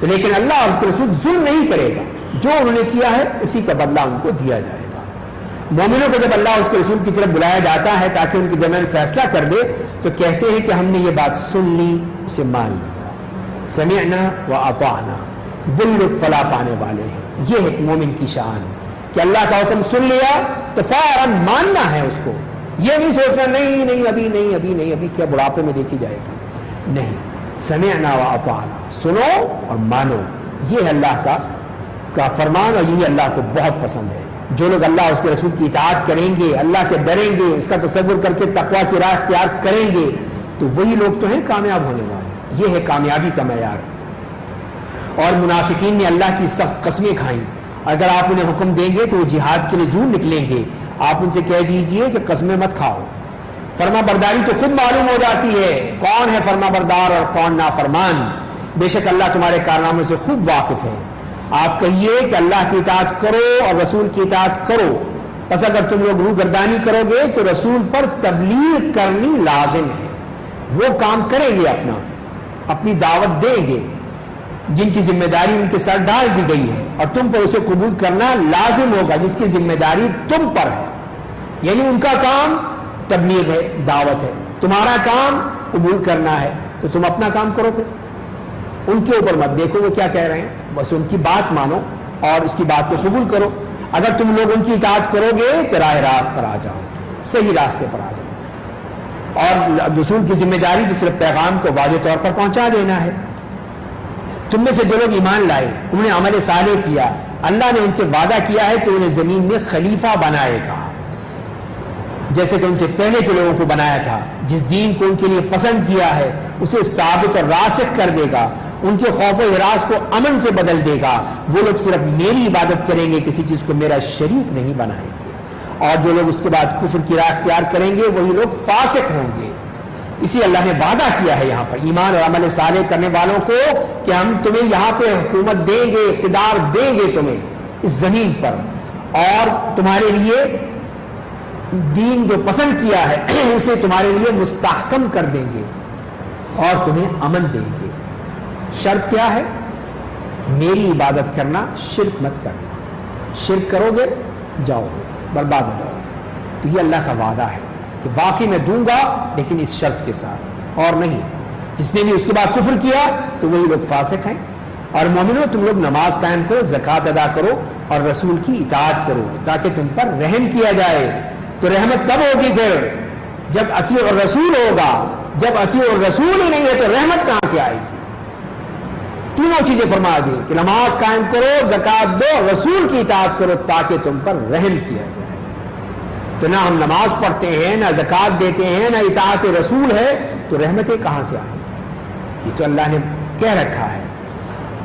Speaker 1: تو لیکن اللہ اور اس کے رسول ظلم نہیں کرے گا، جو انہوں نے کیا ہے اسی کا بدلہ ان کو دیا جائے گا۔ مومنوں کو جب اللہ اس کے رسول کی طرف بلایا جاتا ہے تاکہ ان کے درمیان فیصلہ کر دے تو کہتے ہیں کہ ہم نے یہ بات سن لی، اسے مان لیا، سمعنا و اطعنا، وہی لوگ فلاح پانے والے ہیں۔ یہ ہے مومن کی شان کہ اللہ کا حکم سن لیا تو فوراً ماننا ہے اس کو، یہ نہیں سوچنا نہیں نہیں ابھی نہیں ابھی نہیں ابھی کیا بڑھاپے میں دیکھی جائے گی، نہیں، سمعنا و اطعنا، سنو اور مانو، یہ ہے اللہ کا فرمان، اور یہی اللہ کو بہت پسند ہے۔ جو لوگ اللہ اس کے رسول کی اطاعت کریں گے، اللہ سے ڈریں گے، اس کا تصور کر کے تقویٰ کی راہ اختیار کریں گے تو وہی لوگ تو ہیں کامیاب ہونے والے، یہ ہے کامیابی کا معیار۔ اور منافقین نے اللہ کی سخت قسمیں کھائیں، اگر آپ انہیں حکم دیں گے تو وہ جہاد کے لیے ضرور نکلیں گے، آپ ان سے کہہ دیجئے کہ قسمیں مت کھاؤ، فرما برداری تو خود معلوم ہو جاتی ہے کون ہے فرما بردار اور کون نافرمان، بے شک اللہ تمہارے کارناموں سے خوب واقف ہے۔ آپ کہیے کہ اللہ کی اطاعت کرو اور رسول کی اطاعت کرو، پس اگر تم لوگ روگردانی کرو گے تو رسول پر تبلیغ کرنی لازم ہے، وہ کام کریں گے، اپنی دعوت دیں گے جن کی ذمہ داری ان کے سر ڈال دی گئی ہے، اور تم پر اسے قبول کرنا لازم ہوگا جس کی ذمہ داری تم پر ہے، یعنی ان کا کام تبلیغ ہے، دعوت ہے، تمہارا کام قبول کرنا ہے، تو تم اپنا کام کرو، پھر ان کے اوپر مت دیکھو وہ کیا کہہ رہے ہیں، بس ان کی بات مانو اور اس کی بات کو قبول کرو۔ اگر تم لوگ ان کی اطاعت کرو گے تو راہ راست پر آ جاؤ، صحیح راستے پر آ جاؤ، اور رسول کی ذمہ داری تو صرف پیغام کو واضح طور پر پہنچا دینا ہے۔ تم میں سے جو لوگ ایمان لائے انہوں نے عمل صالح کیا، اللہ نے ان سے وعدہ کیا ہے کہ انہیں زمین میں خلیفہ بنائے گا، جیسے کہ ان سے پہلے کے لوگوں کو بنایا تھا، جس دین کو ان کے لیے پسند کیا ہے اسے ثابت اور راسخ کر دے گا، ان کے خوف و ہراس کو امن سے بدل دے گا، وہ لوگ صرف میری عبادت کریں گے، کسی چیز کو میرا شریک نہیں بنائیں گے، اور جو لوگ اس کے بعد کفر کی راہ اختیار کریں گے وہی لوگ فاسق ہوں گے۔ اسی اللہ نے وعدہ کیا ہے یہاں پر ایمان اور عمل صالح کرنے والوں کو کہ ہم تمہیں یہاں پہ حکومت دیں گے، اقتدار دیں گے تمہیں اس زمین پر، اور تمہارے لیے دین جو پسند کیا ہے اسے تمہارے لیے مستحکم کر دیں گے اور تمہیں امن دیں گے۔ شرط کیا ہے؟ میری عبادت کرنا، شرک مت کرنا، شرک کرو گے جاؤ گے، برباد ہو جاؤ گے۔ تو یہ اللہ کا وعدہ ہے کہ واقعی میں دوں گا، لیکن اس شرط کے ساتھ اور نہیں، جس نے بھی اس کے بعد کفر کیا تو وہی لوگ فاسق ہیں۔ اور مومنوں تم لوگ نماز قائم کرو، زکوٰۃ ادا کرو اور رسول کی اطاعت کرو تاکہ تم پر رحم کیا جائے۔ تو رحمت کب ہوگی پھر؟ جب اطیع الرسول ہوگا، جب اطیع الرسول ہی نہیں ہے تو رحمت کہاں سے آئے گی؟ تینوں چیزیں فرما دی کہ نماز قائم کرو، زکوٰۃ دو، رسول کی اطاعت کرو تاکہ تم پر رحم کیا جائے۔ تو نہ ہم نماز پڑھتے ہیں، نہ زکوٰۃ دیتے ہیں، نہ اطاعت رسول ہے، تو رحمتیں کہاں سے آئیں گی؟ یہ تو اللہ نے کہہ رکھا ہے۔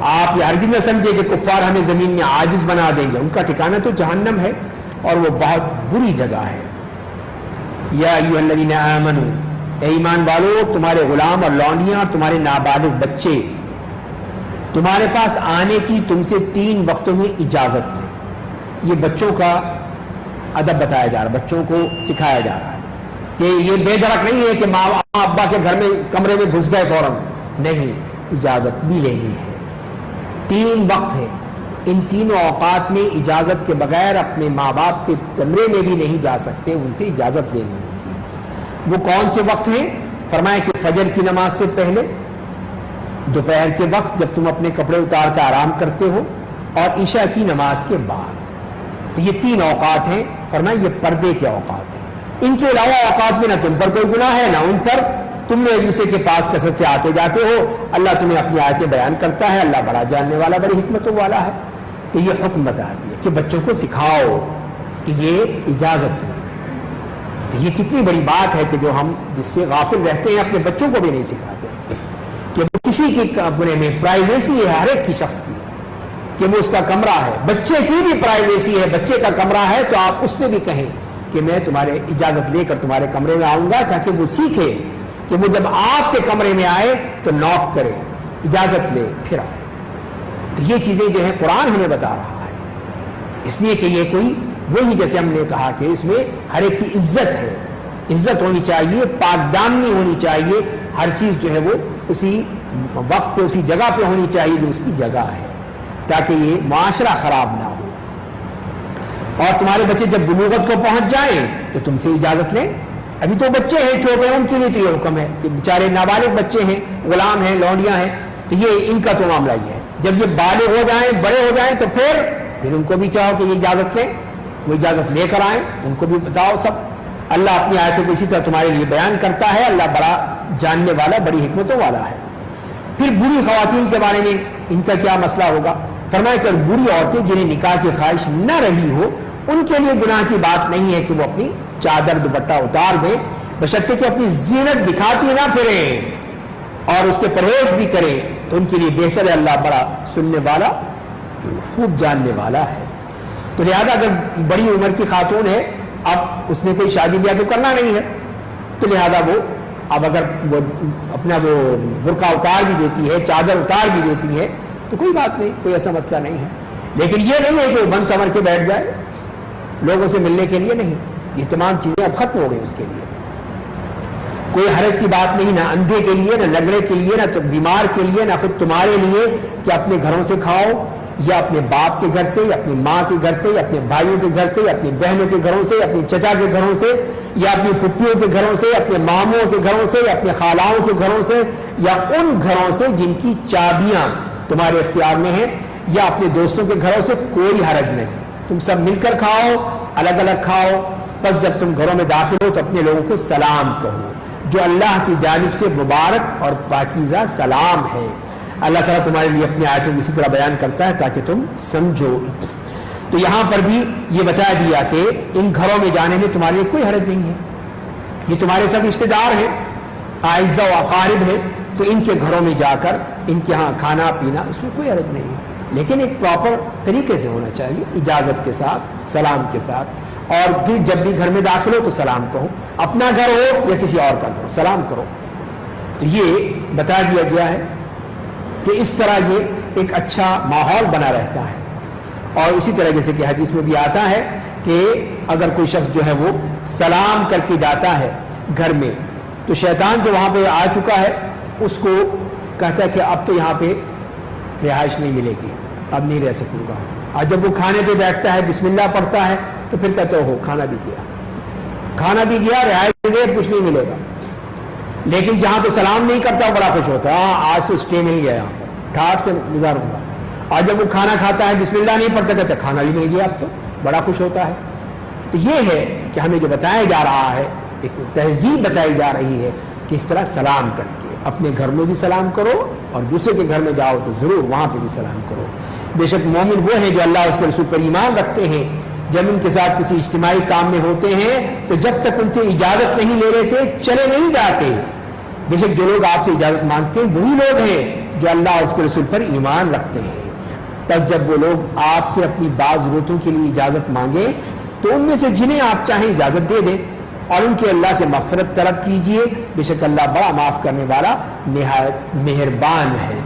Speaker 1: آپ یہ ہرگز نہ سمجھے کہ کفار ہمیں زمین میں عاجز بنا دیں گے، ان کا ٹھکانہ تو جہنم ہے اور وہ بہت بری جگہ ہے۔ یا ایھا الذین آمنوا، اے ایمان والو، تمہارے غلام اور لونڈیاں اور تمہارے نابالغ بچے تمہارے پاس آنے کی تم سے 3 وقتوں میں اجازت لیں۔ یہ بچوں کا ادب بتایا جا رہا ہے، بچوں کو سکھایا جا رہا ہے کہ یہ بے درک نہیں ہے کہ ماں ابا کے گھر میں کمرے میں گھس گئے فوراً، نہیں، اجازت بھی لینی ہے۔ 3 وقت ہے، ان تینوں اوقات میں اجازت کے بغیر اپنے ماں باپ کے کمرے میں بھی نہیں جا سکتے، ان سے اجازت لینی ہوگی۔ وہ کون سے وقت ہیں؟ فرمایا کہ فجر کی نماز سے پہلے، دوپہر کے وقت جب تم اپنے کپڑے اتار کر آرام کرتے ہو، اور عشاء کی نماز کے بعد۔ تو یہ 3 اوقات ہیں، فرمایا یہ پردے کے اوقات ہیں، ان کے علاوہ اوقات میں نہ تم پر کوئی گناہ ہے نہ ان پر، تم نے ایک دوسرے کے پاس کثرت سے آتے جاتے ہو، اللہ تمہیں اپنی آیتیں بیان کرتا ہے، اللہ بڑا جاننے والا، بڑی حکمتوں والا ہے۔ تو یہ حکم بتا دیا کہ بچوں کو سکھاؤ کہ یہ اجازت نہیں۔ تو یہ کتنی بڑی بات ہے کہ جو ہم جس سے غافل رہتے ہیں، اپنے بچوں کو بھی نہیں سکھاتے کہ وہ کسی کے کمرے میں پرائیویسی ہے ہر ایک کی شخص کی، کہ وہ اس کا کمرہ ہے، بچے کی بھی پرائیویسی ہے، بچے کا کمرہ ہے تو آپ اس سے بھی کہیں کہ میں تمہارے اجازت لے کر تمہارے کمرے میں آؤں گا، تاکہ وہ سیکھے کہ وہ جب آپ کے کمرے میں آئے تو ناک کرے، اجازت لے پھر آئے. تو یہ چیزیں جو ہیں قرآن ہمیں بتا رہا ہے، اس لیے کہ یہ کوئی وہی جیسے ہم نے کہا کہ اس میں ہر ایک کی عزت ہے، عزت ہونی چاہیے، پاک دامنی ہونی چاہیے، ہر چیز جو ہے وہ اسی وقت پہ اسی جگہ پہ ہونی چاہیے جو اس کی جگہ ہے، تاکہ یہ معاشرہ خراب نہ ہو. اور تمہارے بچے جب بلوغت کو پہنچ جائیں تو تم سے اجازت لیں. ابھی تو بچے ہیں چھوٹے ہیں، ان کے لیے تو یہ حکم ہے کہ بیچارے نابالغ بچے ہیں، غلام ہیں، لونڈیاں ہیں، تو یہ ان کا تو معاملہ یہ ہے. جب یہ بالغ ہو جائیں، بڑے ہو جائیں، تو پھر ان کو بھی چاہو کہ یہ اجازت لیں، وہ اجازت لے کر آئیں، ان کو بھی بتاؤ سب. اللہ اپنی آیتوں کو اسی طرح تمہارے لیے بیان کرتا ہے. اللہ بڑا جاننے والا، بڑی حکمتوں والا ہے. پھر بری خواتین کے بارے میں ان کا کیا مسئلہ ہوگا؟ فرمایا کہ بری عورتیں جنہیں نکاح کی خواہش نہ رہی ہو ان کے لیے گناہ کی بات نہیں ہے کہ وہ اپنی چادر دوپٹہ اتار دیں، بشرطے کہ اپنی زینت دکھاتی نہ پھریں اور اس سے پرہیز بھی کریں، تو ان کے لیے بہتر ہے. اللہ بڑا سننے والا، خوب جاننے والا ہے. تو لہذا اگر بڑی عمر کی خاتون ہے، اب اس نے کوئی شادی بیاہ تو کرنا نہیں ہے، تو لہذا وہ اب اگر وہ اپنا وہ برقع اتار بھی دیتی ہے، چادر اتار بھی دیتی ہے، تو کوئی بات نہیں، کوئی ایسا مسئلہ نہیں ہے. لیکن یہ نہیں ہے کہ وہ بند سمر کے بیٹھ جائے لوگوں سے ملنے کے لیے، نہیں. یہ تمام چیزیں اب ختم ہو گئی. اس کے لیے کوئی حرج کی بات نہیں، نہ اندھے کے لیے، نہ لنگڑے کے لیے، نہ تو بیمار کے لیے، نہ خود تمہارے لیے کہ اپنے گھروں سے کھاؤ، یا اپنے باپ کے گھر سے، یا اپنی ماں کے گھر سے، یا اپنے بھائیوں کے گھر سے، یا اپنی بہنوں کے گھروں سے، یا اپنی چچا کے گھروں سے، یا اپنی پھپھیوں کے گھروں سے، اپنے ماموں کے گھروں سے، یا اپنے خالاؤں کے گھروں سے، یا ان گھروں سے جن کی چابیاں تمہارے اختیار میں ہیں، یا اپنے دوستوں کے گھروں سے. کوئی حرج نہیں، تم سب مل کر کھاؤ، الگ الگ کھاؤ. بس جب تم گھروں میں داخل ہو تو اپنے لوگوں کو سلام کہو، جو اللہ کی جانب سے مبارک اور پاکیزہ سلام ہے. اللہ تعالیٰ تمہارے لیے اپنی آیتوں کو اسی طرح بیان کرتا ہے تاکہ تم سمجھو. تو یہاں پر بھی یہ بتا دیا کہ ان گھروں میں جانے میں تمہارے لیے کوئی حرج نہیں ہے. یہ تمہارے سب رشتے دار ہیں، اعزاء و اقارب ہیں، تو ان کے گھروں میں جا کر ان کے ہاں کھانا پینا اس میں کوئی حرج نہیں ہے. لیکن ایک پراپر طریقے سے ہونا چاہیے، اجازت کے ساتھ، سلام کے ساتھ. اور پھر جب بھی گھر میں داخل ہو تو سلام کہو، اپنا گھر ہو یا کسی اور کا گھر ہو، سلام کرو. تو یہ بتا دیا گیا ہے کہ اس طرح یہ ایک اچھا ماحول بنا رہتا ہے. اور اسی طرح جیسے کہ حدیث میں بھی آتا ہے کہ اگر کوئی شخص جو ہے وہ سلام کر کے جاتا ہے گھر میں، تو شیطان جو وہاں پہ آ چکا ہے اس کو کہتا ہے کہ اب تو یہاں پہ رہائش نہیں ملے گی، اب نہیں رہ سکوں گا. اور جب وہ کھانے پہ بیٹھتا ہے، بسم اللہ پڑھتا ہے، تو پھر کہتے ہو کھانا بھی گیا، رہائش بھی گئے، کچھ نہیں ملے گا. لیکن جہاں پہ سلام نہیں کرتا بڑا خوش ہوتا ہے، آج تو اسٹے مل گیا، یہاں پر ٹھاٹ سے گزاروں گا. اور جب وہ کھانا کھاتا ہے، بسم اللہ نہیں پڑھتا، کہتا کھانا بھی مل گیا، اب تو بڑا خوش ہوتا ہے. تو یہ ہے کہ ہمیں جو بتایا جا رہا ہے، ایک تہذیب بتائی جا رہی ہے کہ اس طرح سلام کر کے اپنے گھر میں بھی سلام کرو، اور دوسرے کے گھر میں جاؤ تو ضرور وہاں پہ بھی سلام کرو. بے شک مومن وہ ہیں جو اللہ اس کے رسول پر ایمان رکھتے ہیں، جب ان کے ساتھ کسی اجتماعی کام میں ہوتے ہیں تو جب تک ان سے اجازت نہیں لے لیتے چلے نہیں جاتے. بے شک جو لوگ آپ سے اجازت مانگتے ہیں وہی لوگ ہیں جو اللہ اور اس کے رسول پر ایمان رکھتے ہیں. پس جب وہ لوگ آپ سے اپنی بعض ضرورتوں کے لیے اجازت مانگیں تو ان میں سے جنہیں آپ چاہیں اجازت دے دیں، اور ان کے اللہ سے مغفرت طلب کیجئے. بے شک اللہ بڑا معاف کرنے والا، نہایت مہربان ہے.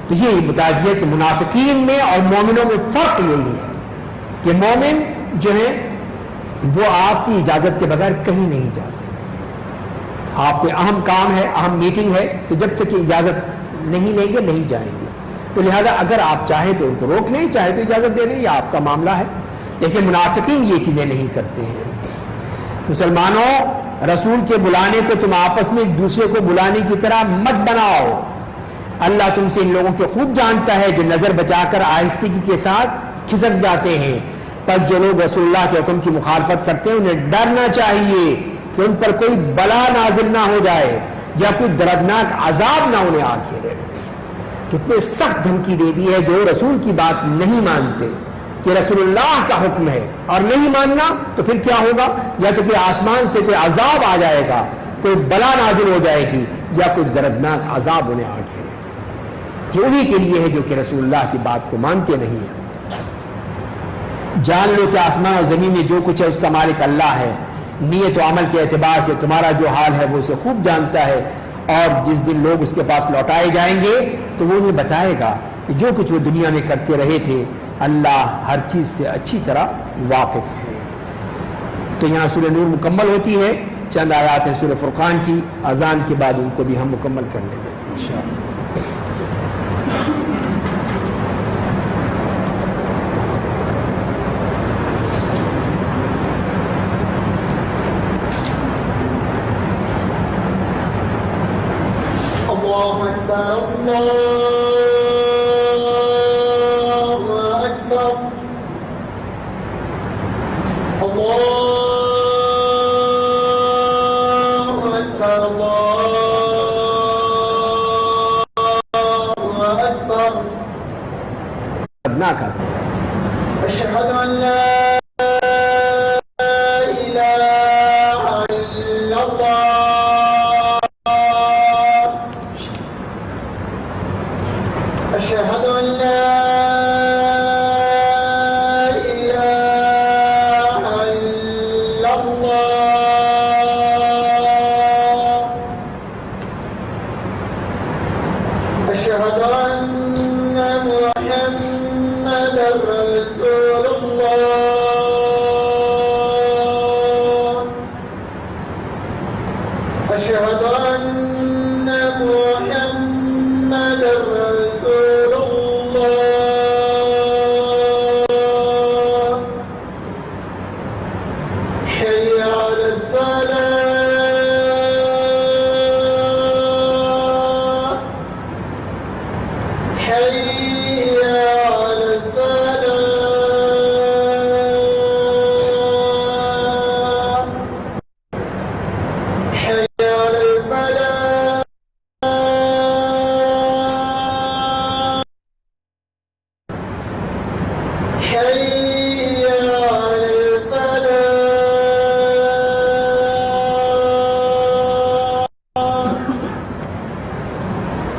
Speaker 1: تو یہ بتا دیا کہ منافقین میں اور مومنوں میں فرق یہی ہے کہ مومن جو ہے وہ آپ کی اجازت کے بغیر کہیں نہیں جاتے. آپ کو اہم کام ہے، اہم میٹنگ ہے، تو جب تک کہ اجازت نہیں لیں گے نہیں جائیں گے. تو لہذا اگر آپ چاہیں تو ان کو روک لیں، چاہے تو اجازت دے دیں، یہ آپ کا معاملہ ہے. لیکن منافقین یہ چیزیں نہیں کرتے ہیں. مسلمانوں، رسول کے بلانے کو تم آپس میں ایک دوسرے کو بلانے کی طرح مت بناؤ. اللہ تم سے ان لوگوں کو خوب جانتا ہے جو نظر بچا کر آہستگی کے ساتھ کھسک جاتے ہیں. پس جو لوگ رسول اللہ کے حکم کی مخالفت کرتے ہیں انہیں ڈرنا چاہیے کہ ان پر کوئی بلا نازل نہ ہو جائے یا کوئی دردناک عذاب نہ انہیں آ گھیرے. کتنے سخت دھمکی دے دی ہے جو رسول کی بات نہیں مانتے کہ رسول اللہ کا حکم ہے اور نہیں ماننا تو پھر کیا ہوگا؟ یا تو کہ آسمان سے کوئی عذاب آ جائے گا، کوئی بلا نازل ہو جائے گی، یا کوئی دردناک عذاب انہیں آ گھیرے. یہ انہی کے لیے ہے جو کہ رسول اللہ کی بات کو مانتے نہیں ہیں. جان لو کہ آسمان اور زمین میں جو کچھ ہے اس کا مالک اللہ ہے. نیت و عمل کے اعتبار سے تمہارا جو حال ہے وہ اسے خوب جانتا ہے، اور جس دن لوگ اس کے پاس لوٹائے جائیں گے تو وہ انہیں بتائے گا کہ جو کچھ وہ دنیا میں کرتے رہے تھے اللہ ہر چیز سے اچھی طرح واقف ہے۔ تو یہاں سورہ نور مکمل ہوتی ہے، چند آیات ہیں سورہ فرقان کی، اذان کے بعد ان کو بھی ہم مکمل کر لیں گے انشاءاللہ۔
Speaker 2: اللہ اکبر اشہد ان لا الہ الا اللہ اشہد ان لا الہ الا اللہ اشہد ان محمد رسول اللہ اشہد ان محمد رسول اللہ حی علی الصلاة حی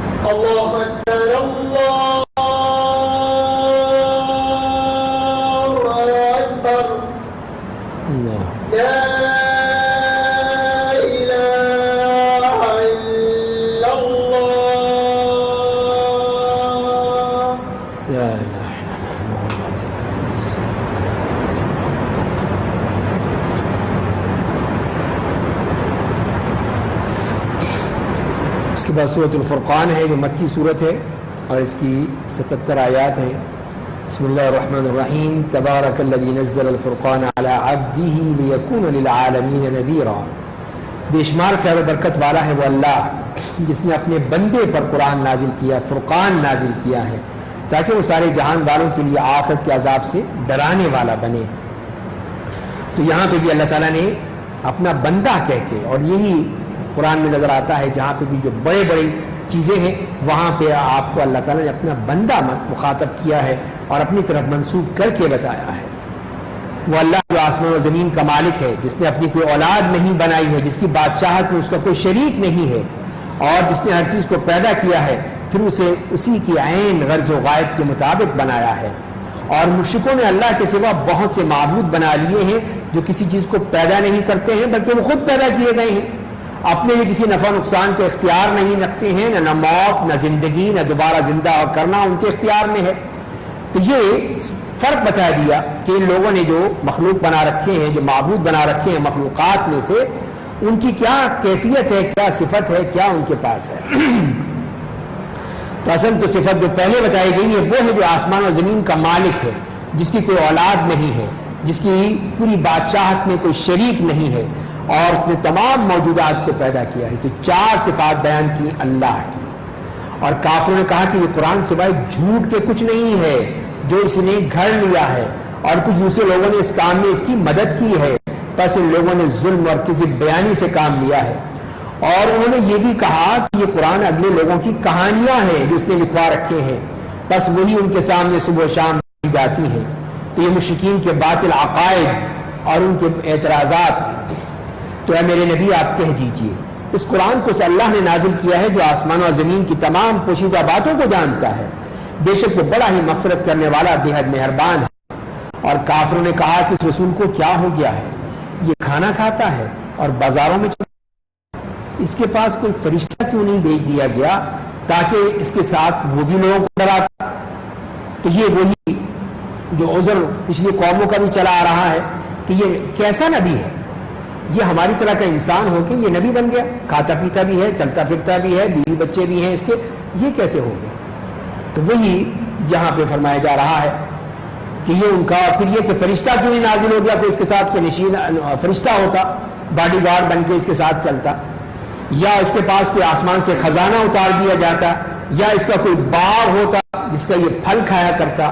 Speaker 2: اللہ اکبر اللہ اکبر لا الہ الا اللہ
Speaker 1: لا الہ الا اللہ۔ اس کے بعد سورۃ الفرقان ہے جو مکی صورت ہے اور اس کی 77 آیات ہیں۔ بسم اللہ الرحمن الرحیم تبارک الذی نزل الفرقان علی عبدہ لیکون للعالمین نذیرا۔ بے شمار خیر و برکت والا ہے وہ اللہ جس نے اپنے بندے پر قرآن نازل کیا، فرقان نازل کیا ہے تاکہ وہ سارے جہان والوں کے لیے آخرت کے عذاب سے ڈرانے والا بنے۔ تو یہاں پہ بھی اللہ تعالیٰ نے اپنا بندہ کہہ کے، اور یہی قرآن میں نظر آتا ہے جہاں پہ بھی جو بڑے بڑی چیزیں ہیں وہاں پہ آپ کو اللہ تعالیٰ نے اپنا بندہ مخاطب کیا ہے اور اپنی طرف منسوب کر کے بتایا ہے۔ وہ اللہ جو آسمان و زمین کا مالک ہے، جس نے اپنی کوئی اولاد نہیں بنائی ہے، جس کی بادشاہت میں اس کا کوئی شریک نہیں ہے، اور جس نے ہر چیز کو پیدا کیا ہے پھر اسے اسی کی عین غرض و غائب کے مطابق بنایا ہے۔ اور مشرکوں نے اللہ کے سوا بہت سے معبود بنا لیے ہیں جو کسی چیز کو پیدا نہیں کرتے ہیں بلکہ وہ خود پیدا کیے گئے ہیں، اپنے لیے کسی نفع نقصان کے اختیار نہیں رکھتے ہیں، نہ موت نہ زندگی نہ دوبارہ زندہ اور کرنا ان کے اختیار میں ہے۔ تو یہ فرق بتا دیا کہ ان لوگوں نے جو مخلوق بنا رکھے ہیں، جو معبود بنا رکھے ہیں مخلوقات میں سے، ان کی کیا کیفیت ہے، کیا صفت ہے، کیا ان کے پاس ہے۔ تو اصل تو صفت جو پہلے بتائی گئی ہے وہ ہے جو آسمان و زمین کا مالک ہے، جس کی کوئی اولاد نہیں ہے، جس کی پوری بادشاہت میں کوئی شریک نہیں ہے، اور نے تمام موجودات کو پیدا کیا ہے۔ تو چار صفات بیان کی اللہ کی، اور کافروں نے کہا کہ یہ قرآن سوائے جھوٹ کے کچھ نہیں ہے جو اس نے گھڑ لیا ہے، اور کچھ دوسرے لوگوں نے اس کام میں اس کی مدد کی ہے، بس ان لوگوں نے ظلم اور کذب بیانی سے کام لیا ہے۔ اور انہوں نے یہ بھی کہا کہ یہ قرآن اگلے لوگوں کی کہانیاں ہیں جو اس نے لکھوا رکھے ہیں، بس وہی ان کے سامنے صبح و شام دی جاتی ہیں۔ تو یہ مشرکین کے باطل عقائد اور ان کے اعتراضات، تو اے میرے نبی آپ کہہ دیجئے اس قرآن کو اللہ نے نازل کیا ہے جو آسمان و زمین کی تمام پوشیدہ باتوں کو جانتا ہے، بے شک وہ بڑا ہی مغفرت کرنے والا بے حد مہربان ہے۔ اور کافروں نے کہا کہ اس رسول کو کیا ہو گیا ہے، یہ کھانا کھاتا ہے اور بازاروں میں چلتا ہے، اس کے پاس کوئی فرشتہ کیوں نہیں بھیج دیا گیا تاکہ اس کے ساتھ وہ بھی لوگوں کو ڈراتا؟ تو یہ وہی جو عذر پچھلی قوموں کا بھی چلا آ رہا ہے کہ یہ کیسا نبی ہے، یہ ہماری طرح کا انسان ہو کے یہ نبی بن گیا، کھاتا پیتا بھی ہے، چلتا پھرتا بھی ہے، بیوی بچے بھی ہیں اس کے، یہ کیسے ہو گیا؟ تو وہی یہاں پہ فرمایا جا رہا ہے کہ یہ ان کا، پھر یہ کہ فرشتہ کیوں نہیں نازل ہو گیا، کوئی اس کے ساتھ کوئی نشین فرشتہ ہوتا، باڈی گارڈ بن کے اس کے ساتھ چلتا، یا اس کے پاس کوئی آسمان سے خزانہ اتار دیا جاتا، یا اس کا کوئی باغ ہوتا جس کا یہ پھل کھایا کرتا۔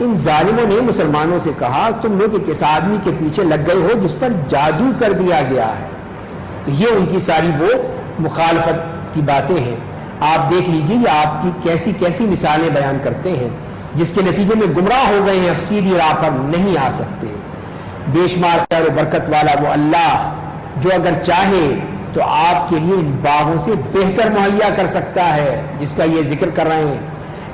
Speaker 1: ان ظالموں نے مسلمانوں سے کہا تم لوگ ایک ایسا آدمی کے پیچھے لگ گئے ہو جس پر جادو کر دیا گیا ہے۔ تو یہ ان کی ساری وہ مخالفت کی باتیں ہیں۔ آپ دیکھ لیجئے یہ آپ کی کیسی کیسی مثالیں بیان کرتے ہیں جس کے نتیجے میں گمراہ ہو گئے ہیں، اب سیدھی راہ پر نہیں آ سکتے۔ بے شمار خیر و برکت والا وہ اللہ جو اگر چاہے تو آپ کے لیے ان باغوں سے بہتر مہیا کر سکتا ہے جس کا یہ ذکر کر رہے ہیں،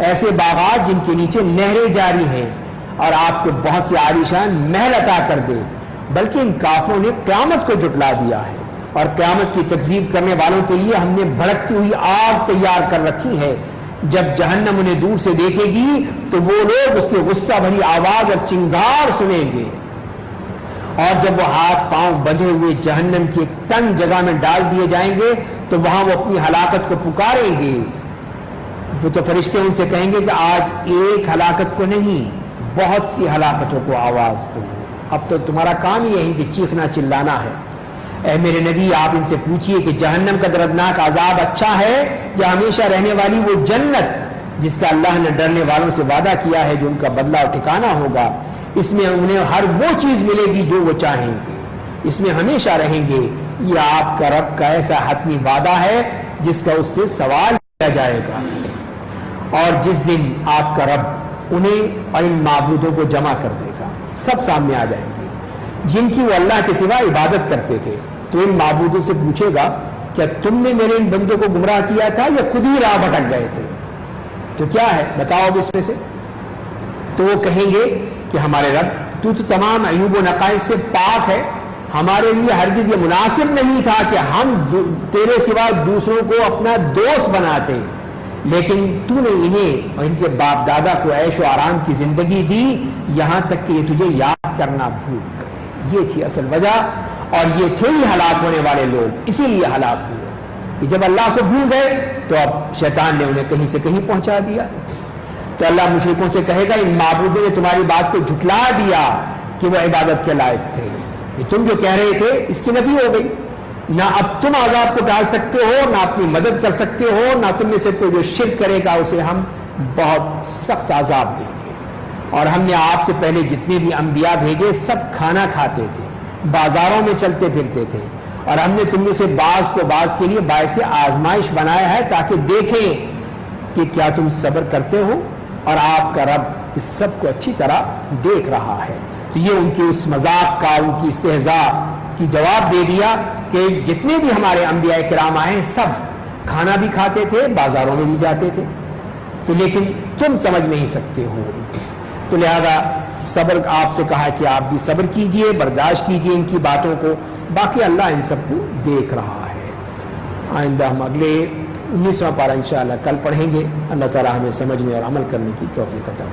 Speaker 1: ایسے باغات جن کے نیچے نہریں جاری ہیں، اور آپ کو بہت سے عالیشان محل عطا کر دے۔ بلکہ ان کافروں نے قیامت کو جھٹلا دیا ہے، اور قیامت کی تکذیب کرنے والوں کے لیے ہم نے بھڑکتی ہوئی آگ تیار کر رکھی ہے۔ جب جہنم انہیں دور سے دیکھے گی تو وہ لوگ اس کے غصہ بھری آواز اور چنگار سنیں گے، اور جب وہ ہاتھ پاؤں بندھے ہوئے جہنم کی ایک تنگ جگہ میں ڈال دیے جائیں گے تو وہاں وہ اپنی ہلاکت کو پکاریں گے۔ وہ تو فرشتے ان سے کہیں گے کہ آج ایک ہلاکت کو نہیں، بہت سی ہلاکتوں کو آواز دو، اب تو تمہارا کام ہی یہی کہ چیخنا چلانا ہے۔ اے میرے نبی آپ ان سے پوچھئے کہ جہنم کا دردناک عذاب اچھا ہے یا ہمیشہ رہنے والی وہ جنت جس کا اللہ نے ڈرنے والوں سے وعدہ کیا ہے، جو ان کا بدلہ اور ٹھکانہ ہوگا؟ اس میں انہیں ہر وہ چیز ملے گی جو وہ چاہیں گے، اس میں ہمیشہ رہیں گے۔ یہ آپ کا رب کا ایسا حتمی وعدہ ہے جس کا اس سے سوال کیا جائے گا، اور جس دن آپ کا رب انہیں اور ان معبودوں کو جمع کر دے گا، سب سامنے آ جائیں گے جن کی وہ اللہ کے سوا عبادت کرتے تھے۔ تو ان معبودوں سے پوچھے گا کیا تم نے میرے ان بندوں کو گمراہ کیا تھا یا خود ہی راہ بھٹک گئے تھے؟ تو کیا ہے بتاؤ اب اس میں سے؟ تو وہ کہیں گے کہ ہمارے رب تو تمام عیوب و نقائص سے پاک ہے، ہمارے لیے ہرگز یہ مناسب نہیں تھا کہ ہم تیرے سوا دوسروں کو اپنا دوست بناتے، لیکن تو نے انہیں اور ان کے باپ دادا کو عیش و آرام کی زندگی دی، یہاں تک کہ یہ تجھے یاد کرنا بھول گئے۔ یہ تھی اصل وجہ، اور یہ تھے ہی ہلاک ہونے والے لوگ، اسی لیے ہلاک ہوئے کہ جب اللہ کو بھول گئے تو اب شیطان نے انہیں کہیں سے کہیں پہنچا دیا۔ تو اللہ مشرکوں سے کہے گا ان معبودوں نے تمہاری بات کو جھٹلا دیا کہ وہ عبادت کے لائق تھے، یہ تم جو کہہ رہے تھے اس کی نفی ہو گئی، نہ اب تم عذاب کو ٹال سکتے ہو، نہ اپنی مدد کر سکتے ہو، نہ تم میں سے کوئی جو شرک کرے گا اسے ہم بہت سخت عذاب دیں گے۔ اور ہم نے آپ سے پہلے جتنے بھی انبیاء بھیجے سب کھانا کھاتے تھے، بازاروں میں چلتے پھرتے تھے، اور ہم نے تم میں سے بعض کو بعض کے لیے باعث آزمائش بنایا ہے تاکہ دیکھیں کہ کیا تم صبر کرتے ہو، اور آپ کا رب اس سب کو اچھی طرح دیکھ رہا ہے۔ تو یہ ان کے اس مذاق کا، ان کی استہزاء کی جواب دے دیا کہ جتنے بھی ہمارے انبیاء کرام آئے سب کھانا بھی کھاتے تھے، بازاروں میں بھی جاتے تھے، تو لیکن تم سمجھ نہیں سکتے ہو، تو لہذا صبر آپ سے کہا کہ آپ بھی صبر کیجئے، برداشت کیجئے ان کی باتوں کو، باقی اللہ ان سب کو دیکھ رہا ہے۔ آئندہ ہم اگلے 19واں پارہ انشاءاللہ کل پڑھیں گے۔ اللہ تعالی ہمیں سمجھنے اور عمل کرنے کی توفیق عطا فرمائے۔